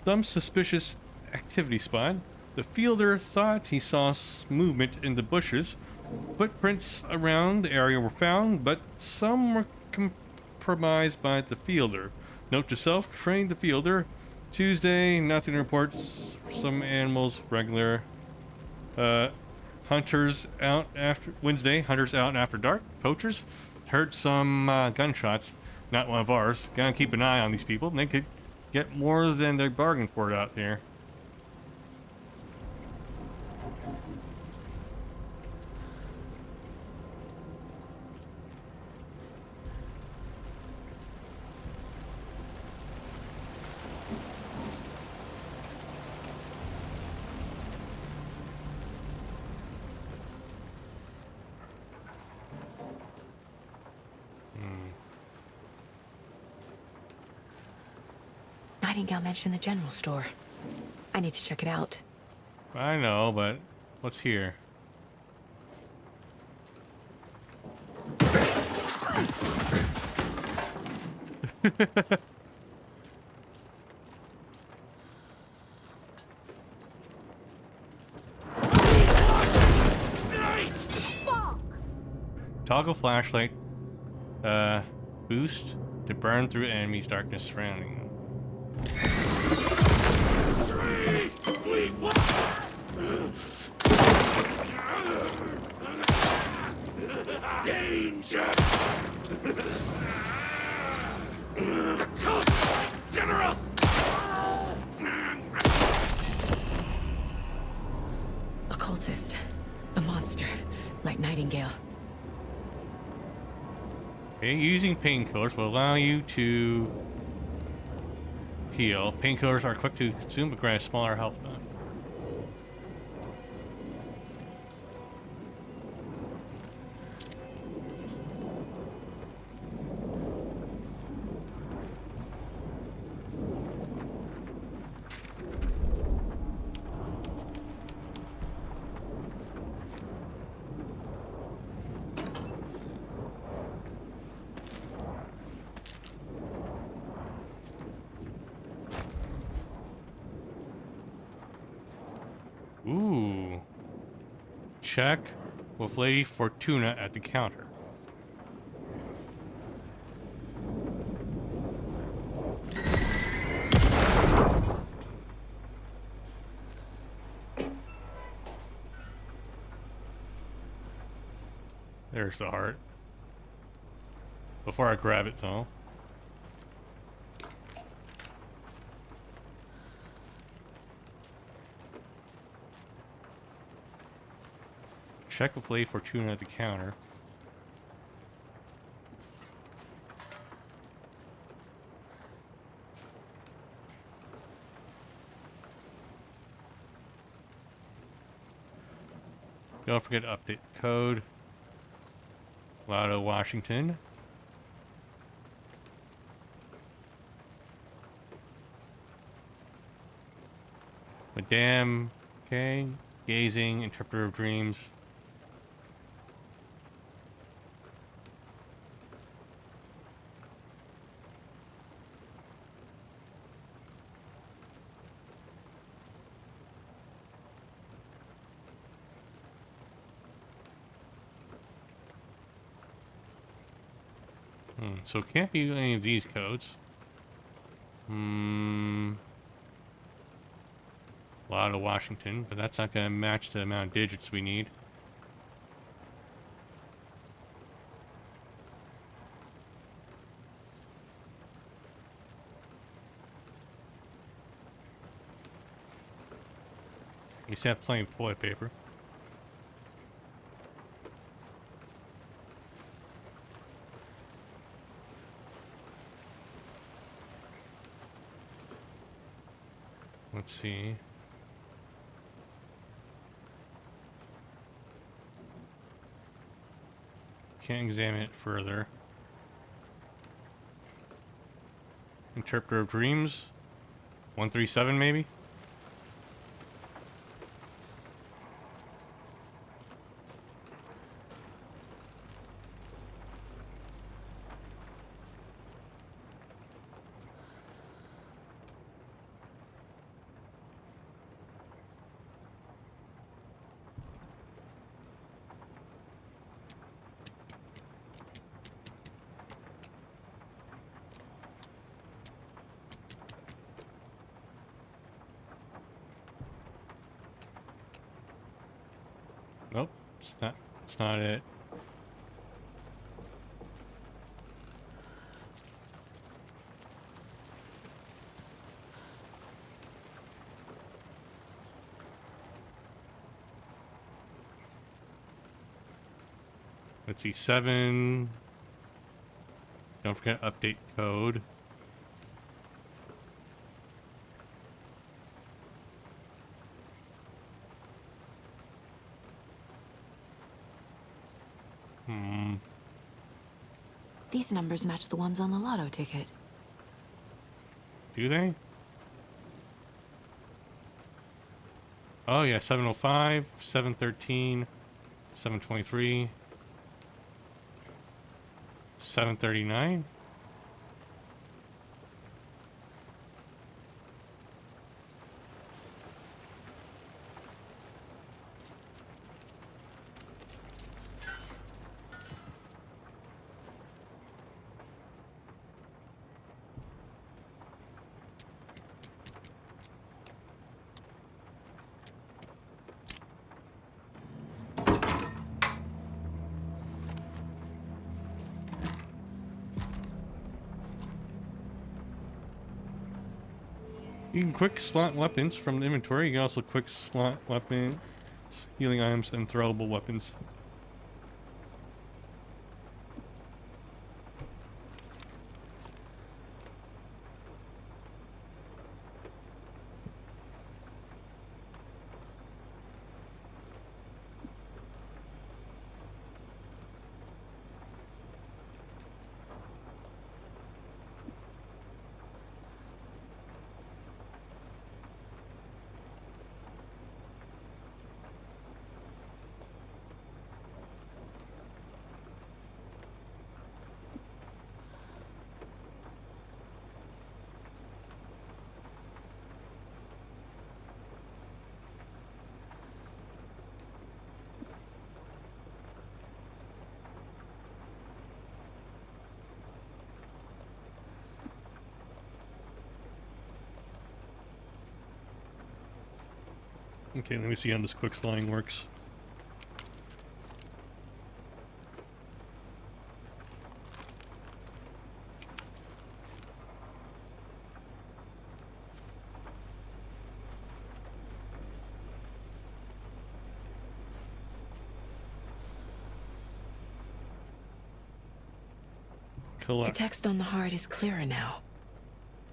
Some suspicious activity spot. The fielder thought he saw movement in the bushes. Footprints around the area were found, but some were compromised by the fielder. Note to self, train the fielder. Tuesday, nothing reports. Some animals regular. Hunters out after Wednesday. Hunters out after dark. Poachers heard some gunshots. Not one of ours. Gotta keep an eye on these people. They could get more than they bargained for out there. Nightingale mentioned the general store. I need to check it out. I know, but what's here? Christ! Toggle flashlight. Boost to burn through enemies' darkness surrounding them. Danger! Generous! Occultist. A monster. Like Nightingale. Okay, using painkillers will allow you to heal. Painkillers are quick to consume but grant a smaller health buff. Ooh. Check with Lady Fortuna at the counter. There's the heart. Before I grab it, though. Check with Lady Fortuna at the counter. Don't forget to update the code. Lotto, Washington. Madame, okay. Gazing, Interpreter of Dreams. So it can't be any of these codes. Lotto, Washington, but that's not going to match the amount of digits we need. You used to have plenty of toilet paper. Let's see. Can't examine it further. Interpreter of Dreams. 137 maybe? It's not it. Let's see, 7. Don't forget update code. These numbers match the ones on the lotto ticket. Do they? Oh yeah, 705, 713, 723, 739. You can quick slot weapons from the inventory. You can also quick slot weapons, healing items, and throwable weapons. Okay, let me see how this quick sliding works. The text on the heart is clearer now.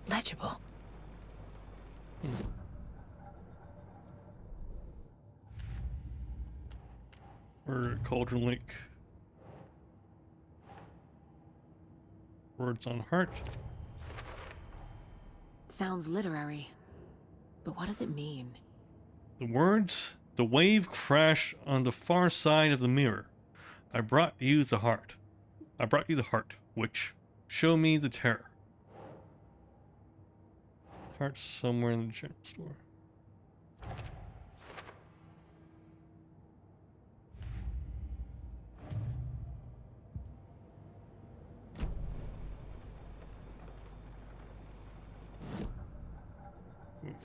Legible. Or Cauldron Lake. Words on heart. Sounds literary. But what does it mean? The words, the wave crashed on the far side of the mirror. I brought you the heart. I brought you the heart, which show me the terror. Heart somewhere in the general store.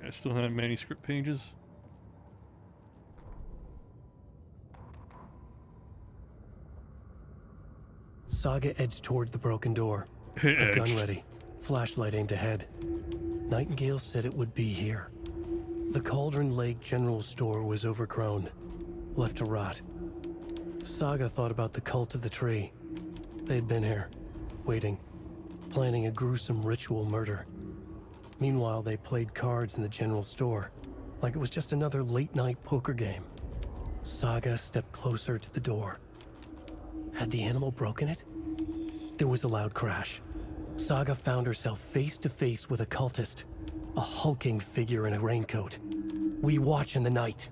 I still have manuscript pages. Saga edged toward the broken door, a gun ready, flashlight aimed ahead. Nightingale said it would be here. The Cauldron Lake General Store was overgrown, left to rot. Saga thought about the cult of the tree. They'd been here, waiting, planning a gruesome ritual murder. Meanwhile, they played cards in the general store, like it was just another late-night poker game. Saga stepped closer to the door. Had the animal broken it? There was a loud crash. Saga found herself face to face with a cultist, a hulking figure in a raincoat. We watch in the night,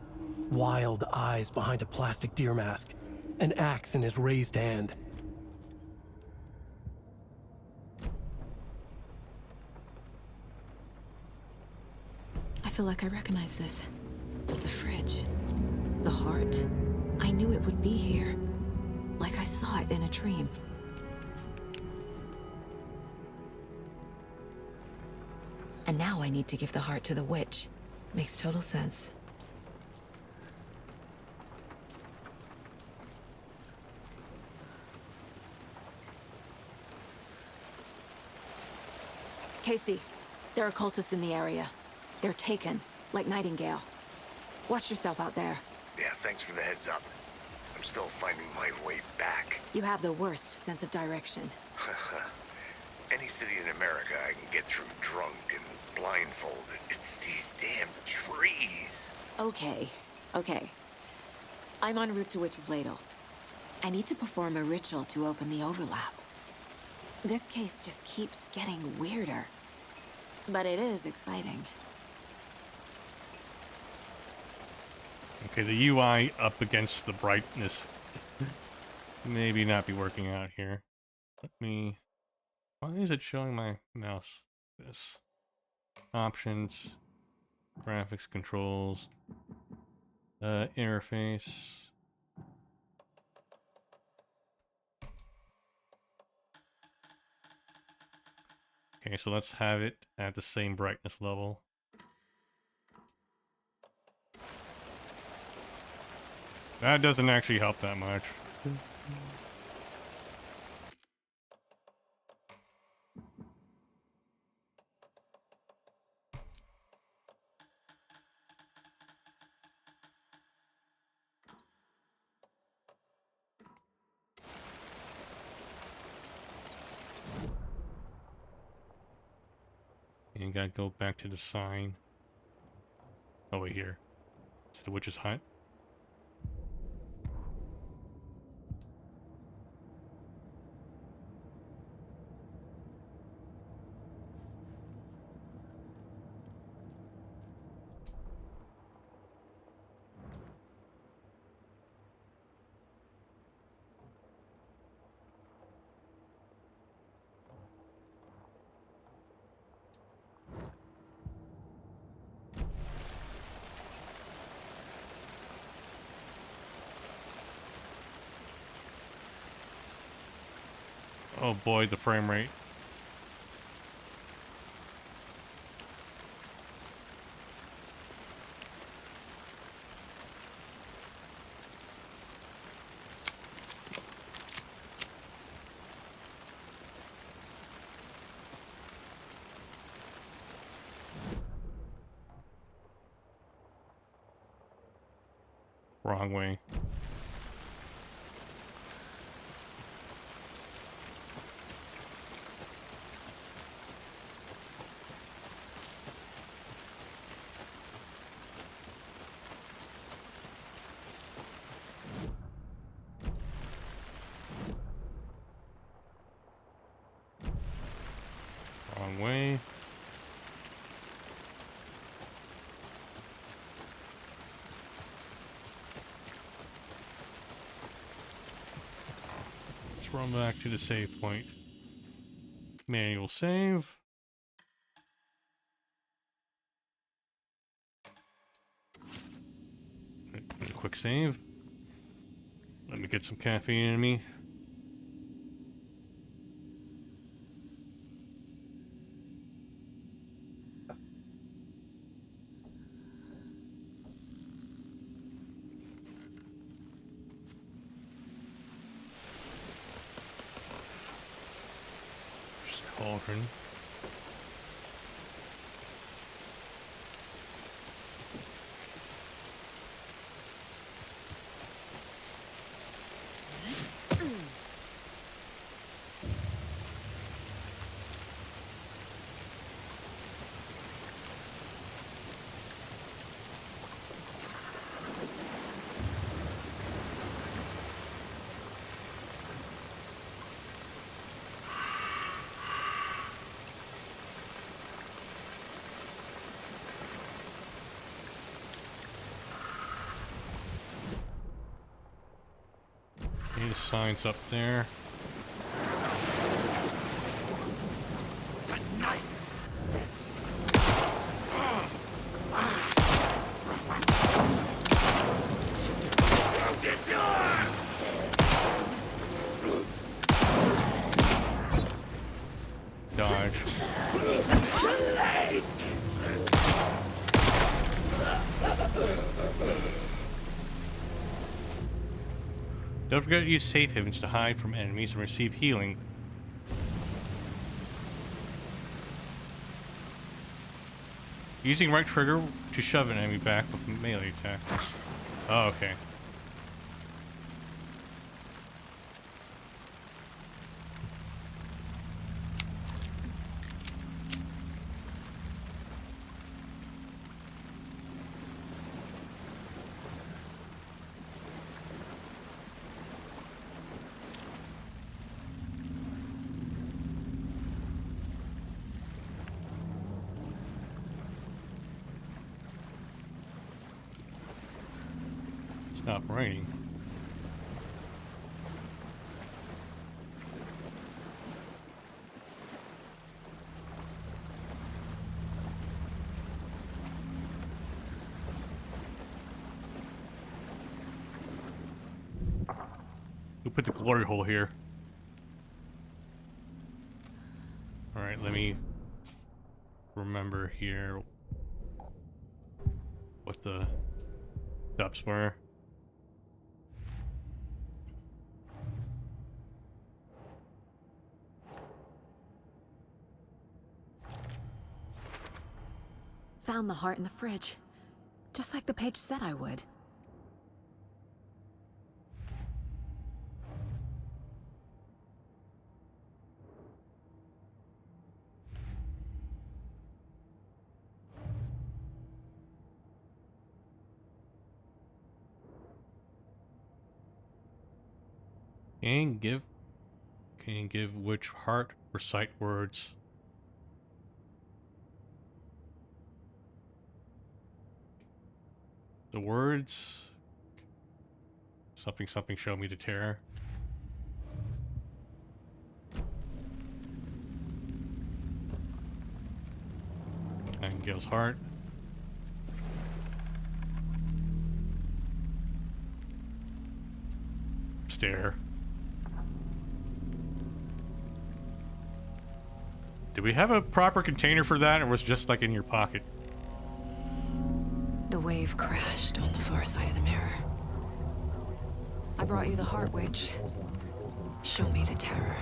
wild eyes behind a plastic deer mask, an axe in his raised hand. I feel like I recognize this. The fridge. The heart. I knew it would be here. Like I saw it in a dream. And now I need to give the heart to the witch. Makes total sense. Casey, there are cultists in the area. They're taken, like Nightingale. Watch yourself out there. Yeah, thanks for the heads up. I'm still finding my way back. You have the worst sense of direction. Any city in America I can get through drunk and blindfolded. It's these damn trees. Okay, okay. I'm en route to Witch's Ladle. I need to perform a ritual to open the overlap. This case just keeps getting weirder. But it is exciting. Okay, the UI up against the brightness maybe not be working out here. Let me... Why is it showing my mouse this? Options, graphics controls, interface. Okay, so let's have it at the same brightness level. That doesn't actually help that much. You gotta go back to the sign. Oh, wait, here. To the witch's hut. Oh boy, the frame rate. Wrong way. Wrong way. Let's run back to the save point. Manual save. A quick save. Let me get some caffeine in me. Cauldron. Need the signs up there. Tonight. Dodge. Don't forget to use safe havens to hide from enemies and receive healing. Using right trigger to shove an enemy back with a melee attack. Oh, okay. Stop raining. We'll put the glory hole here. Alright, let me remember here what the steps were. Found the heart in the fridge. Just like the page said I would. Can give which heart recite words. The words, something something show me the terror. Nightingale's heart. Stare. Do we have a proper container for that, or was it just like in your pocket? The wave crashed on the far side of the mirror. I brought you the heart witch. Show me the terror.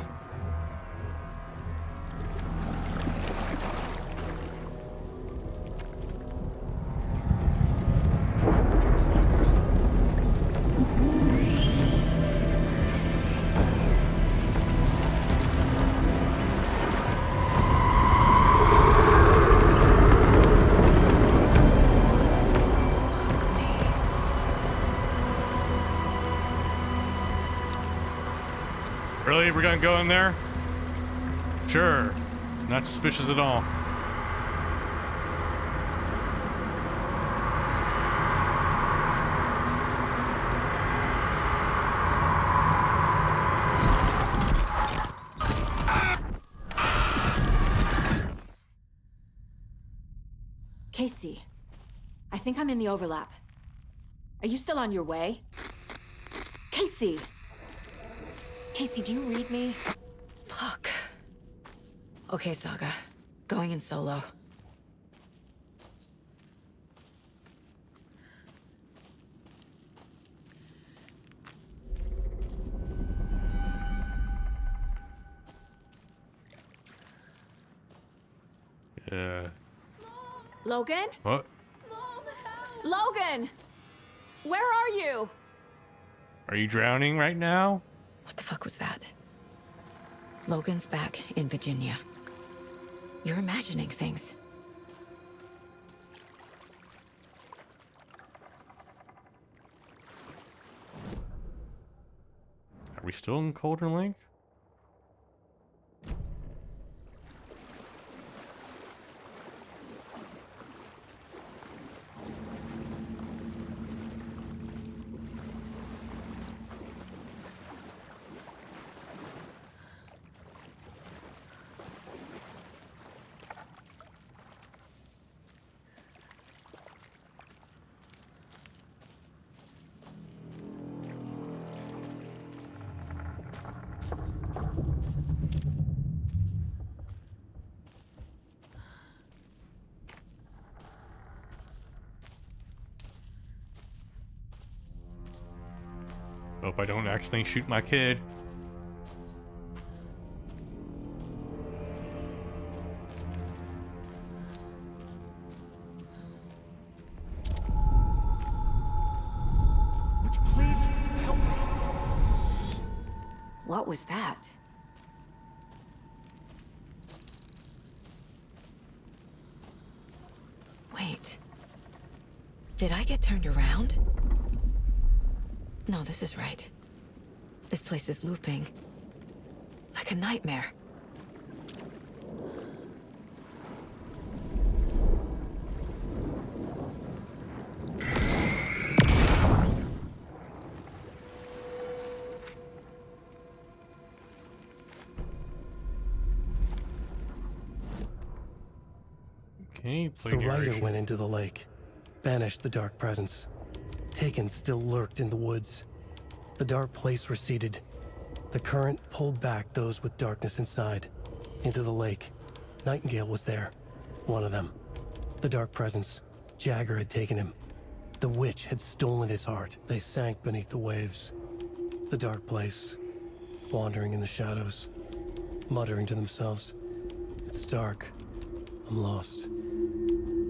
Really? We're gonna go in there? Sure. Not suspicious at all. Casey, I think I'm in the overlap. Are you still on your way? Casey! Casey, do you read me? Fuck. Okay, Saga. Going in solo. Logan? What? Logan! Where are you? Are you drowning right now? What the fuck was that? Logan's back in Virginia. You're imagining things. Are we still in Cauldron Lake? Hope I don't accidentally shoot my kid. What was that? Wait. Did I get turned around? No, this is right. This place is looping. Like a nightmare. Okay, play The rider narration. went into the lake, banished the dark presence. Taken still lurked in the woods. The dark place receded. The current pulled back those with darkness inside, into the lake. Nightingale was there, one of them. The dark presence, Jagger had taken him. The witch had stolen his heart. They sank beneath the waves. The dark place, wandering in the shadows, muttering to themselves. It's dark. I'm lost.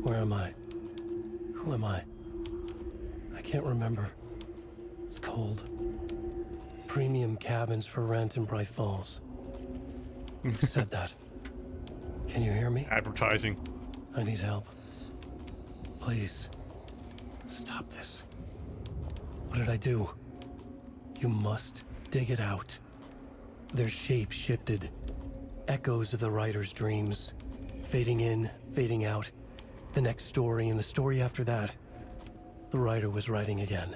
Where am I? Who am I? I can't remember. It's cold. Premium cabins for rent in Bright Falls. Who said that? Can you hear me? Advertising. I need help. Please. Stop this. What did I do? You must dig it out. Their shape shifted. Echoes of the writer's dreams. Fading in, fading out. The next story and the story after that. The writer was writing again.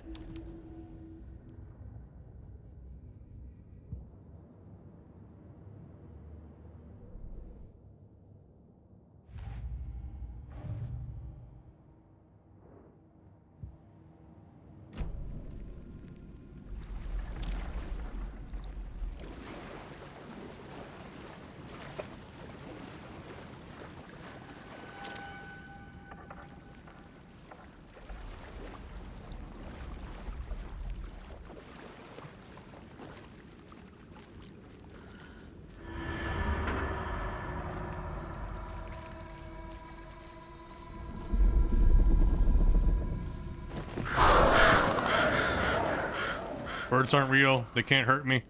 Birds aren't real. They can't hurt me.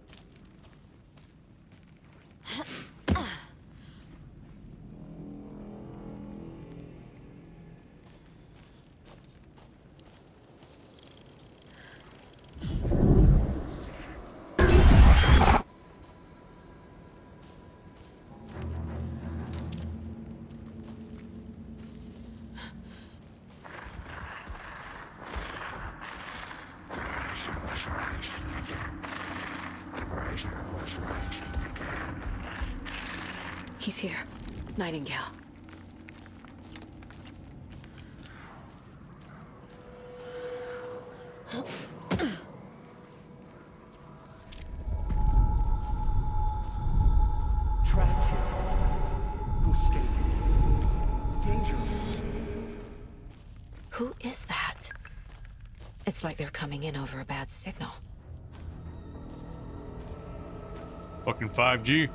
He's here. Nightingale. Trapped here. Who escaped? Danger. Who is that? It's like they're coming in over a bad signal. Fucking 5G.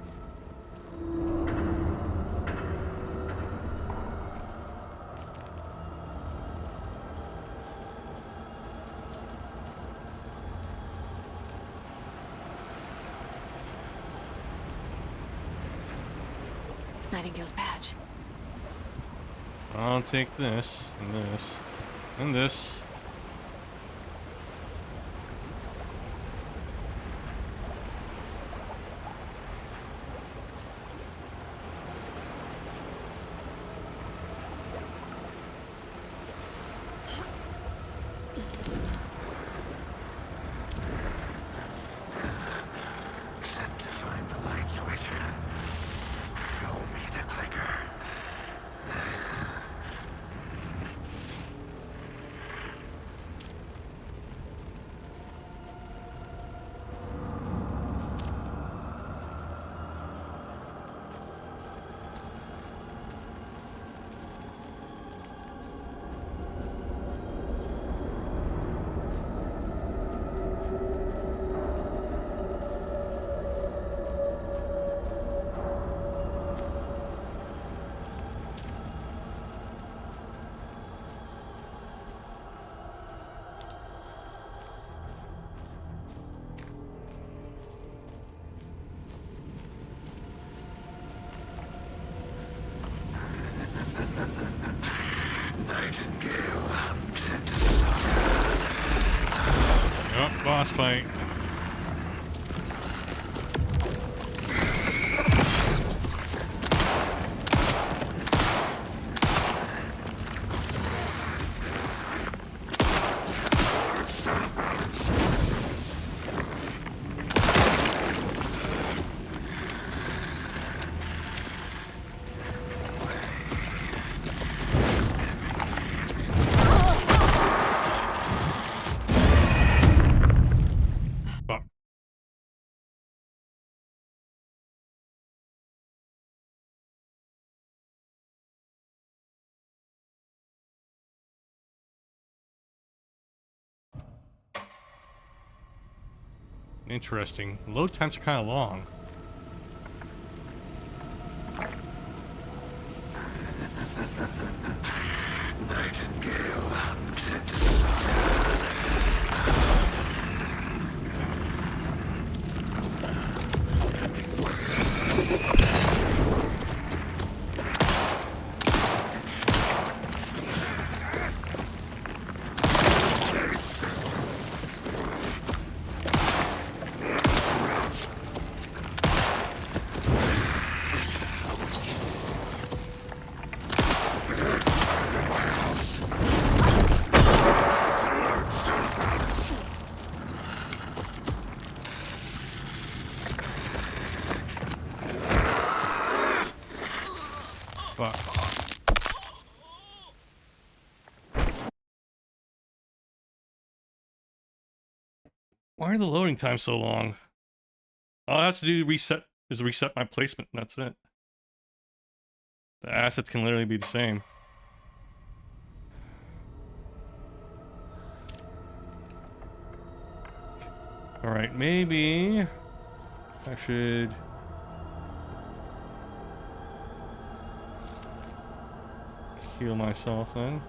Nightingale's badge. I'll take this, and this, and this. Set to find the light switch. Show me the clicker. Nightingale hunted sucker. Yep, boss fight. Interesting. Load times are kind of long. Nightingale hunted sucker. Why are the loading times so long? All I have to do is reset my placement, and that's it. The assets can literally be the same. Alright, maybe I should heal myself then.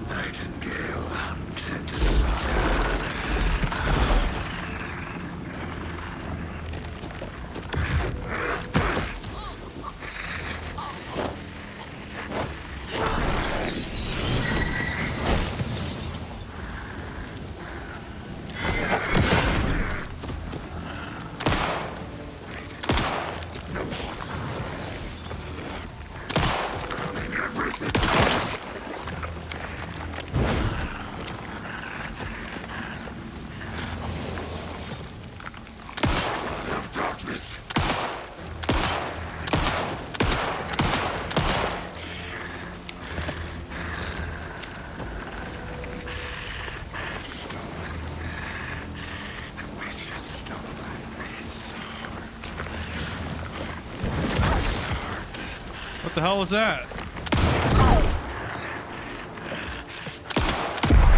Nightingale hunted sucker. What the hell was that?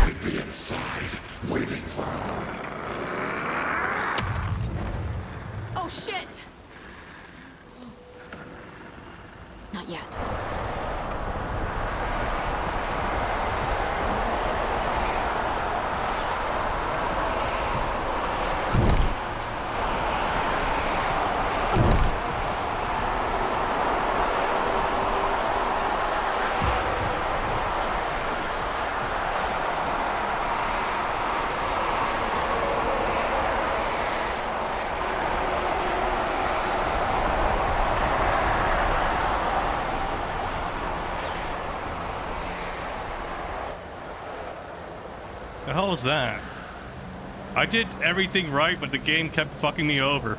I'd be inside, waiting for her. Oh, shit! Not yet. The hell was that? I did everything right, but the game kept fucking me over.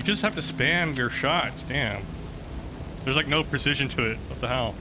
just have to spam your shots. Damn. There's like no precision to it. What the hell?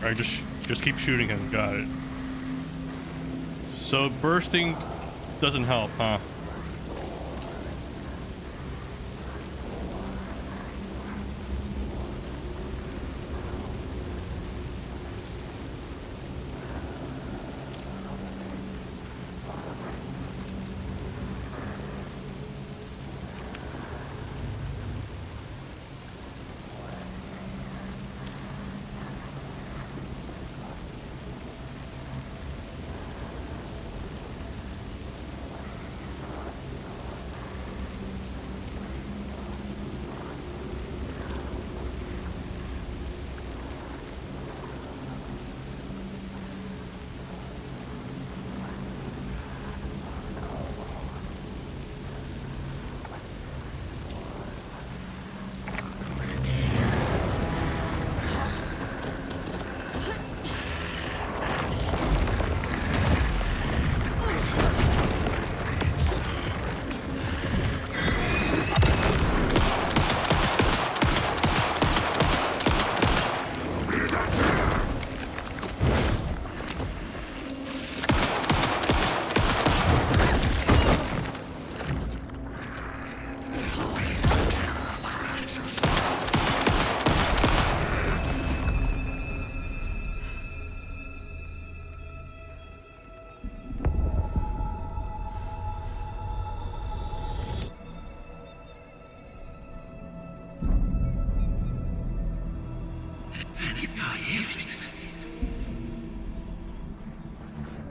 Alright, just keep shooting him. Got it. So bursting doesn't help, huh?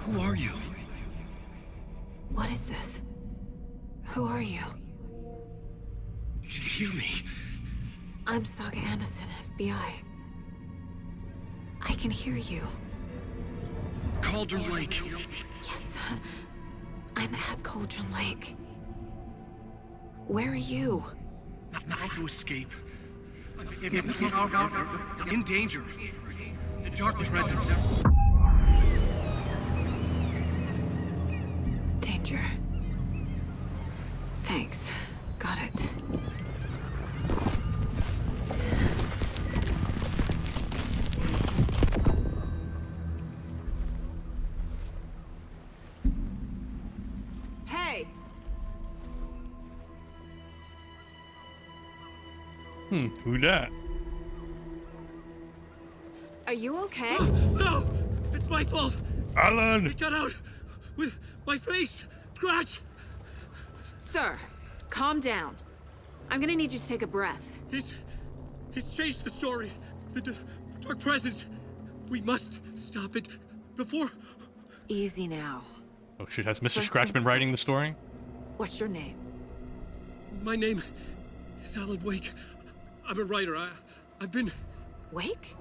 Who are you? What is this? Who are you? Hear me. I'm Saga Anderson, FBI. I can hear you. Cauldron Lake. Yes, I'm at Cauldron Lake. Where are you? How to escape. In danger. The Dark Presence. Danger. Thanks. Got it. Hey! Who that? Are you okay? No! It's my fault! Alan! It got out! With my face! Scratch! Sir, calm down. I'm gonna need you to take a breath. He's changed the story. The Dark Presence. We must stop it before... Easy now. Oh shit, has Mr. First Scratch been things writing the first. story? What's your name? My name is Alan Wake. I'm a writer. I've been... Wake?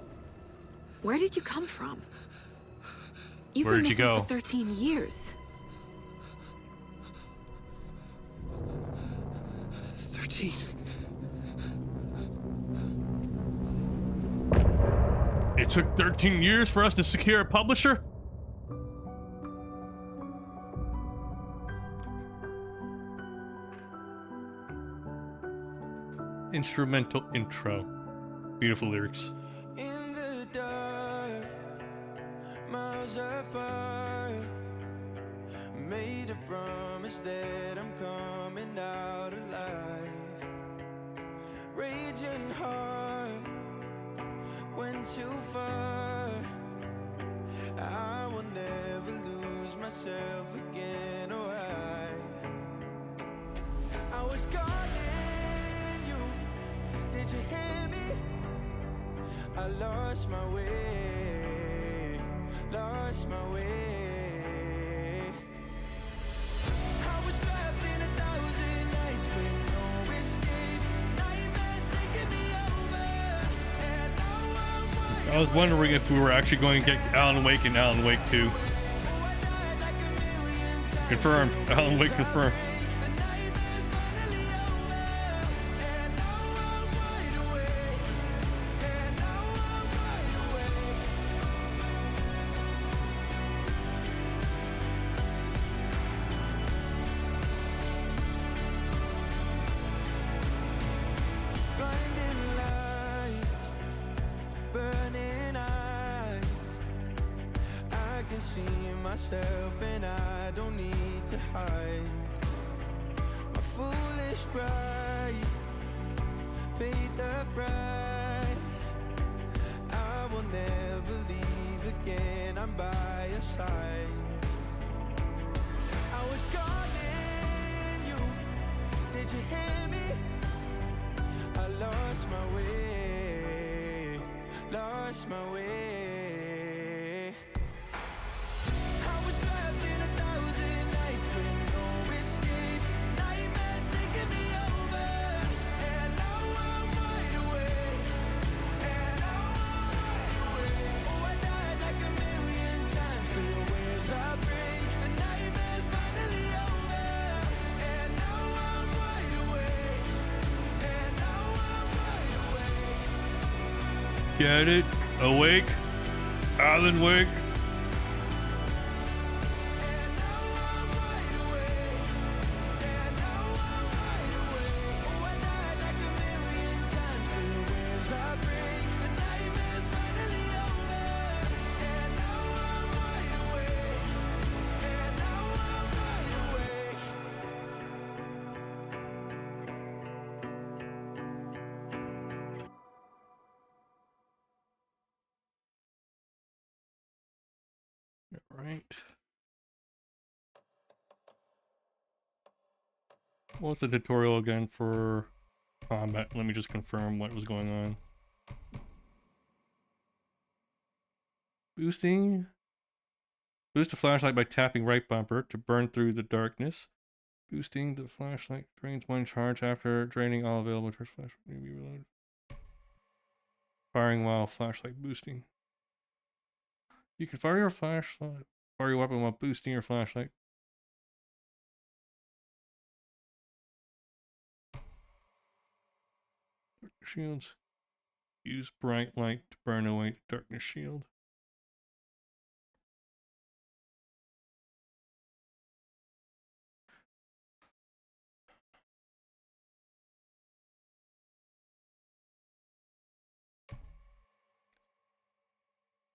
Where did you come from? You've Where been did you missing go? for 13 years. 13. It took 13 years for us to secure a publisher? Instrumental intro. Beautiful lyrics. In the dark, miles apart, made a promise that I'm coming out alive. Raging heart went too far. I will never lose myself again, or I was calling you. Did you hear me? I lost my way, lost my way. I was trapped in 1,000 nights with no escape. Nightmares taking me over, and now I'm wide. I was wondering if we were actually going to get Alan Wake and Alan Wake 2. Confirmed. Alan Wake confirmed. Blinding lights, burning eyes. I can see myself and I don't need to hide. My foolish pride paid the price. I will never leave again, I'm by your side. I was calling you, did you hear me? I lost my way, lost my way. I was trapped in 1,000 nights with no escape. Nightmares taking me over, and now I'm wide awake. And now I'm wide awake. Oh, I died like 1,000,000 times, still waves I break. The nightmare's finally over, and now I'm wide awake. And now I'm wide awake. Get it? Awake? Alan Wake? Right. What's the tutorial again for combat? Let me just confirm what was going on. Boosting. Boost the flashlight by tapping right bumper to burn through the darkness. Boosting the flashlight drains one charge after draining all available charge. Flashlight may be reloaded. Firing while flashlight boosting. You can fire your flashlight, fire your weapon while boosting your flashlight. Shields. Use bright light to burn away the darkness shield.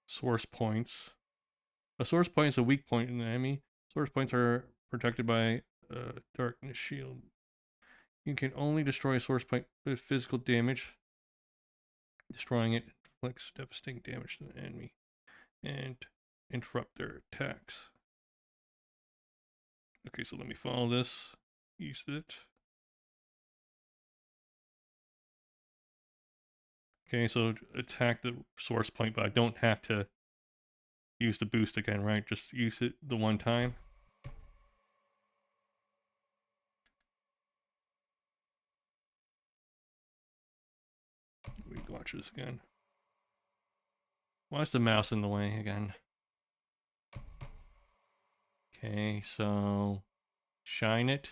Source points. A source point is a weak point in the enemy. Source points are protected by a darkness shield. You can only destroy a source point with physical damage. Destroying it inflicts devastating damage to the enemy and interrupt their attacks. Okay, so let me follow this. Use it. Okay, so attack the source point, but I don't have to use the boost again, right? Just use it the one time. We watch this again. Why is the mouse in the way again? Okay, so shine it.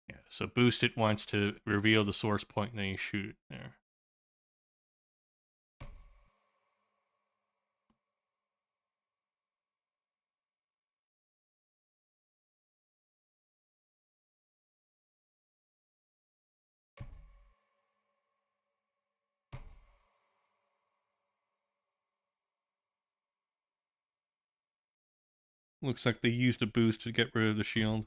Yes. So boost it wants to reveal the source point and then you shoot it there. Looks like they used a boost to get rid of the shield.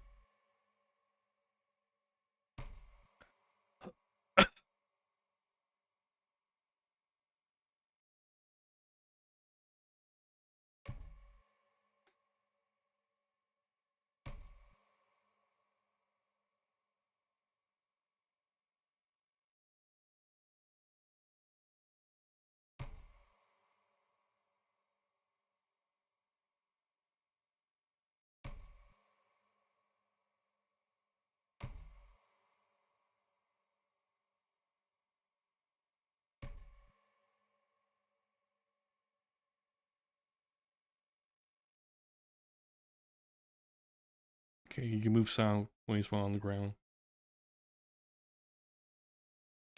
Okay, you can move sideways while on the ground.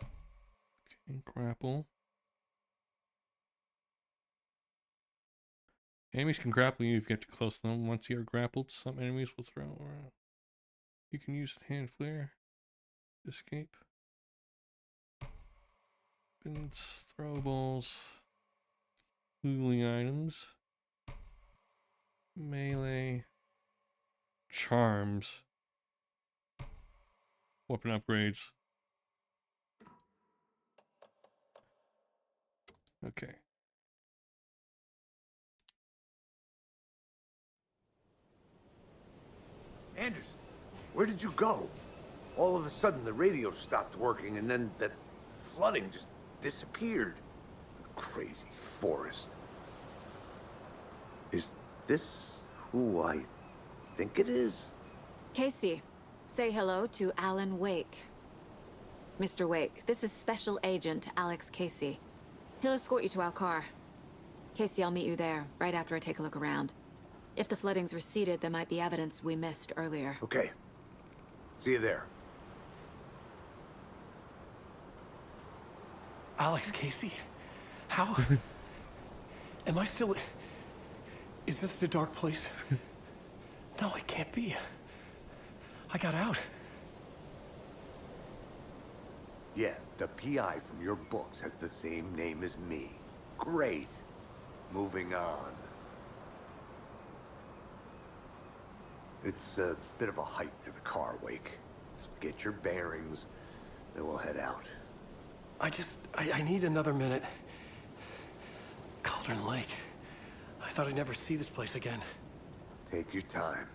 Okay, grapple. Enemies can grapple you if you get too close to them. Once you are grappled, some enemies will throw around. You can use the hand flare to escape. Weapons, throwables, healing items, melee, charms, weapon upgrades. Okay. Anderson, where did you go? All of a sudden, the radio stopped working, and then that flooding just disappeared. Crazy forest. Is this who I think it is? Casey, say hello to Alan Wake. Mr. Wake, this is Special Agent Alex Casey. He'll escort you to our car. Casey, I'll meet you there, right after I take a look around. If the flooding's receded, there might be evidence we missed earlier. Okay. See you there. Alex Casey? How? Am I still... Is this the dark place? No, it can't be. I got out. Yeah, the PI from your books has the same name as me. Great. Moving on. It's a bit of a hike to the car, Wake. Just get your bearings, then we'll head out. I need another minute. Cauldron Lake. I thought I'd never see this place again. Take your time.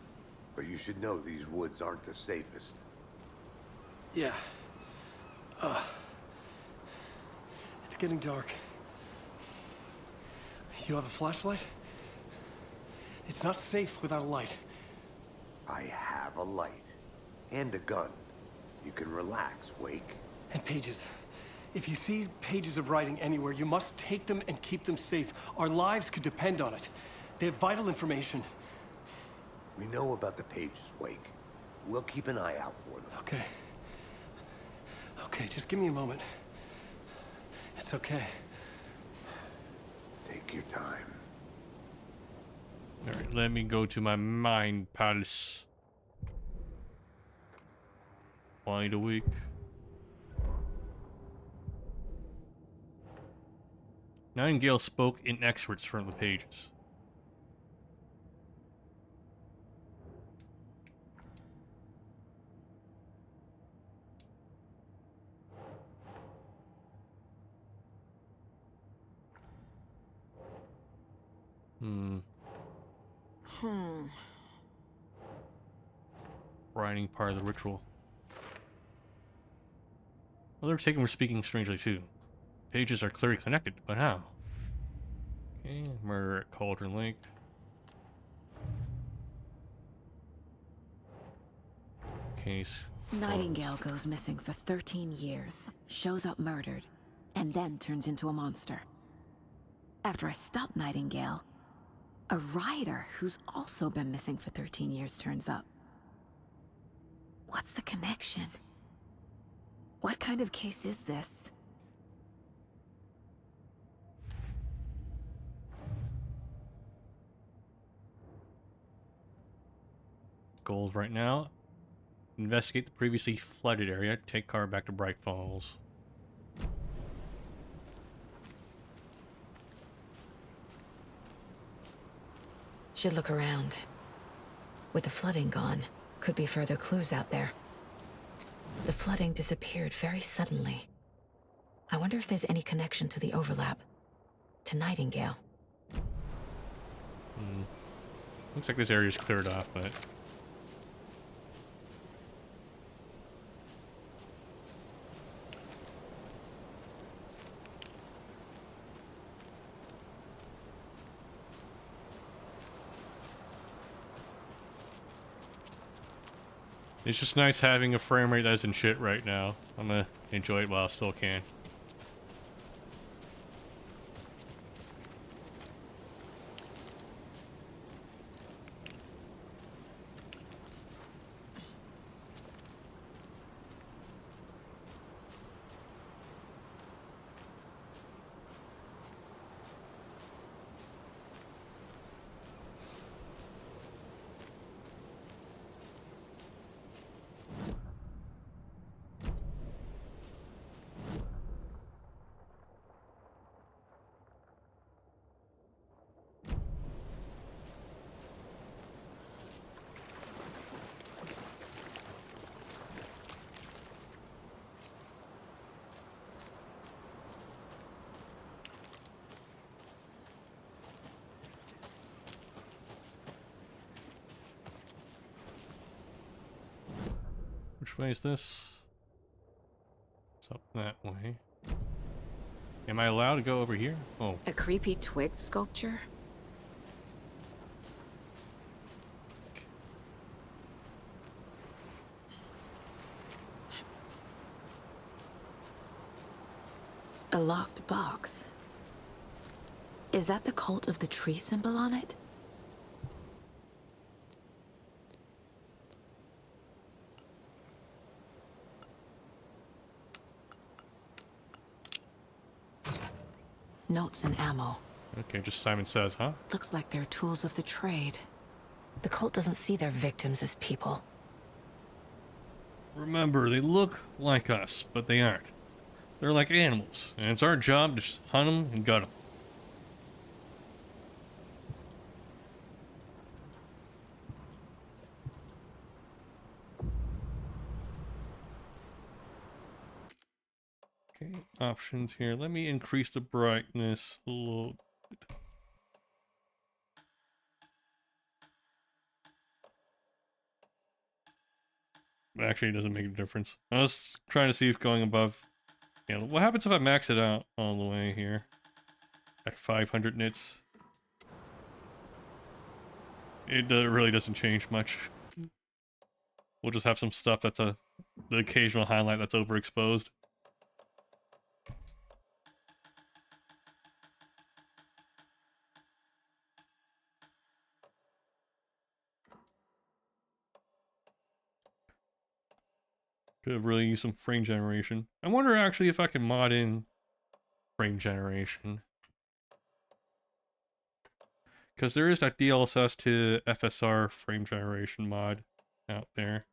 But you should know these woods aren't the safest. Yeah. It's getting dark. You have a flashlight? It's not safe without a light. I have a light. And a gun. You can relax, Wake. And pages. If you see pages of writing anywhere, you must take them and keep them safe. Our lives could depend on it. They have vital information. We know about the pages, Wake. We'll keep an eye out for them. Okay. Okay, just give me a moment. It's okay. Take your time. Alright, let me go to my mind palace. Wide awake. Nightingale spoke in excerpts from the pages. Writing part of the ritual. Well, they're taken for speaking strangely too. Pages are clearly connected, but how? Okay, murder at Cauldron Lake. Case. Nightingale goes missing for 13 years, shows up murdered, and then turns into a monster. After I stop Nightingale, a rider who's also been missing for 13 years turns up. What's the connection? What kind of case is this? Goals right now. Investigate the previously flooded area. Take car back to Bright Falls. Should look around. With the flooding gone, could be further clues out there. The flooding disappeared very suddenly. I wonder if there's any connection to the overlap. To Nightingale. Looks like this area's cleared off, but... It's just nice having a frame rate that isn't shit right now. I'm gonna enjoy it while I still can. Which way is this? It's up that way. Am I allowed to go over here? Oh. A creepy twig sculpture? A locked box. Is that the cult of the tree symbol on it? Notes and ammo. Okay, just Simon Says, huh? Looks like they're tools of the trade. The cult doesn't see their victims as people. Remember, they look like us, but they aren't. They're like animals, and it's our job to just hunt them and gut them. Okay, options here. Let me increase the brightness a little bit. Actually, it doesn't make a difference. I was trying to see if going above... Yeah, what happens if I max it out all the way here? At 500 nits. It really doesn't change much. We'll just have some stuff that's the occasional highlight that's overexposed. Could have really used some frame generation. I wonder actually if I can mod in frame generation. Because there is that DLSS to FSR frame generation mod out there.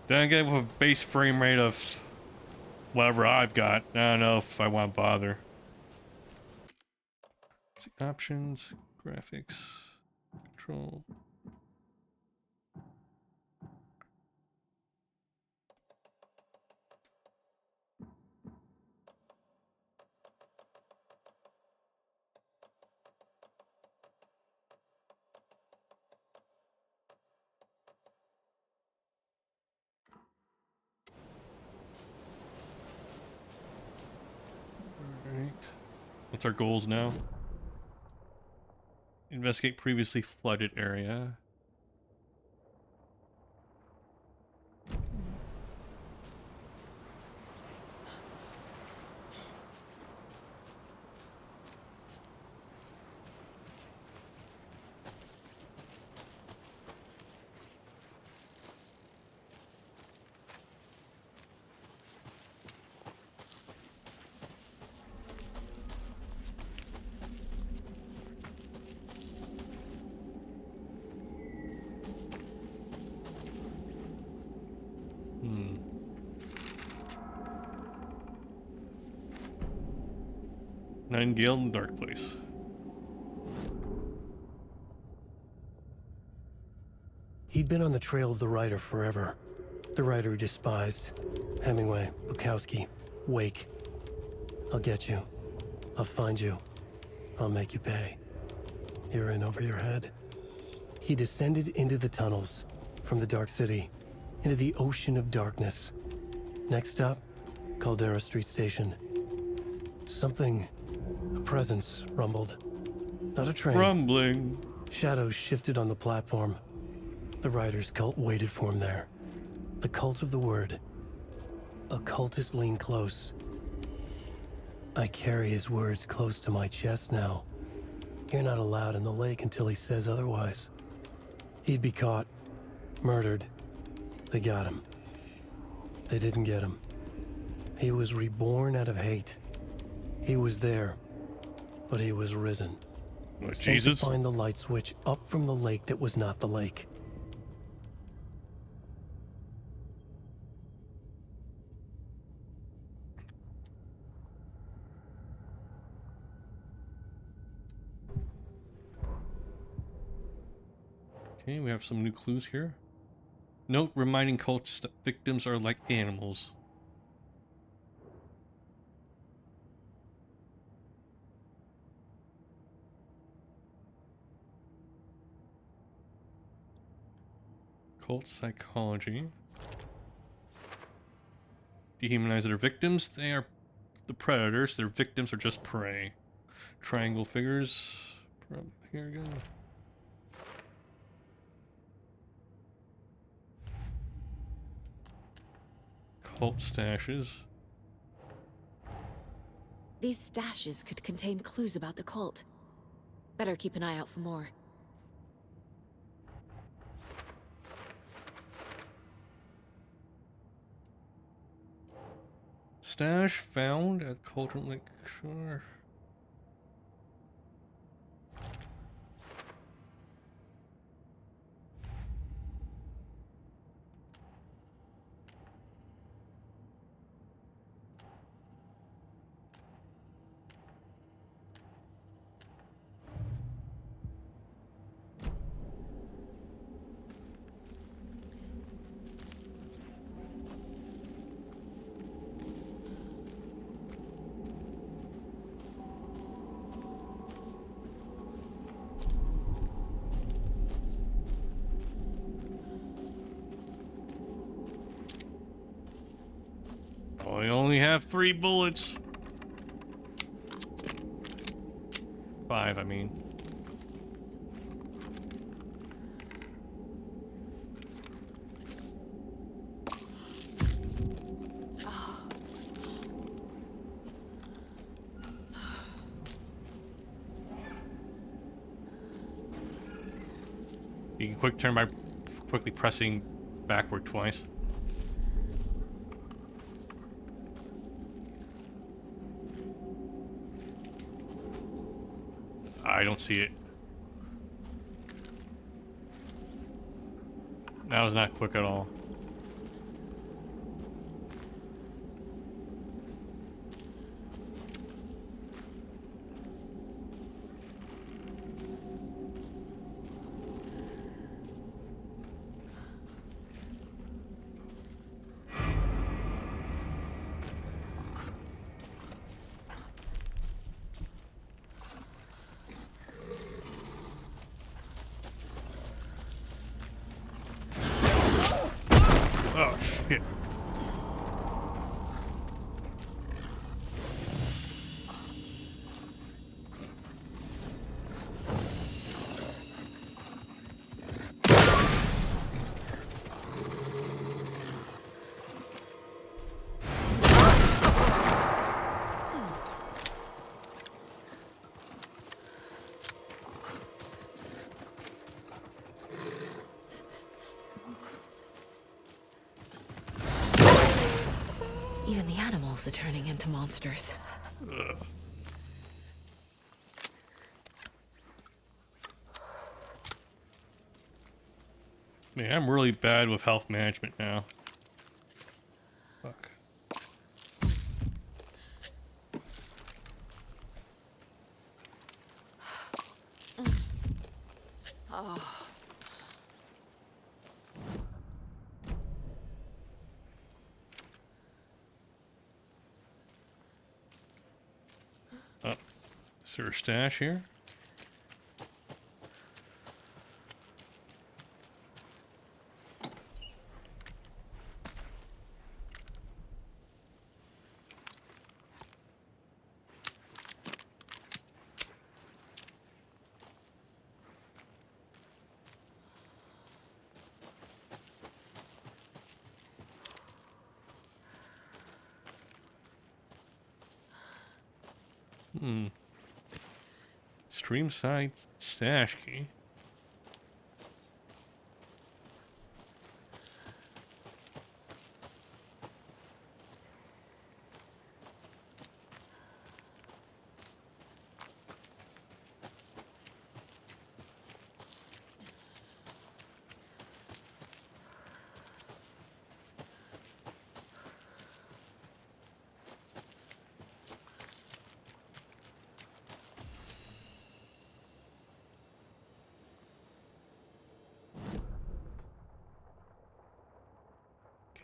Then again, with a base frame rate of whatever I've got, I don't know if I want to bother. Options, graphics, control. What's our goals now? Investigate previously flooded area. Nightingale in the Dark Place. He'd been on the trail of the writer forever. The writer he despised. Hemingway, Bukowski, Wake. I'll get you. I'll find you. I'll make you pay. You're in over your head. He descended into the tunnels, from the Dark City, into the ocean of darkness. Next stop, Caldera Street Station. Something, a presence, rumbled. Not a train. Rumbling. Shadows shifted on the platform. The writer's cult waited for him there. The cult of the word. Occultists lean close. I carry his words close to my chest now. You're not allowed in the lake until he says otherwise. He'd be caught, murdered. They got him. They didn't get him. He was reborn out of hate. He was there, but he was risen. Oh, Sent Jesus. to find the light switch up from the lake that was not the lake. Okay, we have some new clues here. Note reminding cultists that victims are like animals. Cult psychology. Dehumanize their victims. They are the predators. Their victims are just prey. Triangle figures. Here again. Cult stashes. These stashes could contain clues about the cult. Better keep an eye out for more. Stash found at Colton Lake Shore. I only have 3 bullets. 5, I mean. You can quick turn by quickly pressing backward twice. I don't see it. That was not quick at all. Oh, shit. Even the animals are turning into monsters. Ugh. Man, I'm really bad with health management now. Fuck. Oh, is there a stash here? Stream side stash key.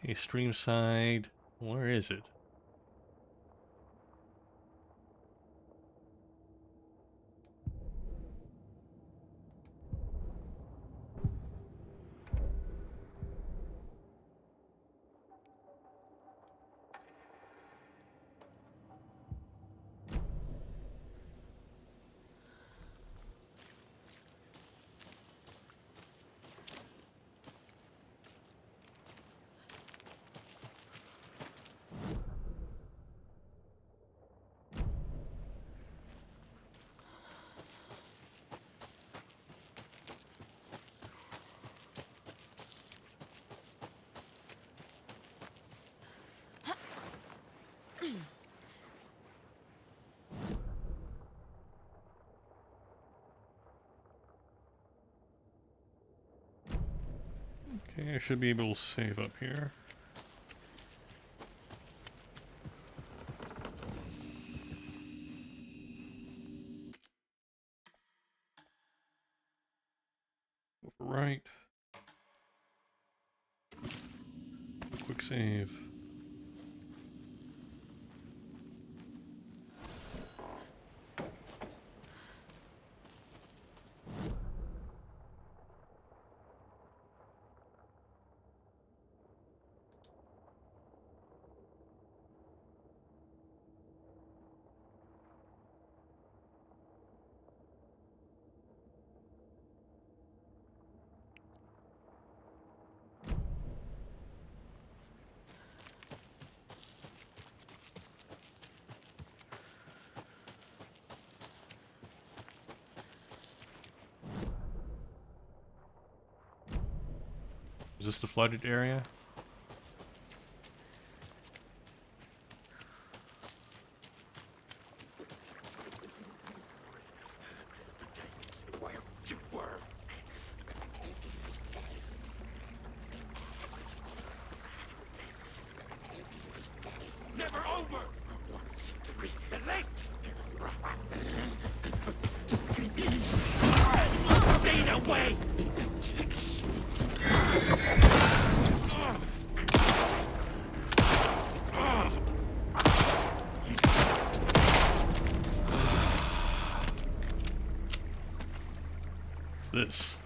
Okay, stream side. Where is it? Okay, I should be able to save up here. Right. Quick save. Is this the flooded area? Never over! The lake! Stay away! What's this?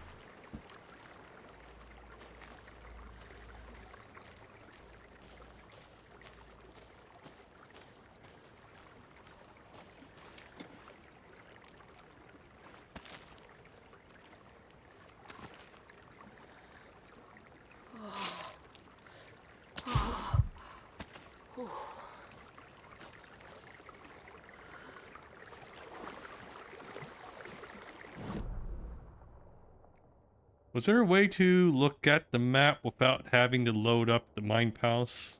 Was there a way to look at the map without having to load up the Mind Palace?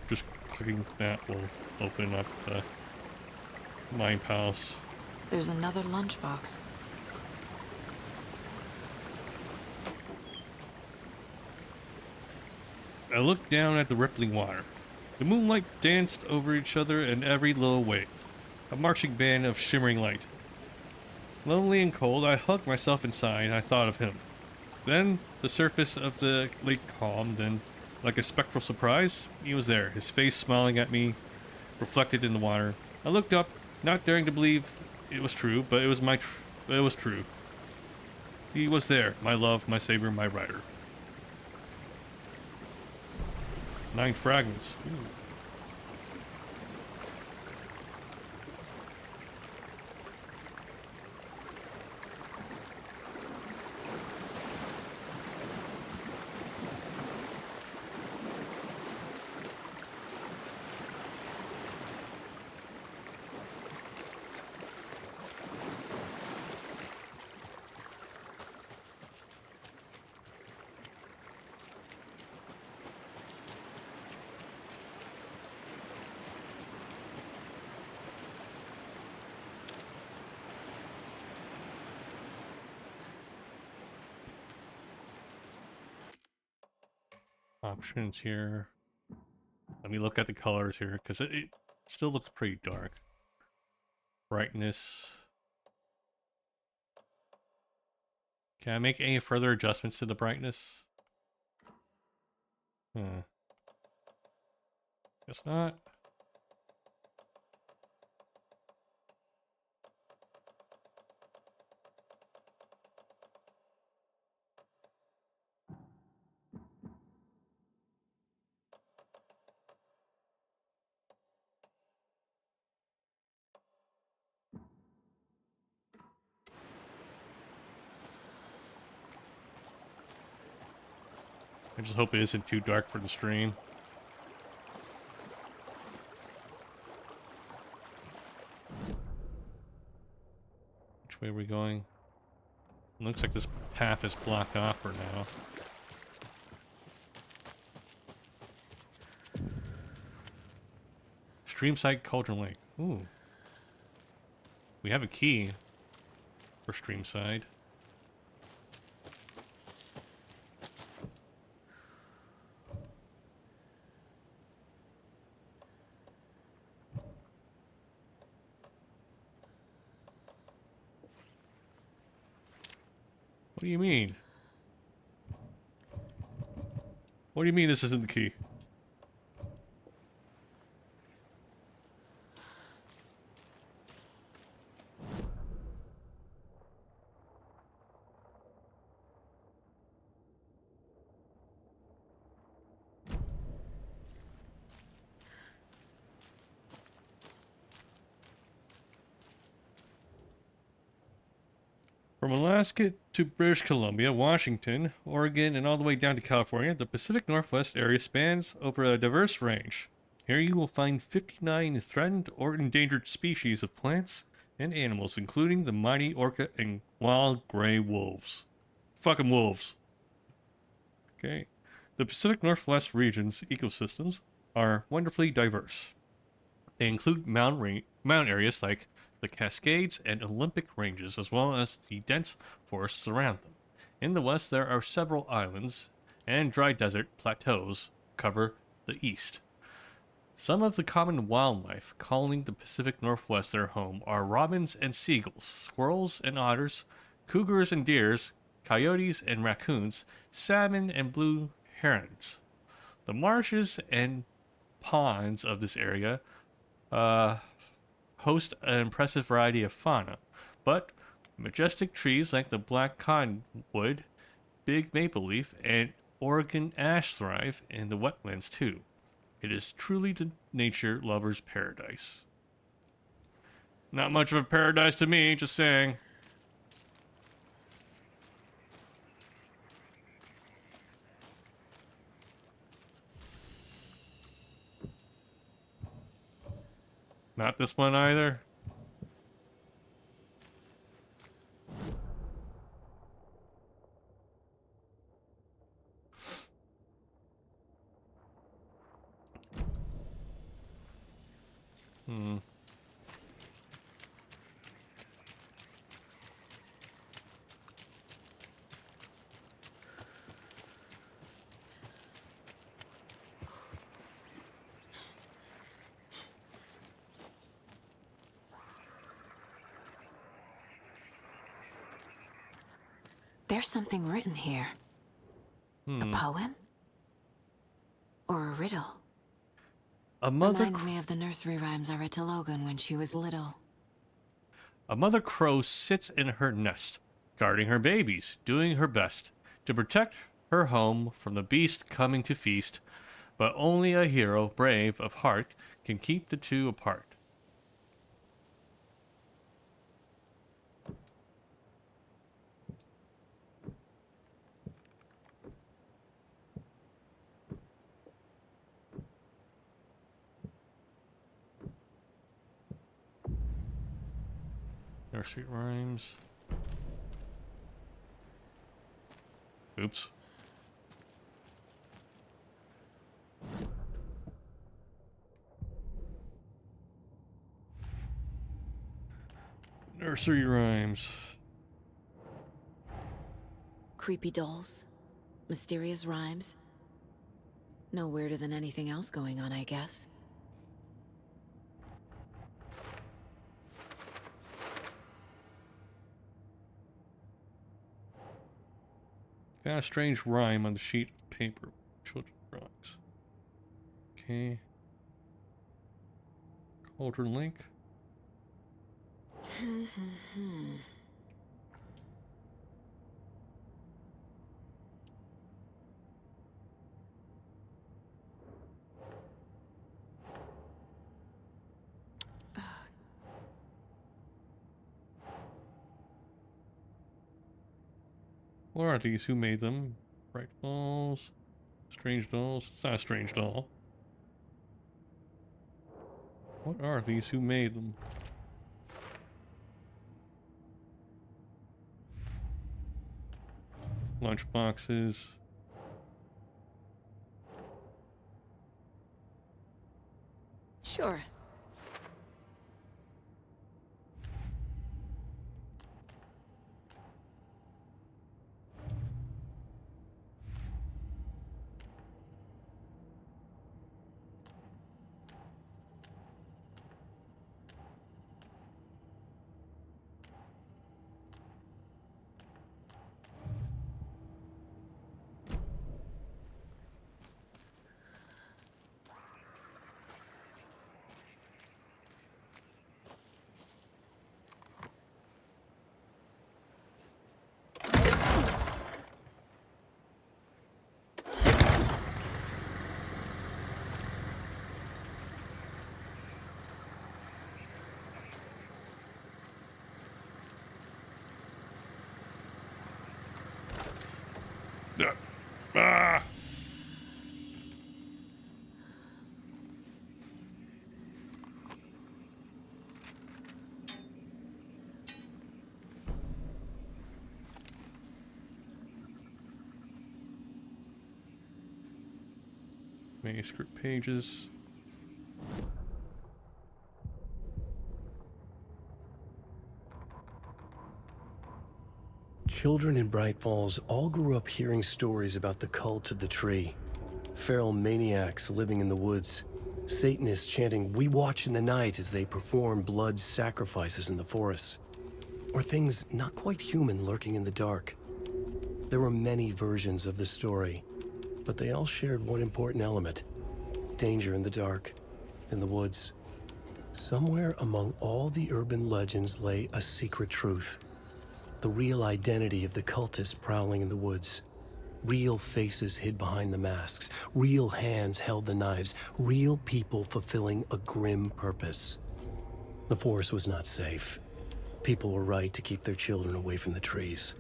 Just clicking that will open up the Mind Palace. There's another lunchbox. I looked down at the rippling water. The moonlight danced over each other in every little wave, a marching band of shimmering light. Lonely and cold, I hugged myself inside and I thought of him. Then the surface of the lake calmed, and like a spectral surprise, he was there, his face smiling at me, reflected in the water. I looked up, not daring to believe it was true, but it was true. He was there, my love, my savior, my rider. 9 fragments. Ooh. Options here. Let me look at the colors here, because it still looks pretty dark. Brightness. Can I make any further adjustments to the brightness? Guess not. I just hope it isn't too dark for the stream. Which way are we going? It looks like this path is blocked off for now. Stream site Cauldron Lake. Ooh. We have a key for stream side. What do you mean? What do you mean this isn't the key? From Alaska to British Columbia, Washington, Oregon, and all the way down to California, the Pacific Northwest area spans over a diverse range. Here you will find 59 threatened or endangered species of plants and animals, including the mighty orca and wild gray wolves. Fucking wolves. Okay. The Pacific Northwest region's ecosystems are wonderfully diverse. They include mountain areas like the Cascades and Olympic Ranges, as well as the dense forests around them. In the west, there are several islands and dry desert plateaus cover the east. Some of the common wildlife calling the Pacific Northwest their home are robins and seagulls, squirrels and otters, cougars and deers, coyotes and raccoons, salmon and blue herons. The marshes and ponds of this area host an impressive variety of fauna, but majestic trees like the black cottonwood, big maple leaf, and Oregon ash thrive in the wetlands too. It is truly the nature lover's paradise. Not much of a paradise to me, just saying. Not this one either. There's something written here. A poem? Or a riddle? A mother Reminds me of the nursery rhymes I read to Logan when she was little. A mother crow sits in her nest, guarding her babies, doing her best to protect her home from the beast coming to feast, but only a hero, brave of heart, can keep the two apart. Nursery rhymes. Oops. Nursery rhymes. Creepy dolls. Mysterious rhymes. No weirder than anything else going on, I guess. Got a strange rhyme on the sheet of paper. Children's drawings. Okay. Cauldron link. What are these? Who made them? Bright balls. Strange dolls. It's not a strange doll. What are these? Who made them? Lunch boxes. Sure. Ah! Manuscript pages. Children in Bright Falls all grew up hearing stories about the cult of the tree. Feral maniacs living in the woods. Satanists chanting, "We watch in the night," as they perform blood sacrifices in the forests. Or things not quite human lurking in the dark. There were many versions of the story, but they all shared one important element. Danger in the dark, in the woods. Somewhere among all the urban legends lay a secret truth. The real identity of the cultists prowling in the woods. Real faces hid behind the masks. Real hands held the knives. Real people fulfilling a grim purpose. The forest was not safe. People were right to keep their children away from the trees.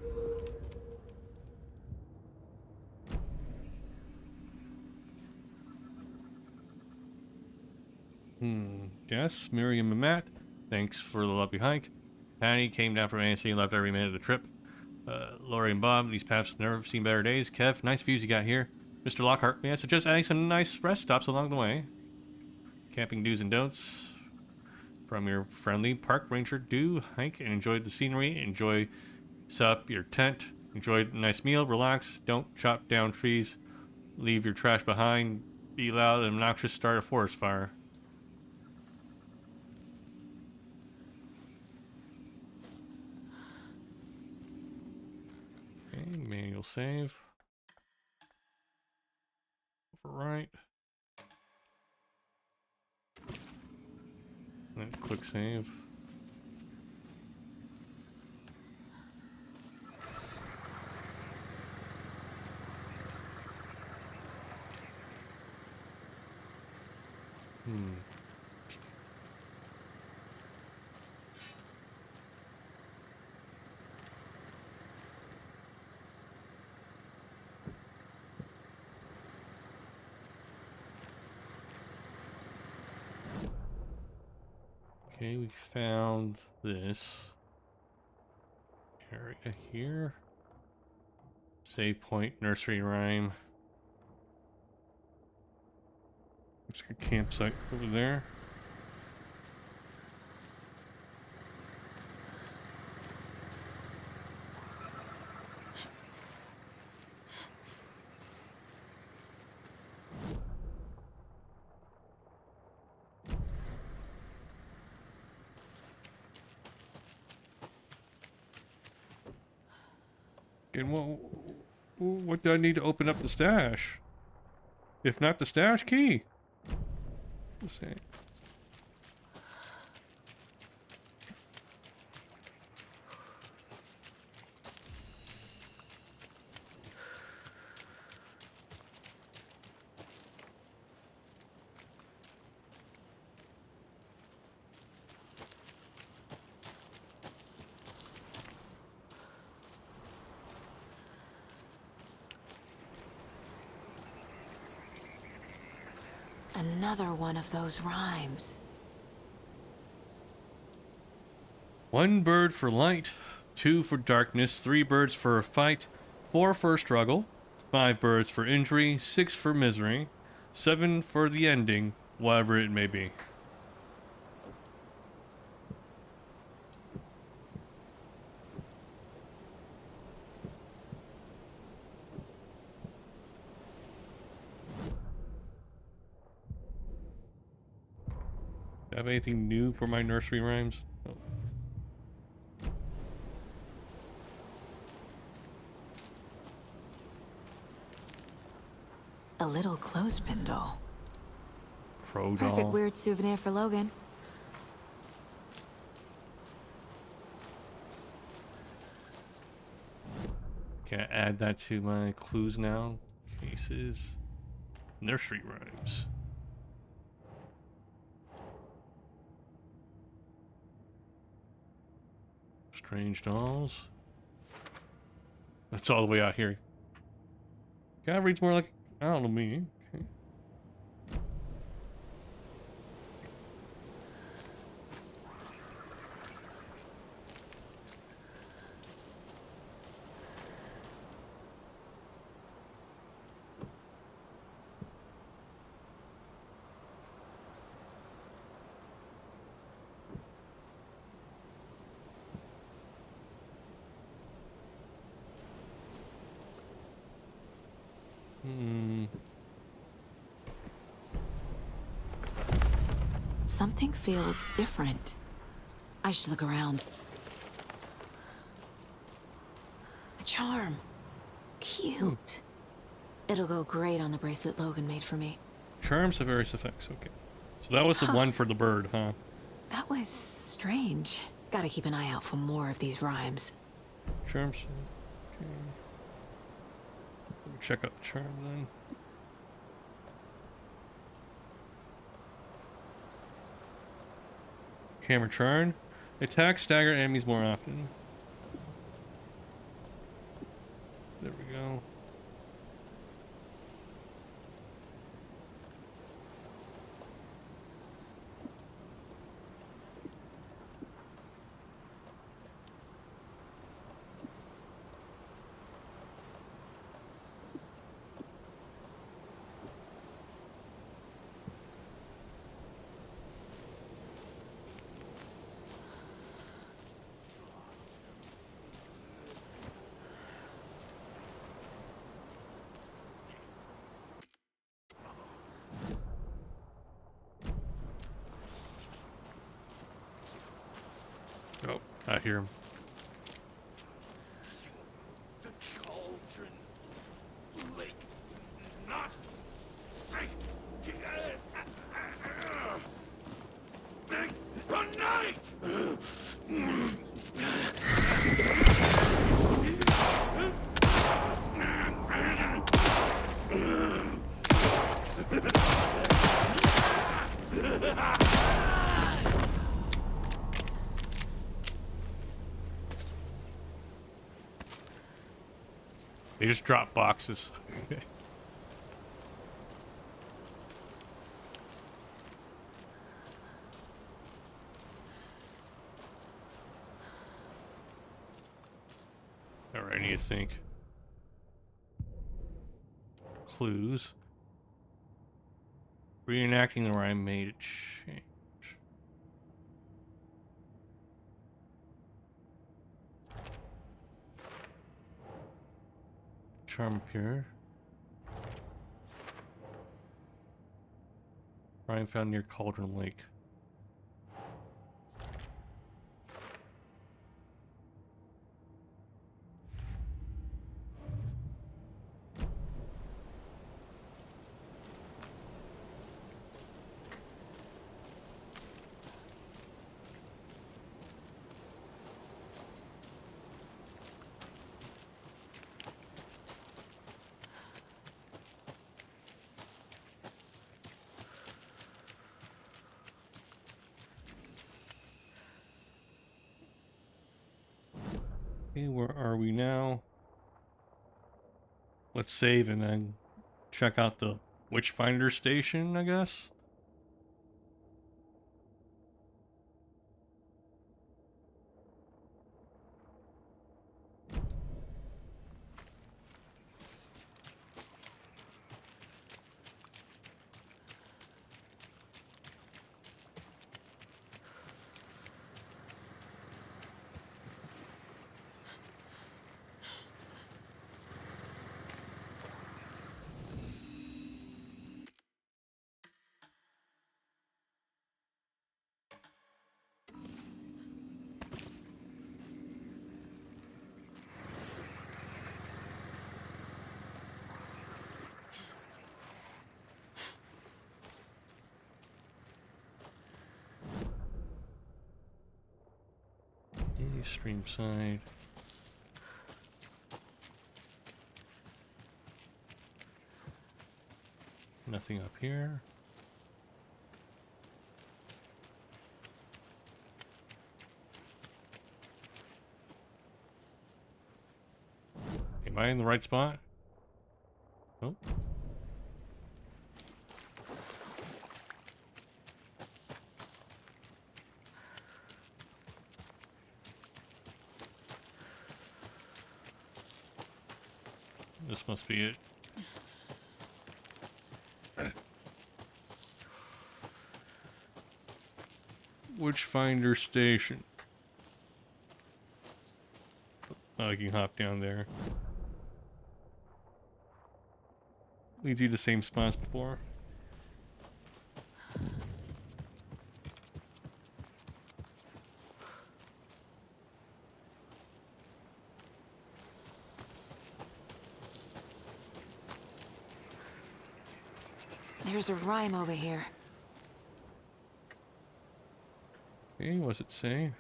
Yes, Miriam and Matt, thanks for the lovely hike. Patty came down from Annecy and loved every minute of the trip. Lori and Bob, these past never seen better days. Kev, nice views you got here. Mr. Lockhart, yeah, suggest adding some nice rest stops along the way. Camping do's and don'ts from your friendly park ranger. Do hike and enjoy the scenery. Enjoy, set up your tent. Enjoy a nice meal. Relax. Don't chop down trees. Leave your trash behind. Be loud and obnoxious. Start a forest fire. Okay. Manual save. Overwrite. Then quick save. Okay, we found this area here. Save point, nursery rhyme. Looks like a campsite over there. And what do I need to open up the stash? If not the stash key. Let's see. Another one of those rhymes. 1 bird for light, 2 for darkness, 3 birds for a fight, 4 for a struggle, 5 birds for injury, 6 for misery, 7 for the ending, whatever it may be. Do I have anything new for my nursery rhymes? Oh. A little clothespin doll. Pro Perfect doll. weird souvenir for Logan. Can I add that to my clues now? Cases. Nursery rhymes. Strange dolls. That's all the way out here. Guy reads more like, I don't know, me. Okay. Something feels different. I should look around. A charm. Cute. It'll go great on the bracelet Logan made for me. Charms have various effects. Okay. So that was the one for the bird, huh? That was strange. Gotta keep an eye out for more of these rhymes. Charms. Okay. Let me check out the charm then. Hammer charm. Attack stagger enemies more often. There we go. Oh, I hear him. Call They just drop boxes. Alright, I need to think. Clues. Reenacting the rhyme made it change. Charm appear. Rhyme found near Cauldron Lake. Okay, where are we now? Let's save and then check out the Witchfinder station, I guess. Stream side. Nothing up here. Am I in the right spot? Oh. This must be it. Witchfinder Station. Oh, I can hop down there. Leads you to the same spot as before. There's a rhyme over here. Okay, what's it say?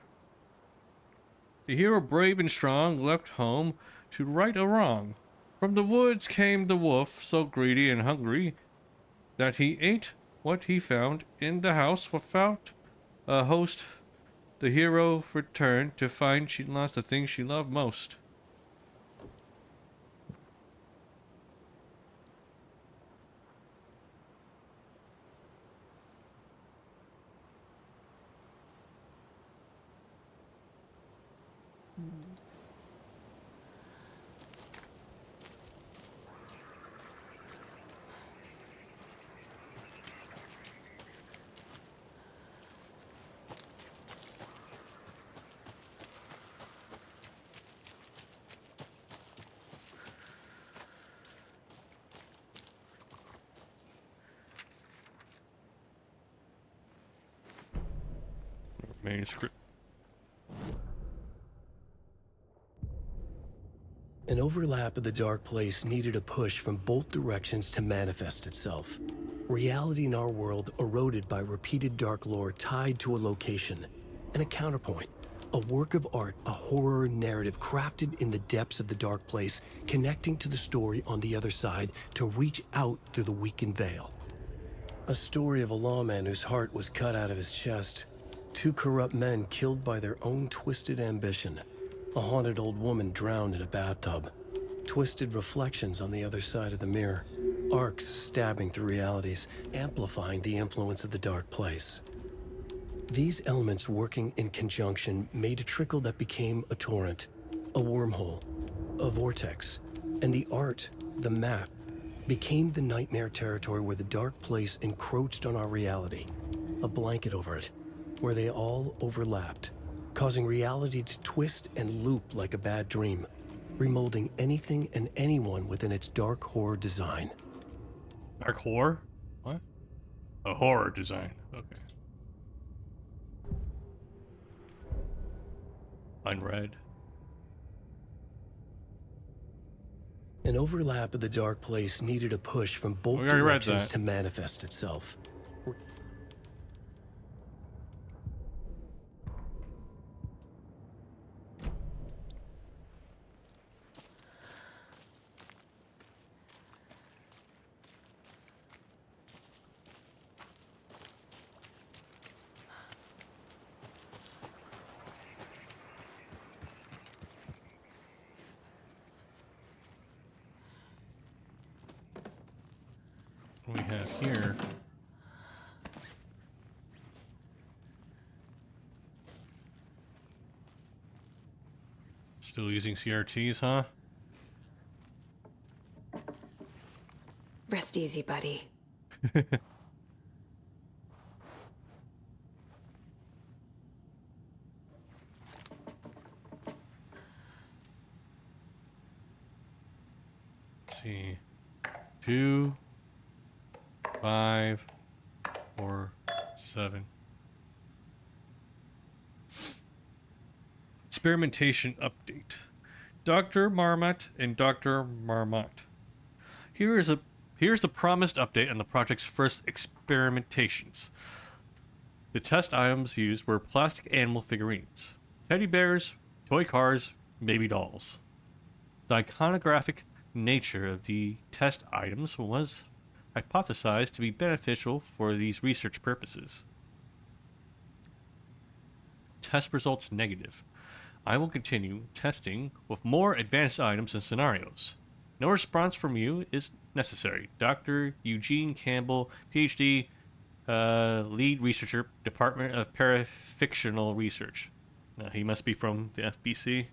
The hero brave and strong left home to right a wrong. From the woods came the wolf, so greedy and hungry that he ate what he found in the house without a host. The hero returned to find she lost the thing she loved most. Manuscript. An overlap of the dark place needed a push from both directions to manifest itself. Reality in our world eroded by repeated dark lore tied to a location. And a counterpoint, a work of art, a horror narrative crafted in the depths of the dark place, connecting to the story on the other side to reach out through the weakened veil. A story of a lawman whose heart was cut out of his chest. Two corrupt men killed by their own twisted ambition. A haunted old woman drowned in a bathtub. twisted reflections on the other side of the mirror, arcs stabbing through realities, amplifying the influence of the dark place. These elements working in conjunction made a trickle that became a torrent, a wormhole, a vortex, and the art, the map, became the nightmare territory where the dark place encroached on our reality, a blanket over it, where they all overlapped, causing reality to twist and loop like a bad dream, remolding anything and anyone within its dark horror design. Dark horror? What? A horror design. Okay. Unread. An overlap of the dark place needed a push from both We already read directions that. to manifest itself. What we have here. Still using CRTs, huh? Rest easy, buddy. Let's see. 2, 5, 4, 7. Experimentation update. Dr. Marmot and Dr. Marmot. Here's the promised update on the project's first experimentations. The test items used were plastic animal figurines, teddy bears, toy cars, baby dolls. The iconographic nature of the test items was hypothesized to be beneficial for these research purposes. Test results negative. I will continue testing with more advanced items and scenarios. No response from you is necessary. Dr. Eugene Campbell, PhD, lead researcher, Department of Parafictional Research. He must be from the FBC.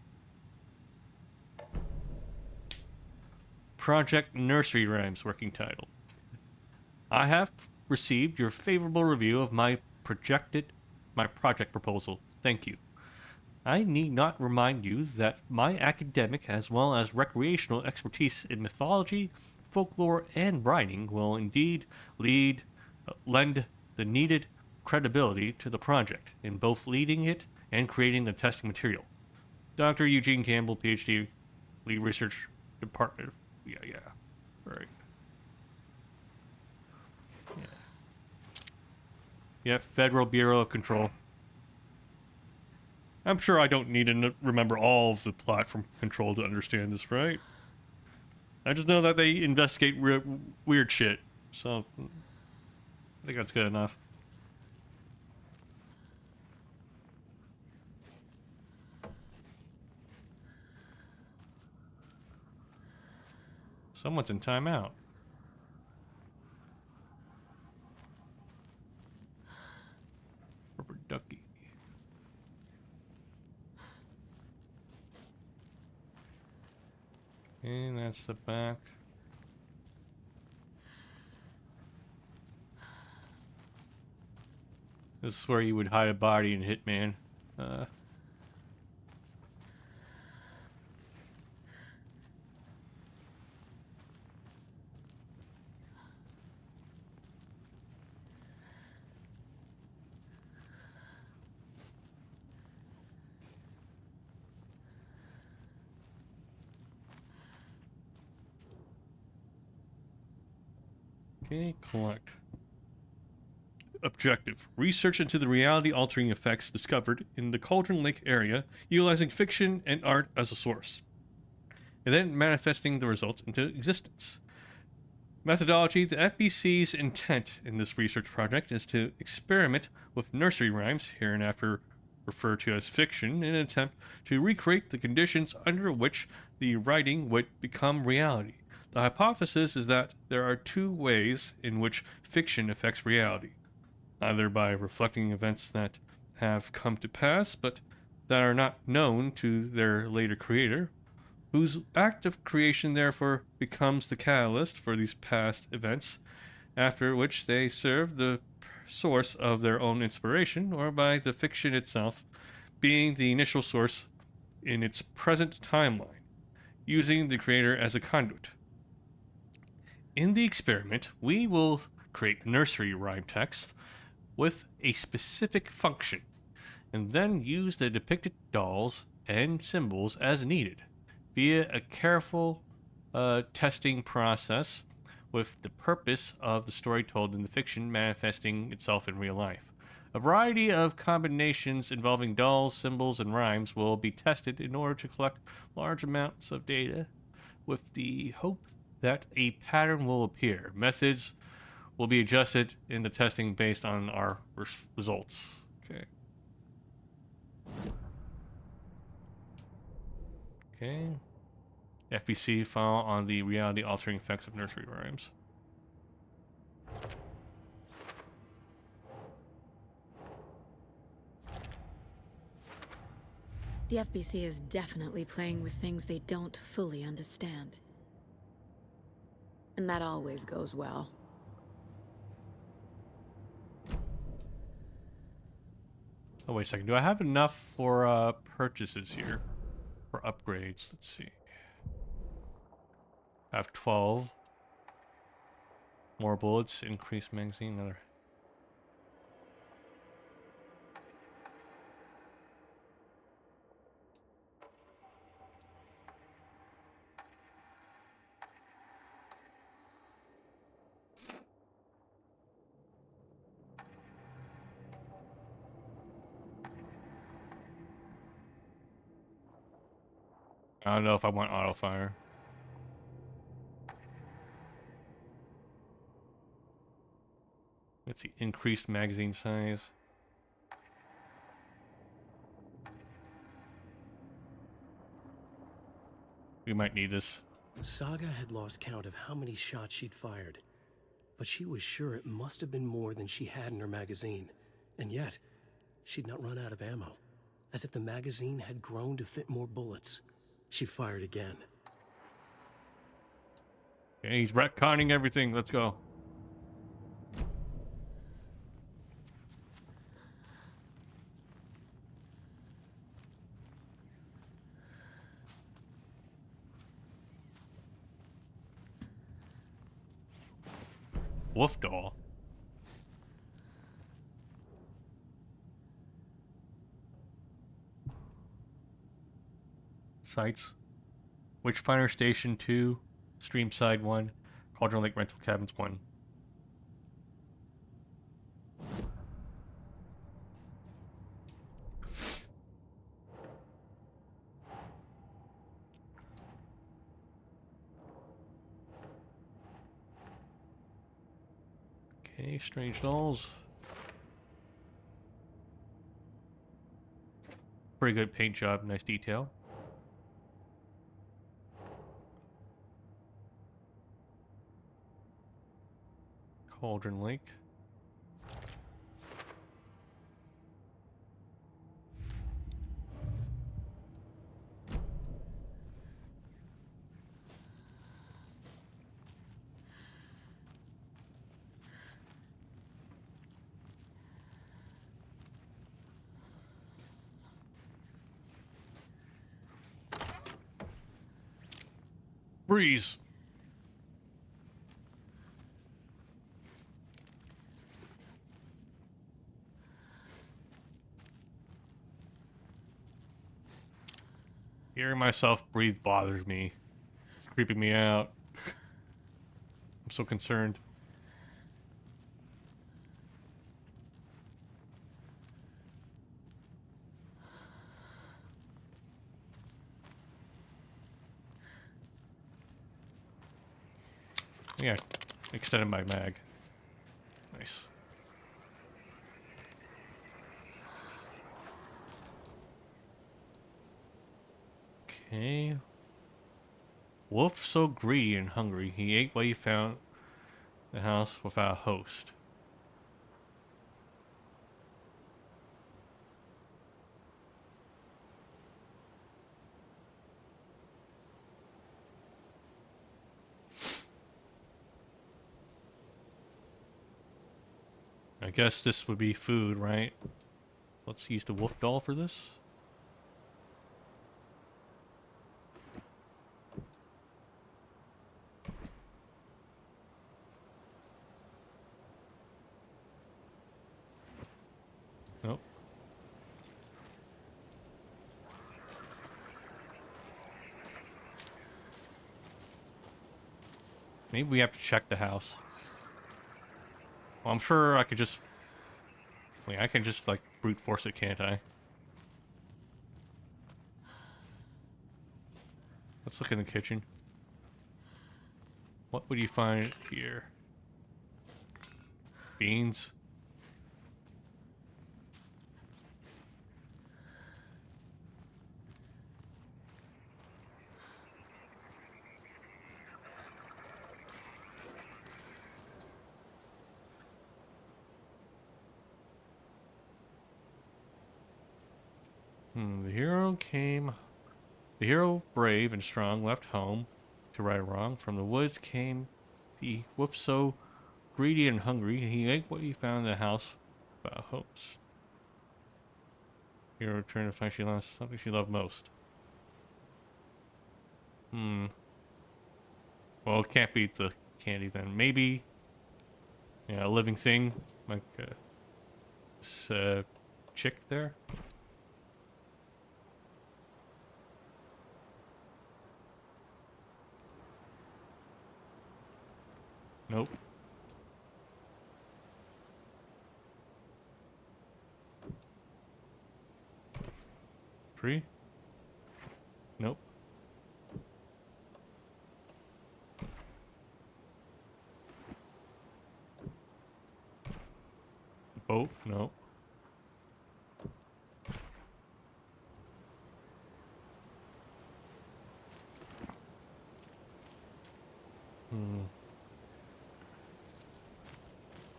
Project Nursery Rhymes working title. I have received your favorable review of my project proposal. Thank you. I need not remind you that my academic as well as recreational expertise in mythology, folklore, and writing will indeed lend the needed credibility to the project in both leading it and creating the testing material. Dr. Eugene Campbell, PhD, lead research department. Yeah. Right. Yeah, Federal Bureau of Control. I'm sure I don't need to remember all of the plot from Control to understand this, right? I just know that they investigate weird shit, so I think that's good enough. Someone's in timeout. Rubber ducky. And that's the back. This is where you would hide a body in Hitman. Okay, collect. Objective. Research into the reality-altering effects discovered in the Cauldron Lake area, utilizing fiction and art as a source, and then manifesting the results into existence. Methodology. The FBC's intent in this research project is to experiment with nursery rhymes, hereinafter referred to as fiction, in an attempt to recreate the conditions under which the writing would become reality. The hypothesis is that there are two ways in which fiction affects reality, either by reflecting events that have come to pass but that are not known to their later creator, whose act of creation therefore becomes the catalyst for these past events, after which they serve the source of their own inspiration, or by the fiction itself being the initial source in its present timeline, using the creator as a conduit. In the experiment, we will create nursery rhyme text with a specific function, and then use the depicted dolls and symbols as needed, via a careful testing process, with the purpose of the story told in the fiction manifesting itself in real life. A variety of combinations involving dolls, symbols, and rhymes will be tested in order to collect large amounts of data, with the hope that a pattern will appear. Methods will be adjusted in the testing based on our results. Okay. Okay. FBC file on the reality-altering effects of nursery rhymes. The FBC is definitely playing with things they don't fully understand. And that always goes well. Oh, wait a second. Do I have enough for purchases here? For upgrades? Let's see. I have 12. More bullets, increased magazine, another. I don't know if I want auto fire. Let's see, increased magazine size. We might need this. Saga had lost count of how many shots she'd fired, but she was sure it must have been more than she had in her magazine. And yet, she'd not run out of ammo. As if the magazine had grown to fit more bullets. She fired again. Okay, he's retconning everything. Let's go. Wolf doll. Sites. Witchfinder Station 2, Streamside 1, Cauldron Lake Rental Cabins 1. Okay, strange dolls. Pretty good paint job, nice detail. Cauldron Lake. Breeze. Hearing myself breathe bothers me. It's creeping me out. I'm so concerned. Yeah, extended my mag. Nice. Wolf so greedy and hungry, he ate what he found in the house without a host. I guess this would be food, right? Let's use the wolf doll for this. Nope. Maybe we have to check the house. Well, I'm sure I could just... Wait, I can just, like, brute force it, can't I? Let's look in the kitchen. What would you find here? Beans. The hero, brave and strong, left home to right or wrong. From the woods came the wolf so greedy and hungry, he ate what he found in the house without hopes. Hero returned to find she lost something she loved most. Well, it can't beat the candy then. Maybe, yeah, a living thing, like this chick there. Nope. Tree? Nope. Boat? Nope.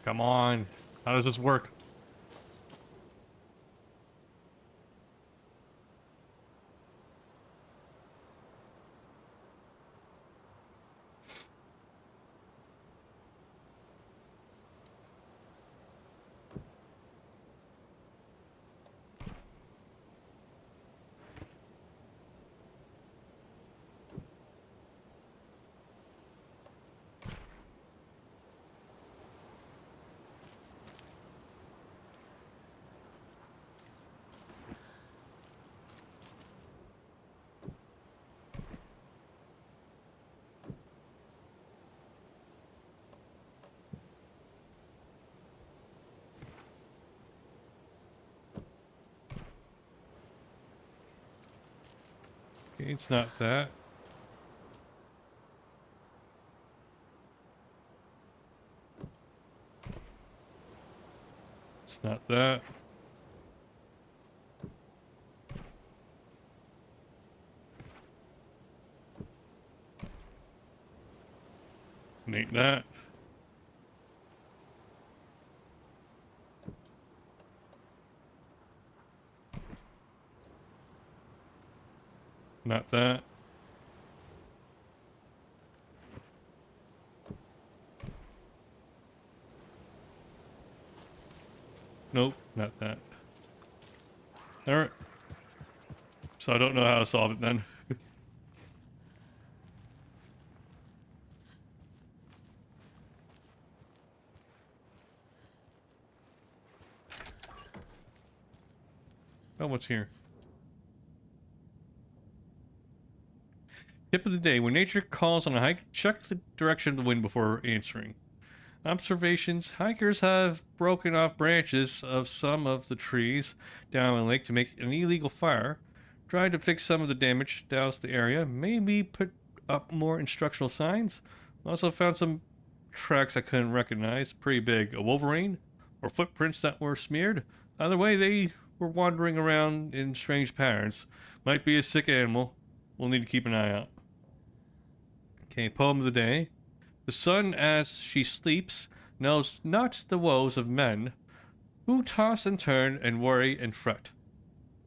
Come on. How does this work? Okay, it's not that. It's not that. It ain't that. Not that. Nope, not that. Alright. So I don't know how to solve it then. Oh, what's here? Tip of the day. When nature calls on a hike, check the direction of the wind before answering. Observations. Hikers have broken off branches of some of the trees down the lake to make an illegal fire. Tried to fix some of the damage, doused the area, maybe put up more instructional signs. Also found some tracks I couldn't recognize. Pretty big. A wolverine? Or footprints that were smeared? Either way, they were wandering around in strange patterns. Might be a sick animal. We'll need to keep an eye out. Okay, poem of the day. The sun, as she sleeps, knows not the woes of men who toss and turn and worry and fret,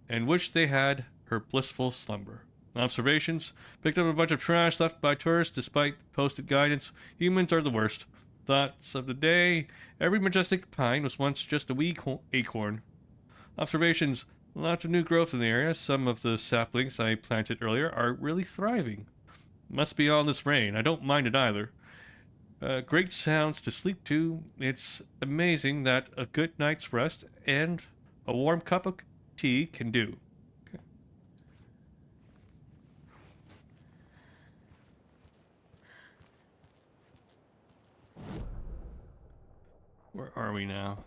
and wish they had her blissful slumber. Observations. Picked up a bunch of trash left by tourists despite posted guidance. Humans are the worst. Thoughts of the day. Every majestic pine was once just a wee acorn. Observations. Lots of new growth in the area. Some of the saplings I planted earlier are really thriving. Must be all this rain. I don't mind it either. Great sounds to sleep to. It's amazing that a good night's rest and a warm cup of tea can do. Okay. Where are we now?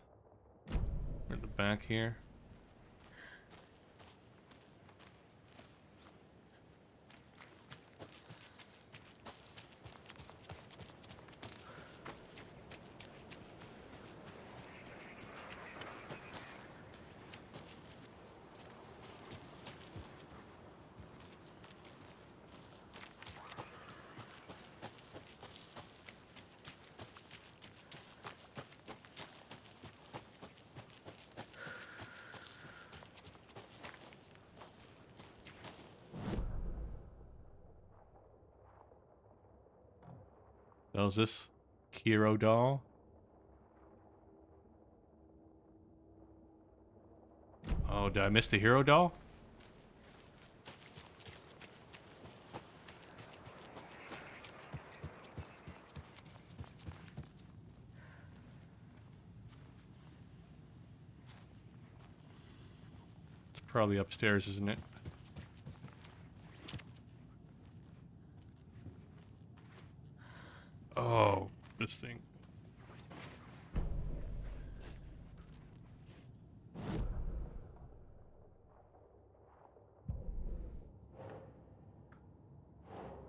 We're at the back here. That was this Kiro doll. Oh, did I miss the hero doll? It's probably upstairs, isn't it? Oh, this thing.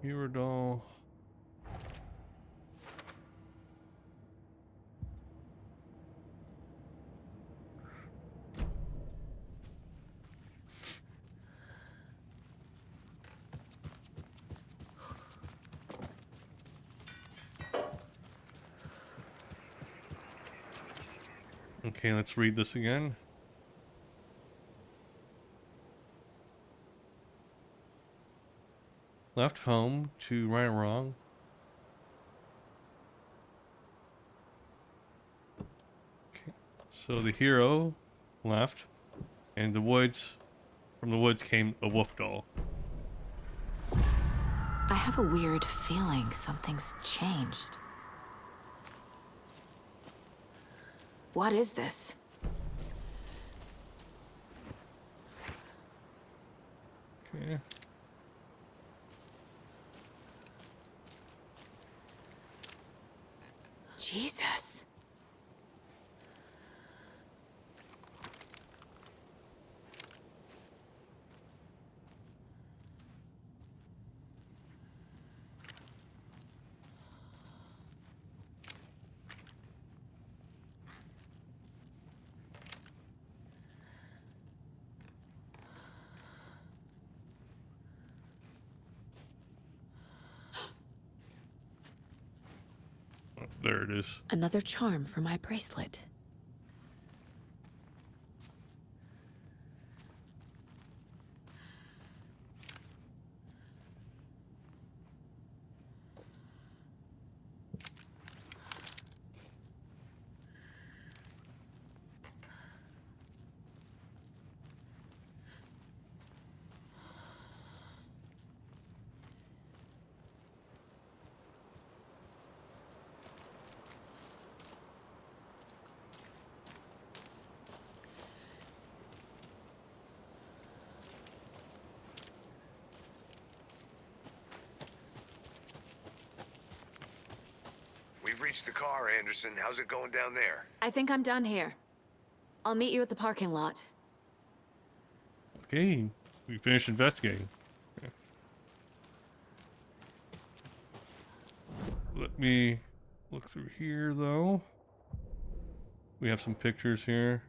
Hero doll. Okay, let's read this again. Left home to right or wrong. Okay, so the hero left, and the woods, from the woods came a wolf doll. I have a weird feeling something's changed. What is this? Okay. Jesus. There it is. Another charm for my bracelet. We've reached the car, Anderson. How's it going down there? I think I'm done here. I'll meet you at the parking lot. Okay, we finished investigating. Okay. Let me look through here, though. We have some pictures here.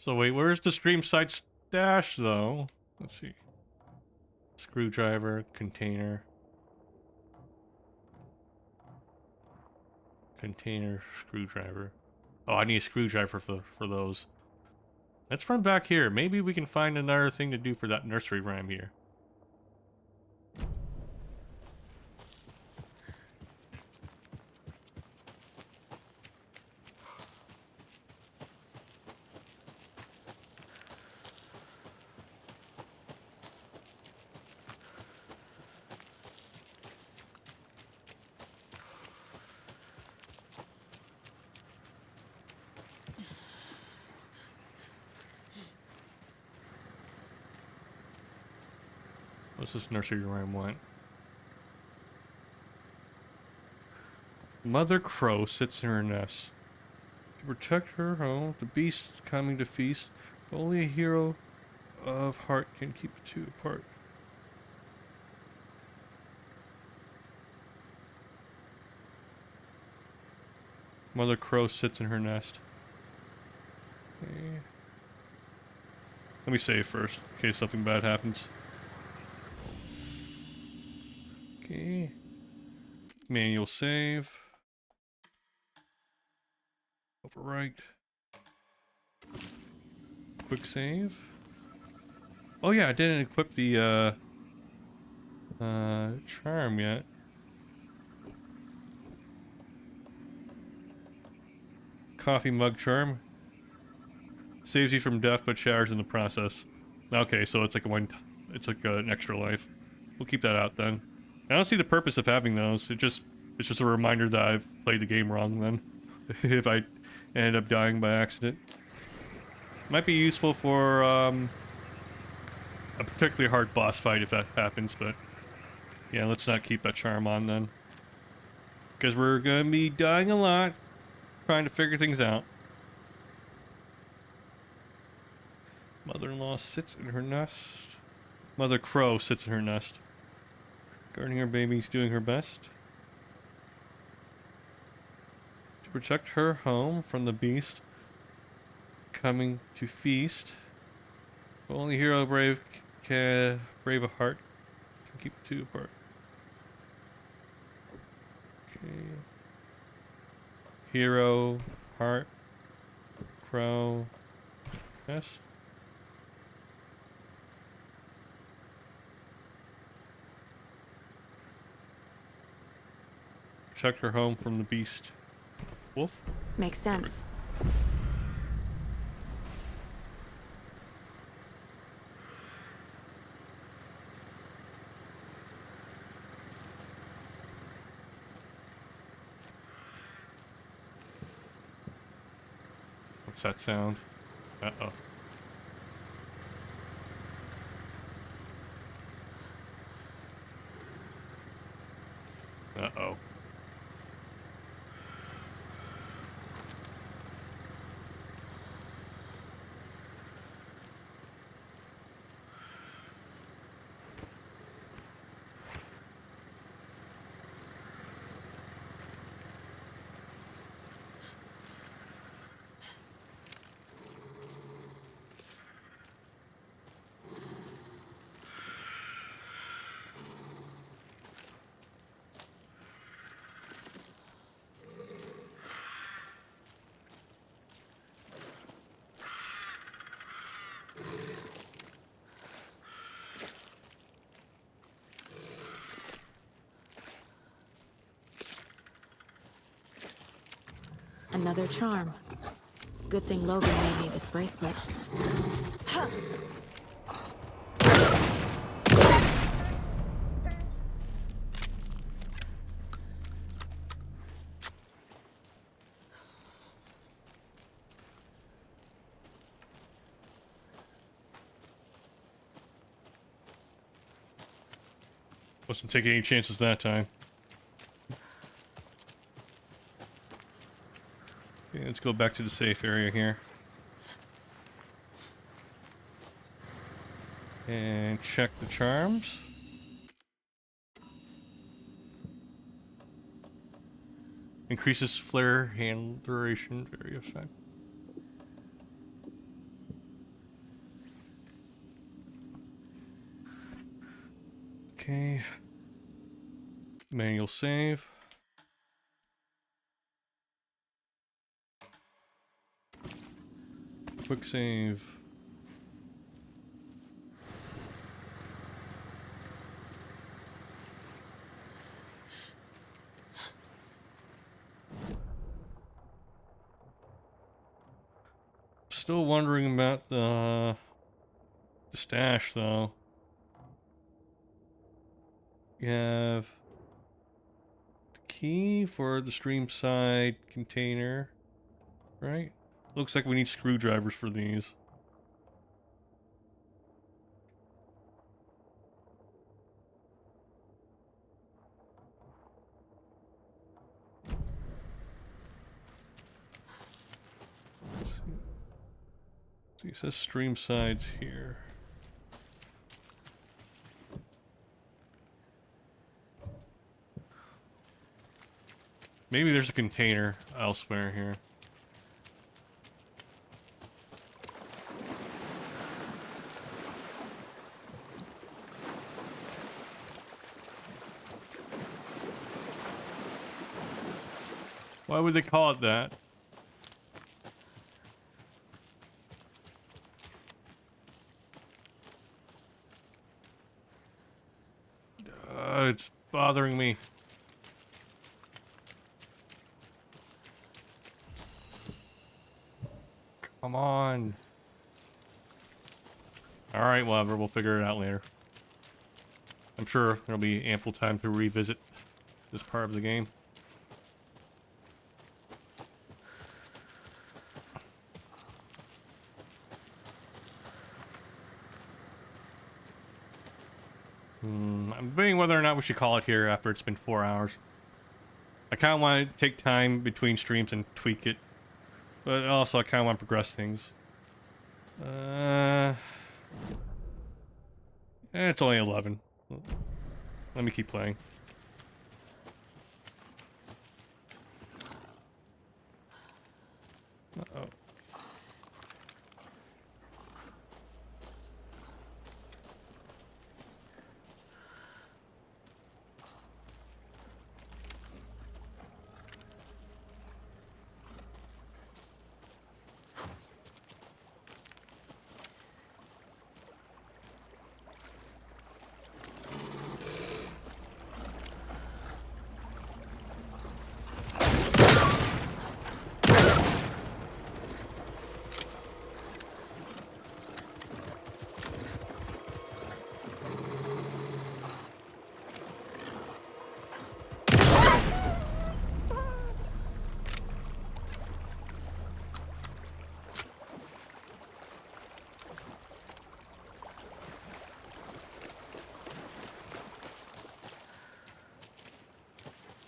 So wait, where's the stream site stash though? Let's see. Screwdriver, container. Container, screwdriver. Oh, I need a screwdriver for those. Let's run back here. Maybe we can find another thing to do for that nursery rhyme here. What's this nursery rhyme want? Mother Crow sits in her nest. To protect her home, the beast is coming to feast. But only a hero of heart can keep the two apart. Mother Crow sits in her nest. Okay. Let me save first, in case something bad happens. Okay. Manual save. Overwrite. Quick save. Oh yeah, I didn't equip the charm yet. Coffee mug charm. Saves you from death but shatters in the process. Okay, so it's like an extra life. We'll keep that out then. I don't see the purpose of having those. It's just a reminder that I played the game wrong then. If I end up dying by accident. Might be useful for a particularly hard boss fight if that happens, but yeah, let's not keep that charm on then. Because we're gonna be dying a lot trying to figure things out. Mother-in-law sits in her nest. Mother Crow sits in her nest. Guarding her babies, doing her best. To protect her home from the beast coming to feast. Only hero brave a heart can keep the two apart. Okay. Hero, heart, crow, nest. Protect her home from the beast. Wolf? Makes sense. What's that sound? Uh-oh. Uh-oh. Another charm. Good thing Logan made me this bracelet. Wasn't taking any chances that time. Okay, let's go back to the safe area here. And check the charms. Increases flare hand duration, very effective. Okay. Manual save. Quick save. Still wondering about the stash though. You have the key for the stream side container, right? Looks like we need screwdrivers for these. See, it says stream sides here. Maybe there's a container elsewhere here. Why would they call it that? It's bothering me. Come on. Alright, whatever. We'll figure it out later. I'm sure there'll be ample time to revisit this part of the game. I'm debating whether or not we should call it here after it's been 4 hours. I kind of want to take time between streams and tweak it. But also I kind of want to progress things. It's only 11. Let me keep playing. Uh-oh.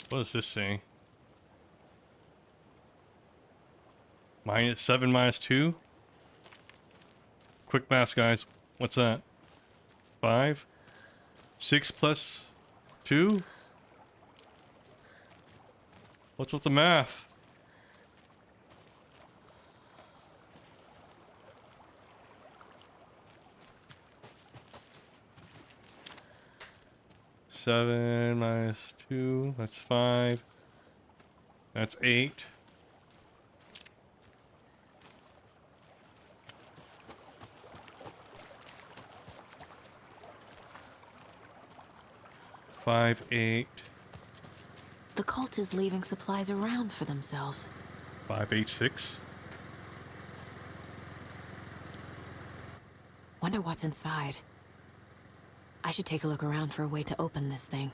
What does this say? -7 -2? Quick math, guys. What's that? 5? 6 plus 2? What's with the math? Seven minus 2, that's 5. That's 8. Five, 8. The cult is leaving supplies around for themselves. 5, 8, 6. Wonder what's inside. I should take a look around for a way to open this thing.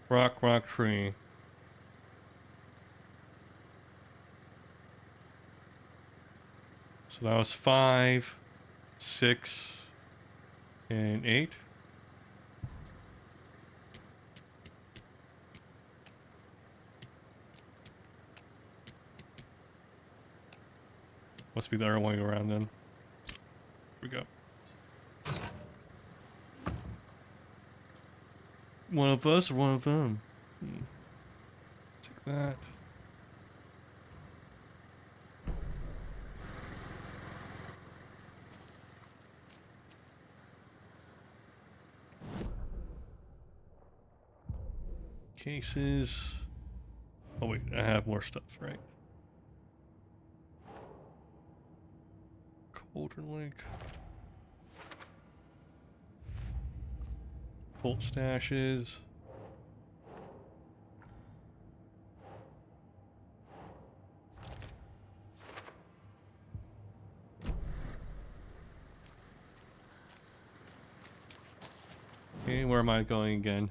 Rock, tree. So that was 5, 6, and 8. Must be the other way around then. Here we go. One of us or one of them? Take that. cases. Oh wait, I have more stuff, right? Cauldron Lake. Colt stashes. Okay, where am I going again?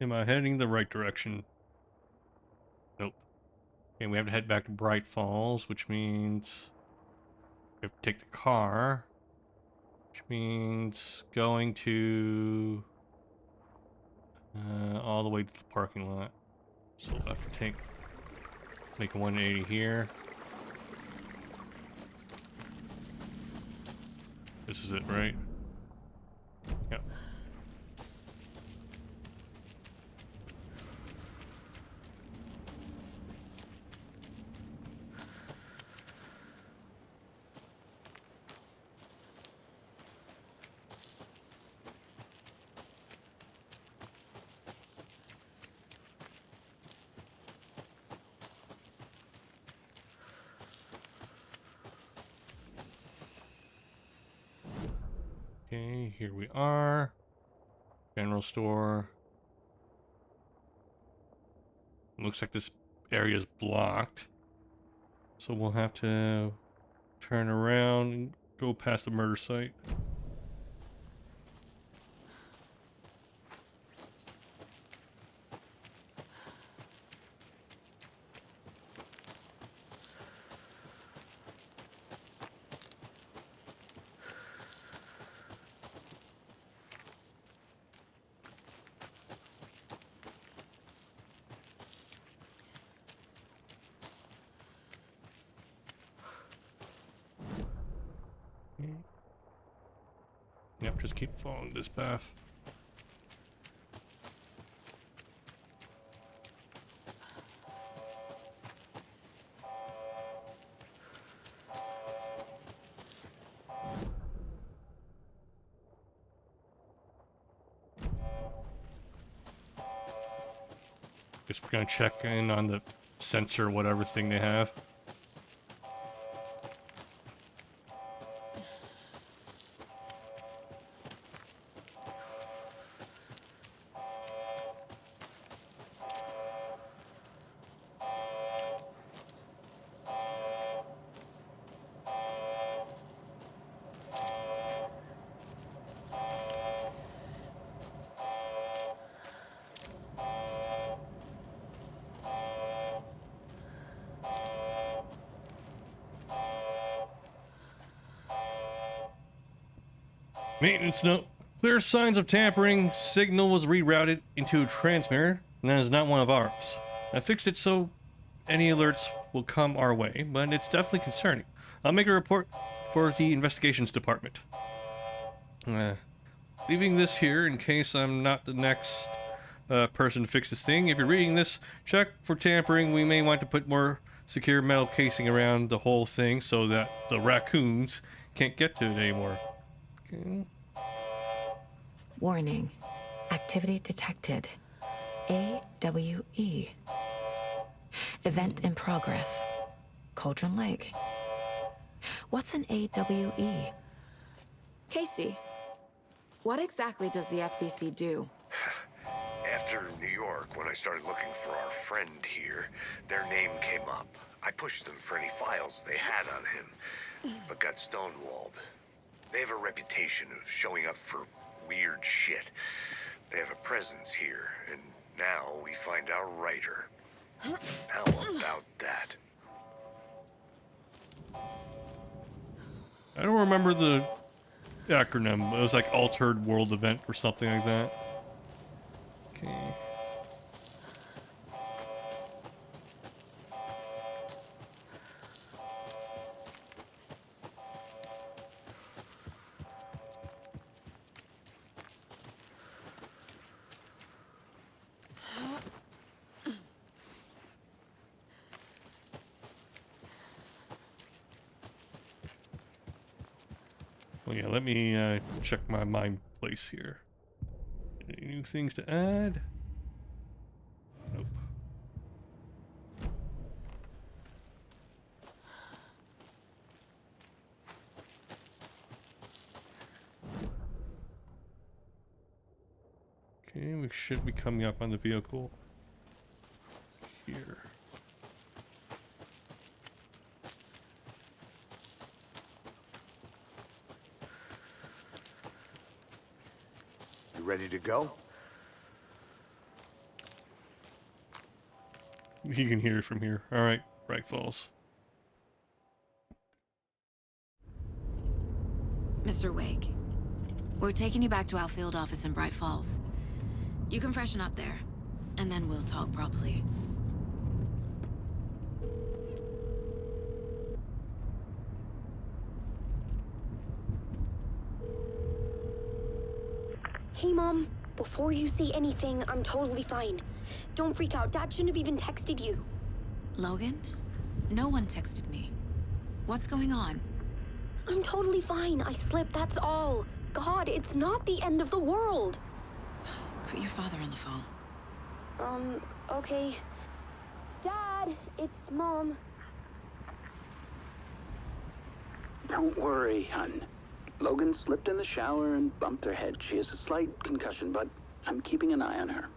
Am I heading the right direction? Nope. Okay, we have to head back to Bright Falls, which means we have to take the car, which means going to all the way to the parking lot. So we'll have to make a 180 here. This is it, right? Yep. Okay, here we are. General store. Looks like this area is blocked. So we'll have to turn around and go past the murder site. Yep, just keep following this path. Guess we're gonna check in on the sensor, whatever thing they have. Maintenance note. Clear signs of tampering. Signal was rerouted into a transmitter, and that is not one of ours. I fixed it so any alerts will come our way, but it's definitely concerning. I'll make a report for the investigations department. Leaving this here in case I'm not the next person to fix this thing. If you're reading this, check for tampering. We may want to put more secure metal casing around the whole thing so that the raccoons can't get to it anymore. Okay. Warning. Activity detected. AWE. Event in progress. Cauldron Lake. What's an AWE? Casey, what exactly does the FBC do? After New York, when I started looking for our friend here, their name came up. I pushed them for any files they had on him, but got stonewalled. They have a reputation of showing up for weird shit. They have a presence here, and now we find our writer. How about that? I don't remember the acronym. It was like Altered World Event or something like that. Okay. Well, yeah, let me check my mind place here. Any new things to add? Nope. Okay, we should be coming up on the vehicle here. Ready to go? You can hear it from here. All right, Bright Falls. Mr. Wake, we're taking you back to our field office in Bright Falls. You can freshen up there, and then we'll talk properly. Hey, Mom. Before you say anything, I'm totally fine. Don't freak out. Dad shouldn't have even texted you. Logan? No one texted me. What's going on? I'm totally fine. I slipped, that's all. God, it's not the end of the world. Put your father on the phone. Okay. Dad, it's Mom. Don't worry, hun. Logan slipped in the shower and bumped her head. She has a slight concussion, but I'm keeping an eye on her.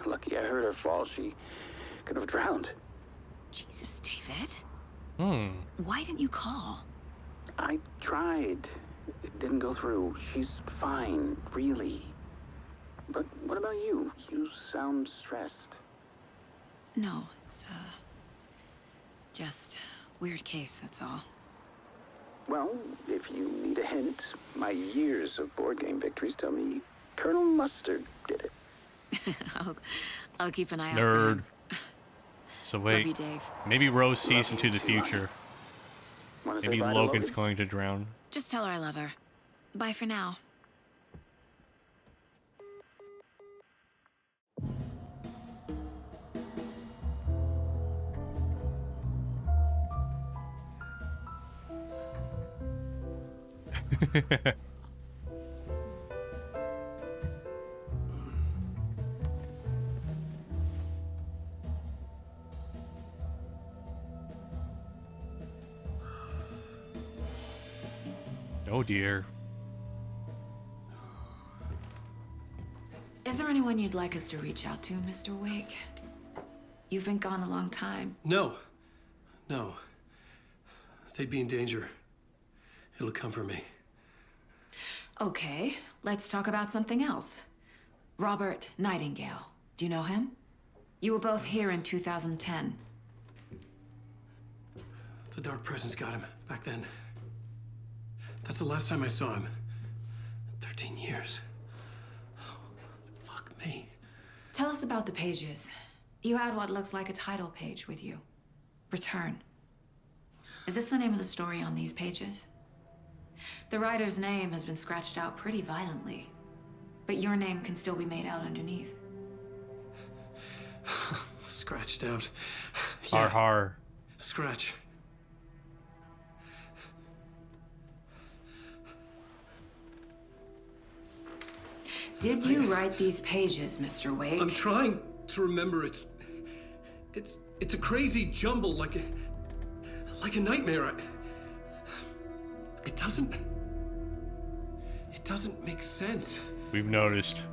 Lucky I heard her fall. She could have drowned. Jesus, David. Why didn't you call? I tried. It didn't go through. She's fine, really. But what about you? You sound stressed. No, it's, just weird case, that's all. Well, if you need a hint, my years of board game victories tell me Colonel Mustard did it. I'll keep an eye out for Nerd. him. So wait, Love you, Dave. maybe Rose sees into the future. Wanna say Maybe bye to Logan's Logan? going to drown. Just tell her I love her. Bye for now. Oh dear. Is there anyone you'd like us to reach out to, Mr. Wake? You've been gone a long time. No. No. They'd be in danger. It'll come for me. Okay, let's talk about something else. Robert Nightingale. Do you know him? You were both here in 2010. The Dark Presence got him back then. That's the last time I saw him. 13 years. Oh, fuck me. Tell us about the pages. You had what looks like a title page with you. Return. Is this the name of the story on these pages? The writer's name has been scratched out pretty violently, but your name can still be made out underneath. Scratched out. Har har. Scratch. Did you write these pages, Mr. Wake? I'm trying to remember. It's a crazy jumble, like a nightmare. It doesn't make sense. We've noticed.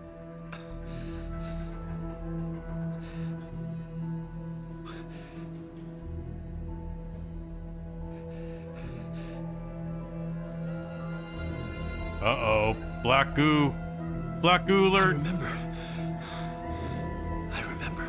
Uh-oh. Black goo. Black Goo alert. I remember.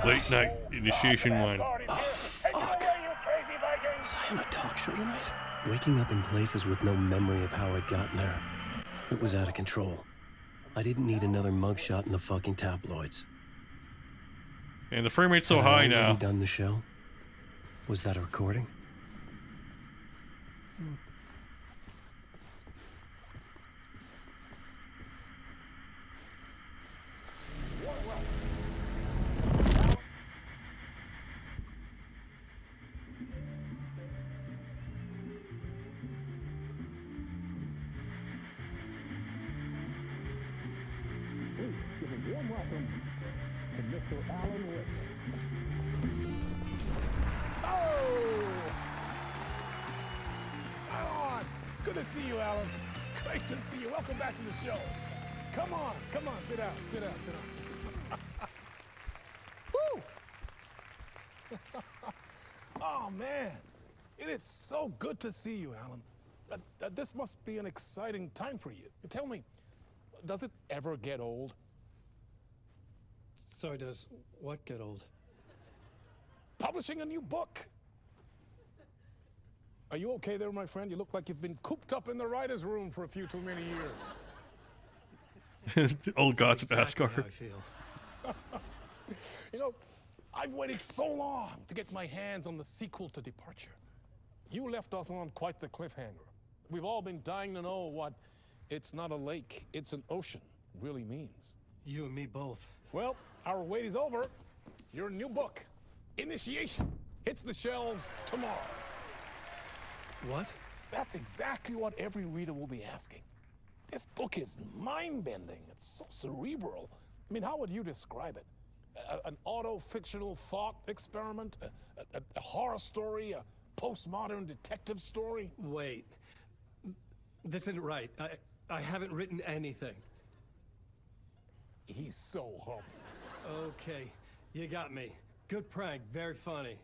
Late night initiation one. Fuck. Was I on a talk show tonight? Waking up in places with no memory of how I'd gotten there. It was out of control. I didn't need another mugshot in the fucking tabloids. And the frame rate's so Had high I now. already done the show? Was that a recording? Warm welcome to Mr. Alan Wake. Oh! Alan! Good to see you, Alan. Great to see you. Welcome back to the show. Come on, sit down, sit down. Woo! Oh, man. It is so good to see you, Alan. This must be an exciting time for you. Tell me, does it ever get old? So does what get old? Publishing a new book. Are you okay there, my friend? You look like you've been cooped up in the writer's room for a few too many years. Old gods of Exactly Asgard. how I feel. You know, I've waited so long to get my hands on the sequel to Departure. You left us on quite the cliffhanger. We've all been dying to know what "it's not a lake, it's an ocean" really means. You and me both. Well, our wait is over. Your new book, Initiation, hits the shelves tomorrow. What? That's exactly what every reader will be asking. This book is mind-bending. It's so cerebral. I mean, how would you describe it? An auto-fictional thought experiment? A horror story? A postmodern detective story? Wait. This isn't right. I haven't written anything. He's so humble. Okay, you got me. Good prank, very funny.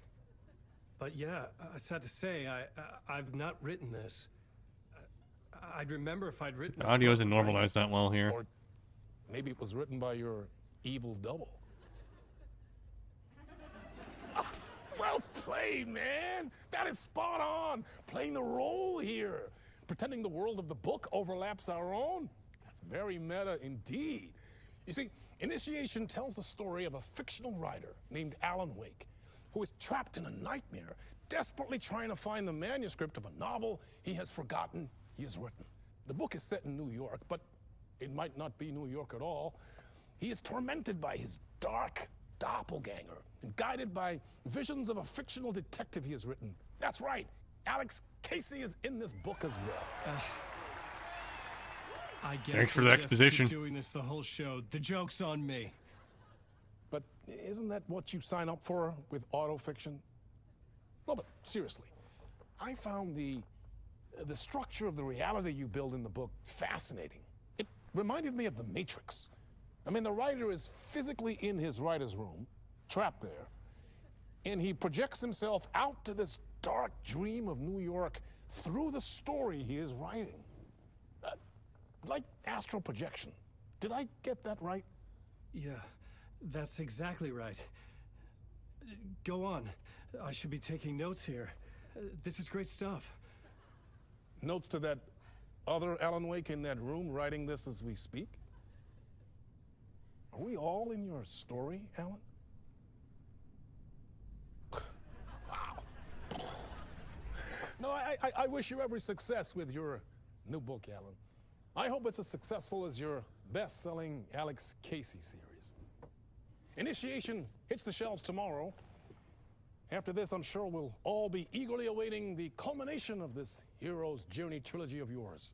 But yeah, sad to say, I've not written this. I'd remember if I'd written The audio isn't normalized that well here. Or maybe it was written by your evil double. Well played, man. That is spot on. Playing the role here. Pretending the world of the book overlaps our own. That's very meta indeed. You see, Initiation tells the story of a fictional writer named Alan Wake, who is trapped in a nightmare, desperately trying to find the manuscript of a novel he has forgotten he has written. The book is set in New York, but it might not be New York at all. He is tormented by his dark doppelganger and guided by visions of a fictional detective he has written. That's right, Alex Casey is in this book as well. I guess Thanks for we'll the just exposition. keep doing this the whole show. The joke's on me. But isn't that what you sign up for with autofiction? No, but seriously, I found the structure of the reality you build in the book fascinating. It reminded me of The Matrix. I mean, the writer is physically in his writer's room, trapped there, and he projects himself out to this dark dream of New York through the story he is writing. Like astral projection. Did I get that right? Yeah, that's exactly right. Go on. I should be taking notes here. This is great stuff. Notes to that other Alan Wake in that room writing this as we speak? Are we all in your story, Alan? I wish you every success with your new book, Alan. I hope it's as successful as your best-selling Alex Casey series. Initiation hits the shelves tomorrow. After this, I'm sure we'll all be eagerly awaiting the culmination of this hero's journey trilogy of yours.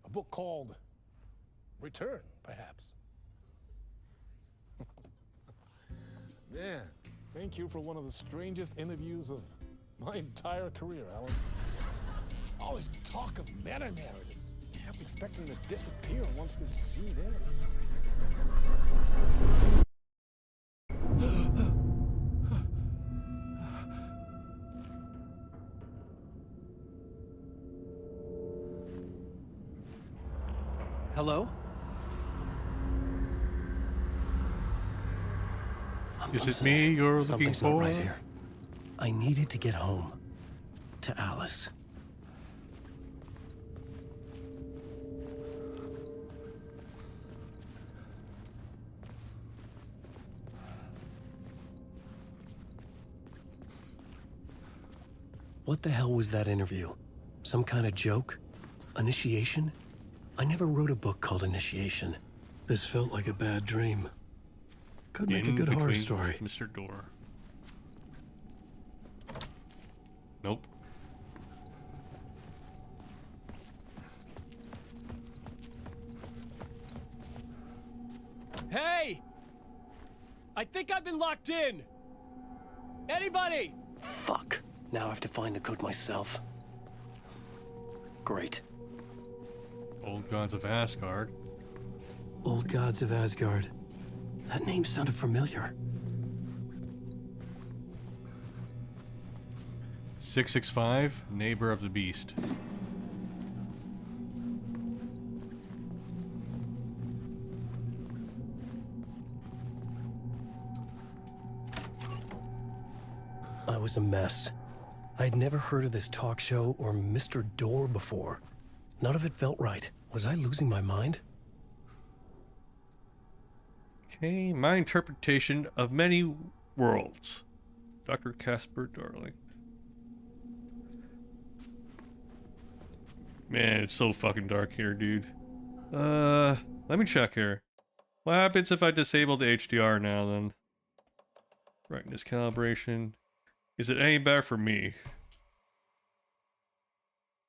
A book called Return, perhaps. Man, thank you for one of the strangest interviews of my entire career, Alan. All this talk of meta-narratives. I'm expecting to disappear once this scene ends. Hello? Is it me you're looking Something's for? not right here. I needed to get home. To Alice. What the hell was that interview? Some kind of joke? Initiation? I never wrote a book called Initiation. This felt like a bad dream. Could make a good horror between story. Mr. Door. Nope. Hey! I think I've been locked in! Anybody? Fuck. Now I have to find the code myself. Great. Old Gods of Asgard. Old Gods of Asgard. That name sounded familiar. 665, Neighbor of the Beast. I was a mess. I'd never heard of this talk show or Mr. Door before. None of it felt right. Was I losing my mind? Okay, my interpretation of many worlds. Dr. Casper Darling. Man, it's so fucking dark here, dude. Let me check here. What happens if I disable the HDR now, then? Brightness calibration. Is it any better for me?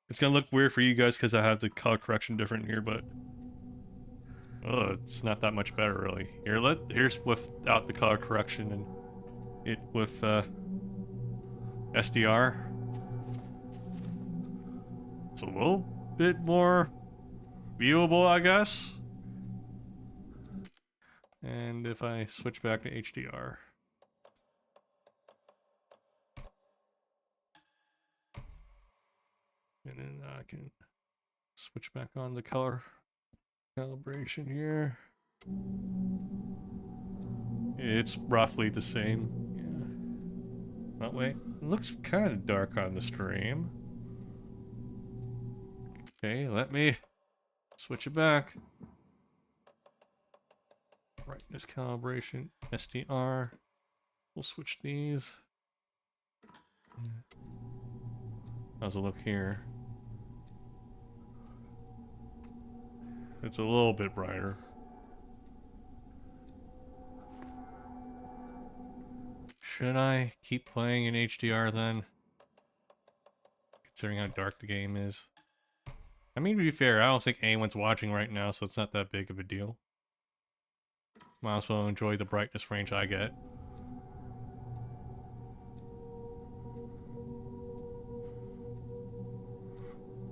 It's gonna look weird for you guys because I have the color correction different here, but... oh, it's not that much better, really. Here's without the color correction and it with, SDR. It's a little bit more viewable, I guess. And if I switch back to HDR. And then I can switch back on the color calibration here. It's roughly the same. Yeah. Oh, wait. It looks kind of dark on the stream. Okay, let me switch it back. Brightness calibration, SDR. We'll switch these. How's it look here? It's a little bit brighter. Should I keep playing in HDR then? Considering how dark the game is. I mean, to be fair, I don't think anyone's watching right now, so it's not that big of a deal. Might as well enjoy the brightness range I get.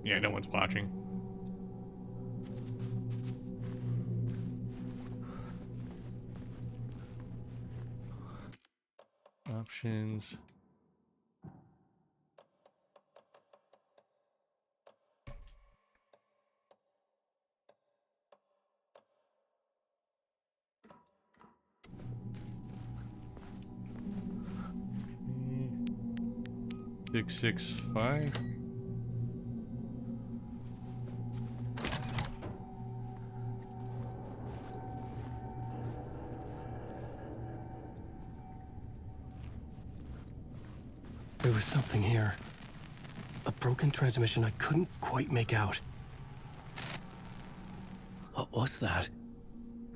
Yeah, no one's watching. Options. Okay. 665. There was something here. A broken transmission I couldn't quite make out. What was that?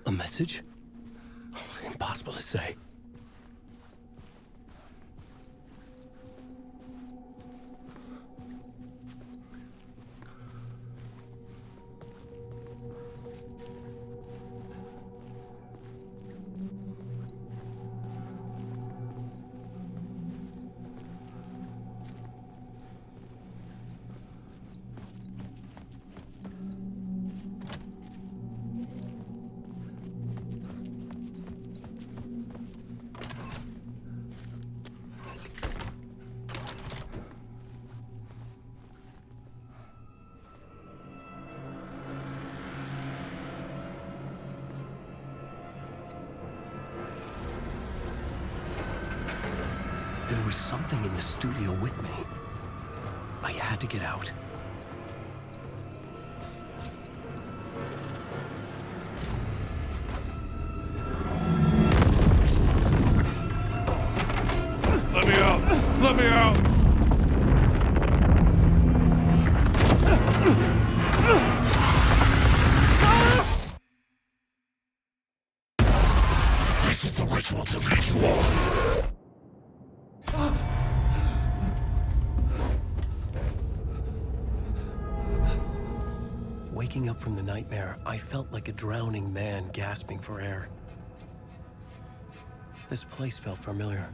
A message? Impossible to say. There was something in the studio with me. I had to get out. Let me out! Let me out! This is the ritual to lead you all. Waking up from the nightmare, I felt like a drowning man gasping for air. This place felt familiar.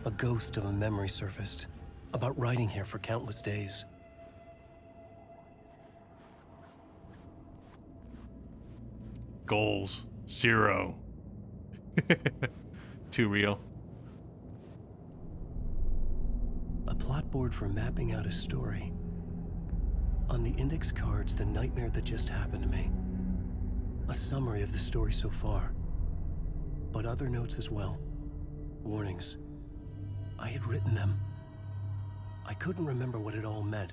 A ghost of a memory surfaced, about riding here for countless days. Goals. 0. Too real. A plot board for mapping out a story. On the index cards, the nightmare that just happened to me. A summary of the story so far. But other notes as well. Warnings. I had written them. I couldn't remember what it all meant.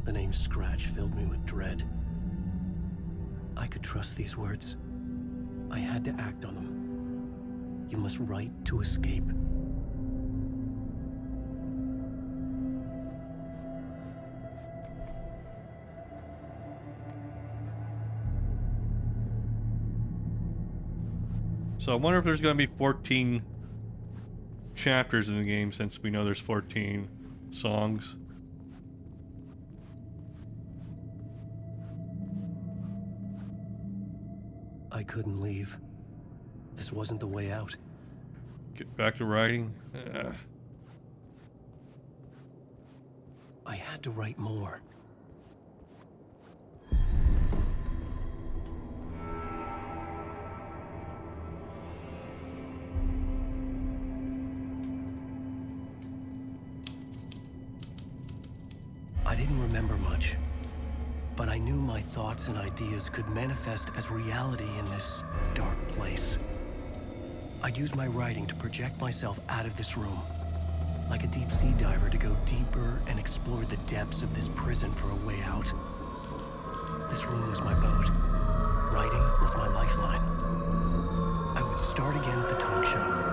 The name Scratch filled me with dread. I could trust these words. I had to act on them. You must write to escape. So I wonder if there's going to be 14 chapters in the game, since we know there's 14 songs. I couldn't leave. This wasn't the way out. Get back to writing. I had to write more. I didn't remember much, but I knew my thoughts and ideas could manifest as reality in this dark place. I'd use my writing to project myself out of this room, like a deep sea diver to go deeper and explore the depths of this prison for a way out. This room was my boat. Writing was my lifeline. I would start again at the talk show.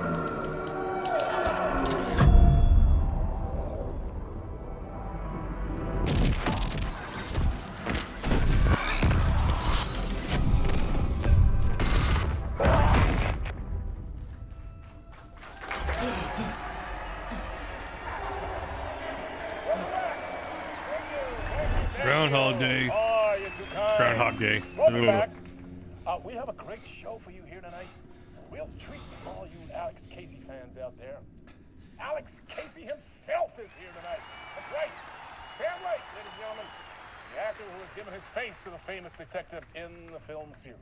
Groundhog Day. Groundhog Day. Welcome back. We have a great show for you here tonight. A real treat for all you Alex Casey fans out there. Alex Casey himself is here tonight. That's right. Sam Lake, ladies and gentlemen. The actor who has given his face to the famous detective in the film series.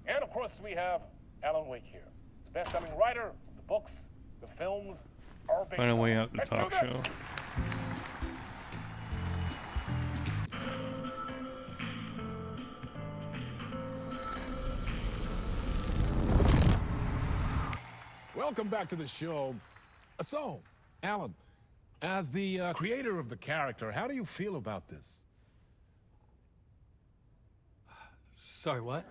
And of course, we have Alan Wake here. The best-selling writer, the books, the films are based Find a way on. out the Let's talk do this. show. Welcome back to the show. So, Alan, as the creator of the character, how do you feel about this? Sorry, what?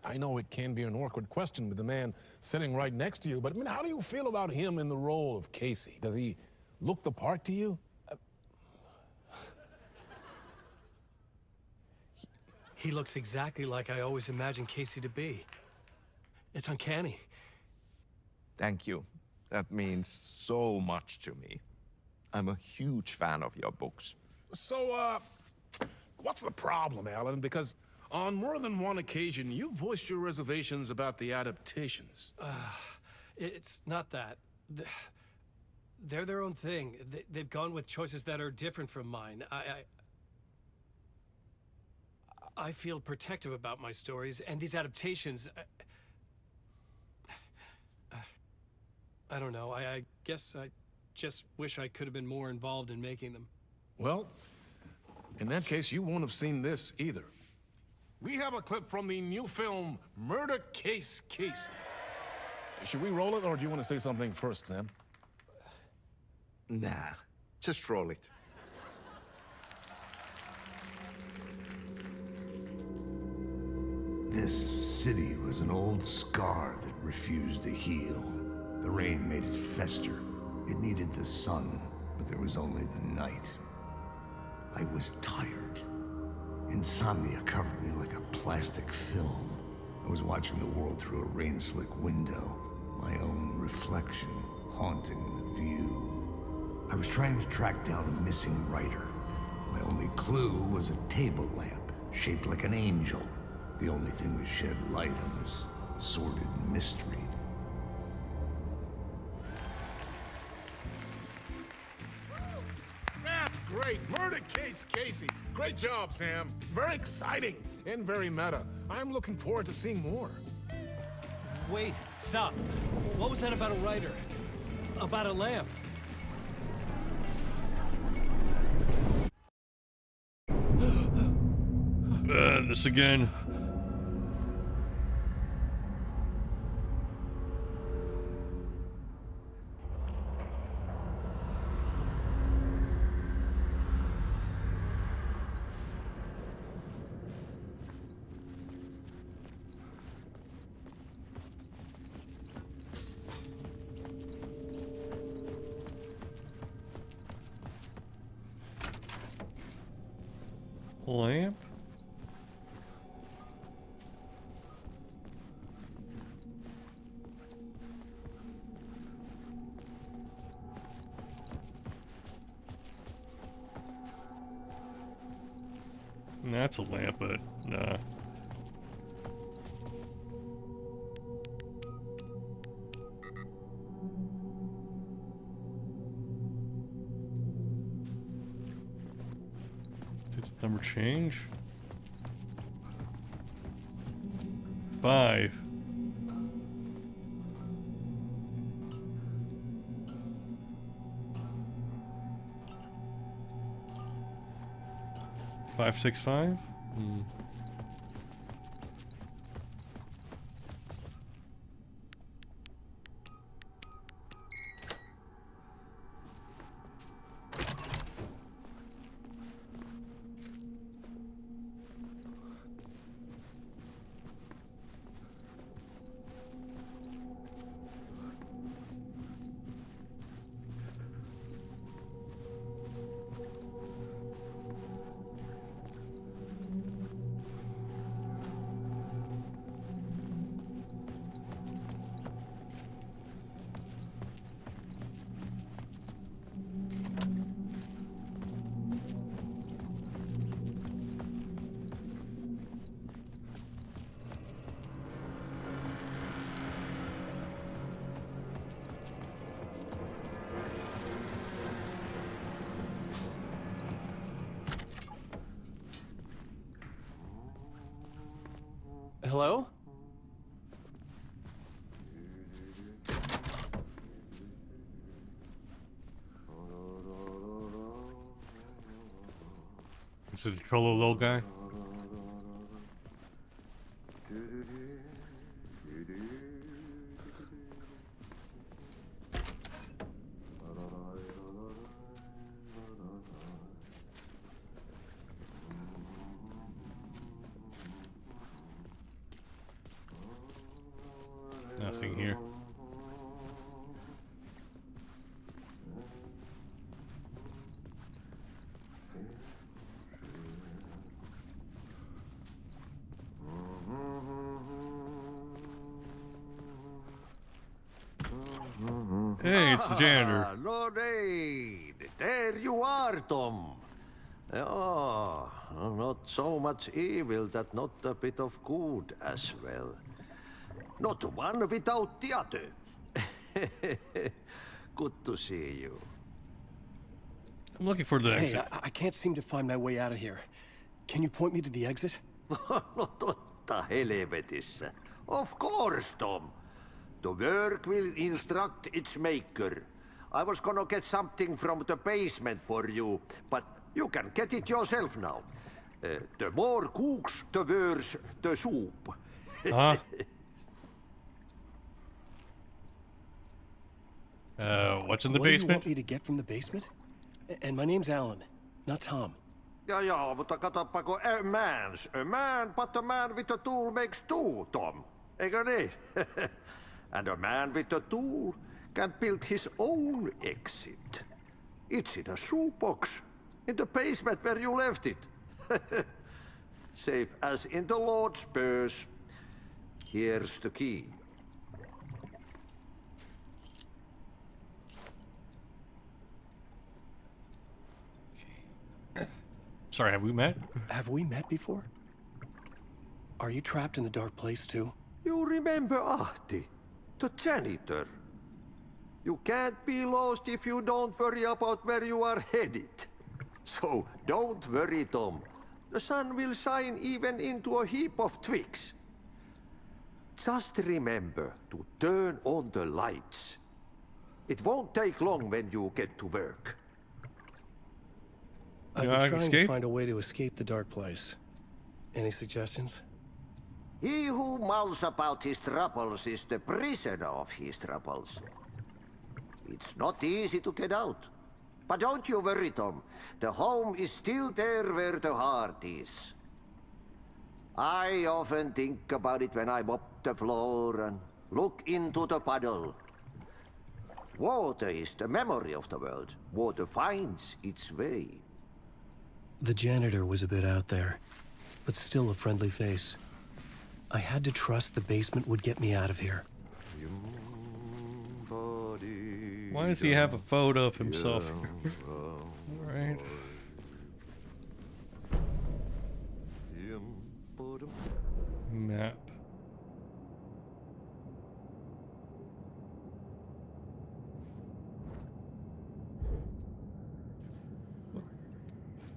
I know it can be an awkward question with the man sitting right next to you, but I mean, how do you feel about him in the role of Casey? Does he look the part to you? He looks exactly like I always imagined Casey to be. It's uncanny. Thank you. That means so much to me. I'm a huge fan of your books. So, what's the problem, Alan? Because on more than one occasion, you voiced your reservations about the adaptations. It's not that. They're their own thing. They've gone with choices that are different from mine. I feel protective about my stories, and these adaptations... I don't know. I guess I just wish I could have been more involved in making them. Well, in that case, you won't have seen this either. We have a clip from the new film, Murder Case Casey. Should we roll it, or do you want to say something first, Sam? Nah, just roll it. This city was an old scar that refused to heal. The rain made it fester. It needed the sun, but there was only the night. I was tired. Insomnia covered me like a plastic film. I was watching the world through a rain-slick window, my own reflection haunting the view. I was trying to track down a missing writer. My only clue was a table lamp, shaped like an angel. The only thing that shed light on this sordid mystery. That's great! Murder Case Casey! Great job, Sam. Very exciting and very meta. I'm looking forward to seeing more. Wait, stop. What was that about a writer? About a lamp? This again. Lamp? That's a lamp, but nah. Did the number change? 5. Five, 6, 5? Hello? Is it the Trololo guy? Nothing here. Hey, it's the janitor. Lorraine, there you are, Tom. Oh, not so much evil that not a bit of good as well. Not one without the other. Good to see you. I'm looking for the Hey, exit. I can't seem to find my way out of here. Can you point me to the exit? No totta helvetissä. Of course, Tom. The work will instruct its maker. I was gonna get something from the basement for you, but you can get it yourself now. The more cooks, the worse the soup. What's in the What do you basement? want me to get from the basement? And my name's Alan, not Tom. Ja, mutta katoppa, kun a man, but a man with a tool makes two, Tom. Eikö niin? And a man with a tool can build his own exit. It's in a shoebox, in the basement where you left it. Safe as in the Lord's purse. Here's the key. Sorry, have we met? Have we met before? Are you trapped in the dark place too? You remember Ahti, the janitor. You can't be lost if you don't worry about where you are headed. So don't worry, Tom. The sun will shine even into a heap of twigs. Just remember to turn on the lights. It won't take long when you get to work. I've been trying to find a way to escape the dark place. Any suggestions? He who mouths about his troubles is the prisoner of his troubles. It's not easy to get out. But don't you worry, Tom. The home is still there where the heart is. I often think about it when I mop the floor and look into the puddle. Water is the memory of the world. Water finds its way. The janitor was a bit out there, but still a friendly face. I had to trust the basement would get me out of here. Why does he have a photo of himself? Alright. Map.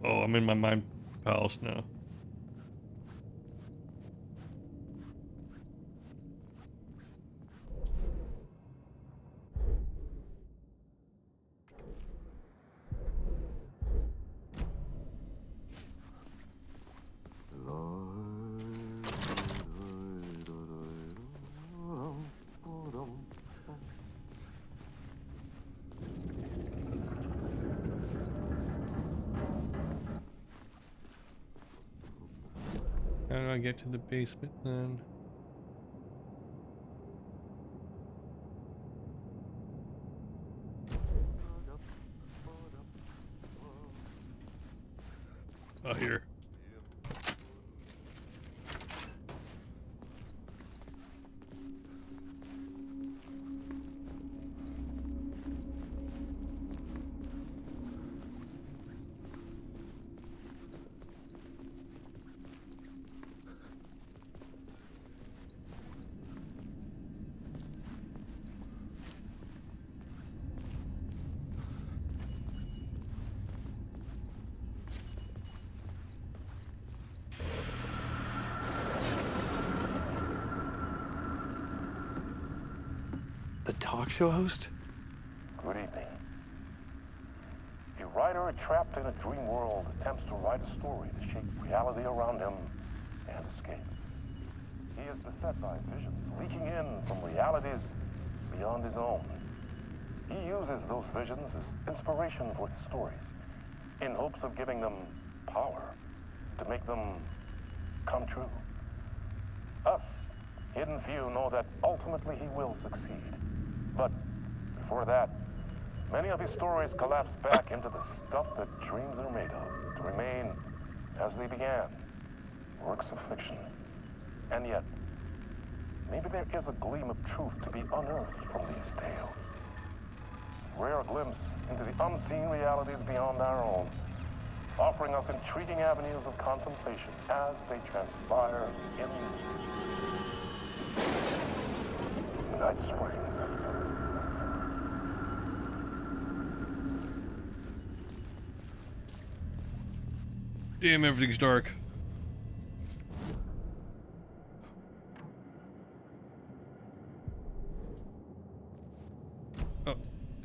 Oh, I'm in my mind palace now. How do I get to the basement then? Oh, here. The talk show host? Good evening. A writer trapped in a dream world attempts to write a story to shape reality around him and escape. He is beset by visions leaking in from realities beyond his own. He uses those visions as inspiration for his stories, in hopes of giving them power, to make them come true. Us, hidden few, know that ultimately he will succeed. But before that, many of his stories collapse back into the stuff that dreams are made of, to remain as they began, works of fiction. And yet, maybe there is a gleam of truth to be unearthed from these tales. rare glimpse into the unseen realities beyond our own, offering us intriguing avenues of contemplation as they transpire in Night Springs. Damn, everything's dark.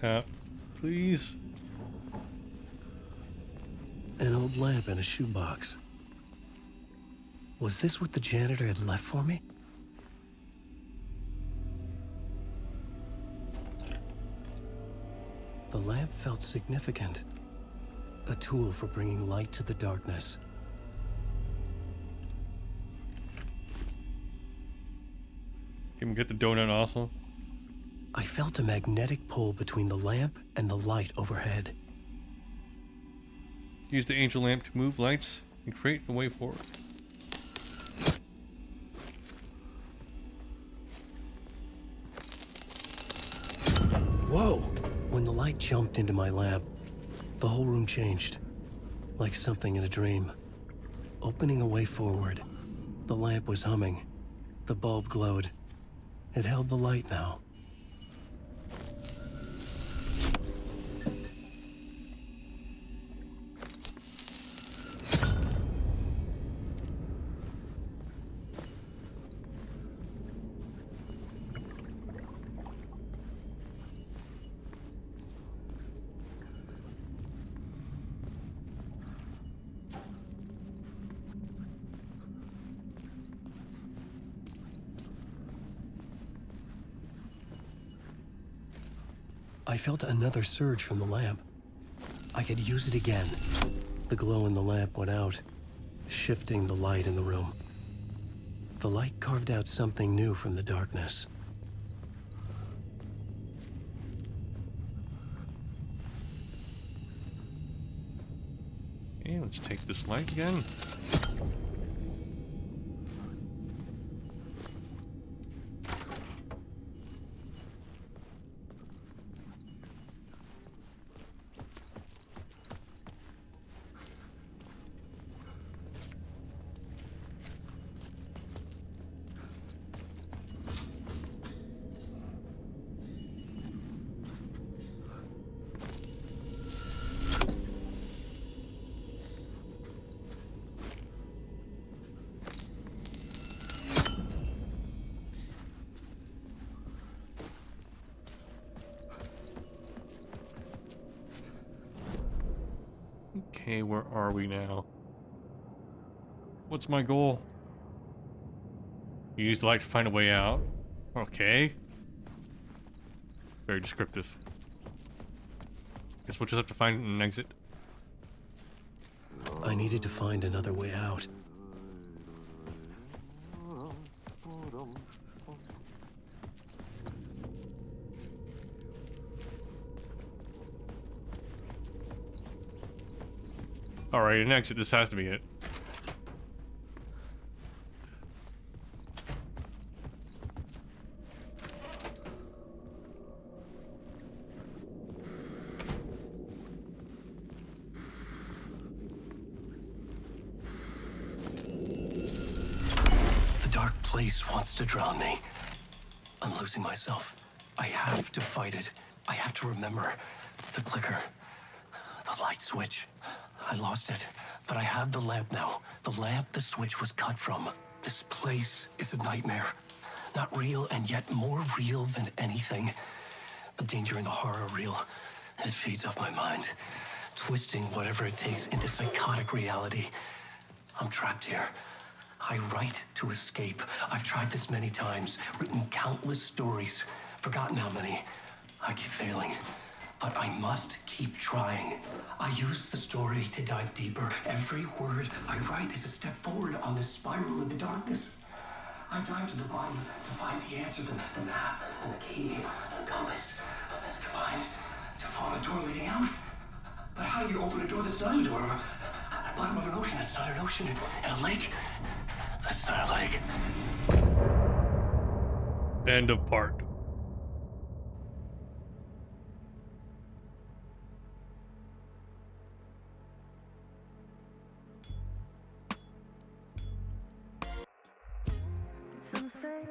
Oh, please. An old lamp in a shoebox. Was this what the janitor had left for me? The lamp felt significant. A tool for bringing light to the darkness. Can we get the donut also? I felt a magnetic pull between the lamp and the light overhead. Use the angel lamp to move lights and create a way forward. Whoa! When the light jumped into my lamp, the whole room changed, like something in a dream. Opening a way forward, the lamp was humming. The bulb glowed. It held the light now. I felt another surge from the lamp. I could use it again. The glow in the lamp went out, shifting the light in the room. The light carved out something new from the darkness. Okay, let's take this light again. Okay, where are we now? What's my goal? Use the light to find a way out. Okay. Very descriptive. Guess we'll just have to find an exit. I needed to find another way out. Alright, an exit. This has to be it. The dark place wants to drown me. I'm losing myself. I have to fight it. I have to remember. The clicker. The light switch. I lost it, but I have the lamp now. The lamp the switch was cut from. This place is a nightmare. Not real, and yet more real than anything. The danger and the horror are real. It feeds off my mind, twisting whatever it takes into psychotic reality. I'm trapped here. I write to escape. I've tried this many times, written countless stories, forgotten how many. I keep failing. But I must keep trying. I use the story to dive deeper. Every word I write is a step forward on this spiral in the darkness. I dive to the body to find the answer, the map, and the key, and the compass. It's combined to form a door leading out. But how do you open a door that's not a door? At the bottom of an ocean that's not an ocean. And a lake that's not a lake. End of part.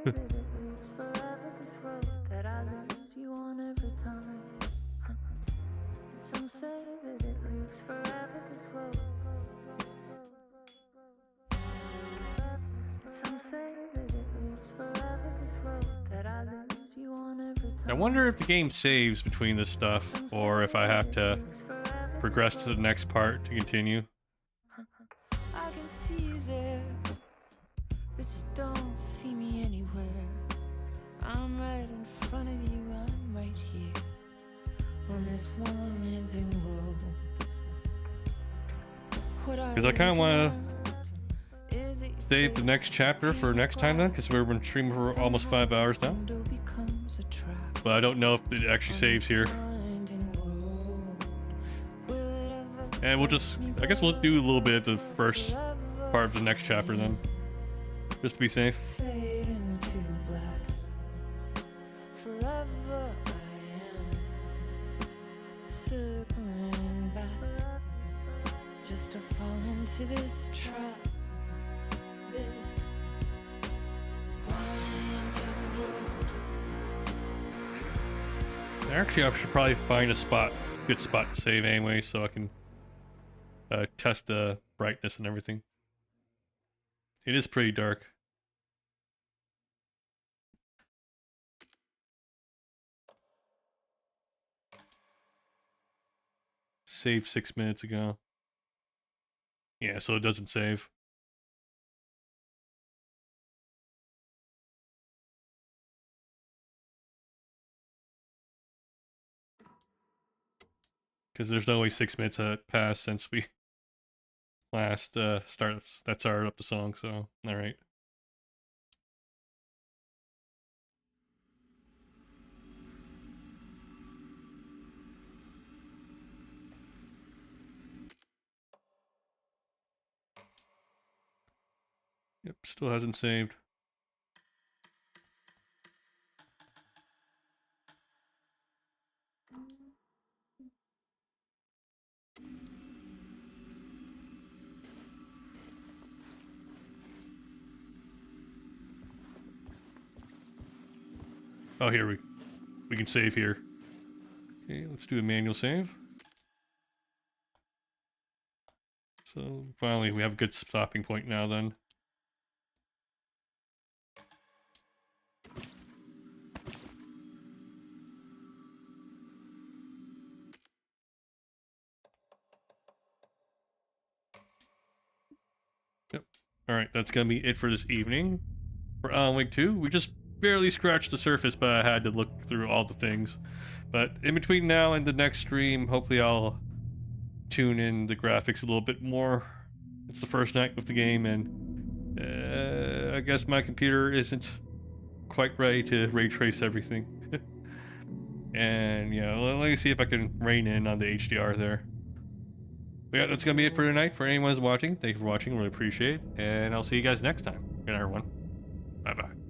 that it leaves forever this road that I lose you on every time. Some say that it leaves forever this road. Some say that it leaves forever this road that I lose you on every time. I wonder if the game saves between this stuff, or if I have to progress to the next part to continue. I can see you there, but you don't see me anywhere. I'm right in front of you, I'm right here on this winding road. Because I kind of want to save the next chapter for next time then, because we've been streaming for almost 5 hours now. But I don't know if it actually saves here. And we'll just, I guess we'll do a little bit of the first part of the next chapter then, just to be safe. Fade into black. Forever I am circling back, just to fall into this trap. This winding road. Actually, I should probably find a spot, good spot to save anyway, so I can test the brightness and everything. It is pretty dark. Saved 6 minutes ago. Yeah, so it doesn't save. Because there's no way 6 minutes had passed since we last started up the song, so alright. Yep, still hasn't saved. Oh, here we can save here. Okay, let's do a manual save. So finally we have a good stopping point now then. Yep. Alright, that's gonna be it for this evening. For Alan Wake 2, we just barely scratched the surface, but I had to look through all the things. But in between now and the next stream, hopefully I'll tune in the graphics a little bit more. It's the first night with the game, and I guess my computer isn't quite ready to ray trace everything. And yeah, let me see if I can rein in on the HDR there. But yeah, that's gonna be it for tonight. For anyone who's watching, thank you for watching, really appreciate it, and I'll see you guys next time. Good night, everyone. Bye bye.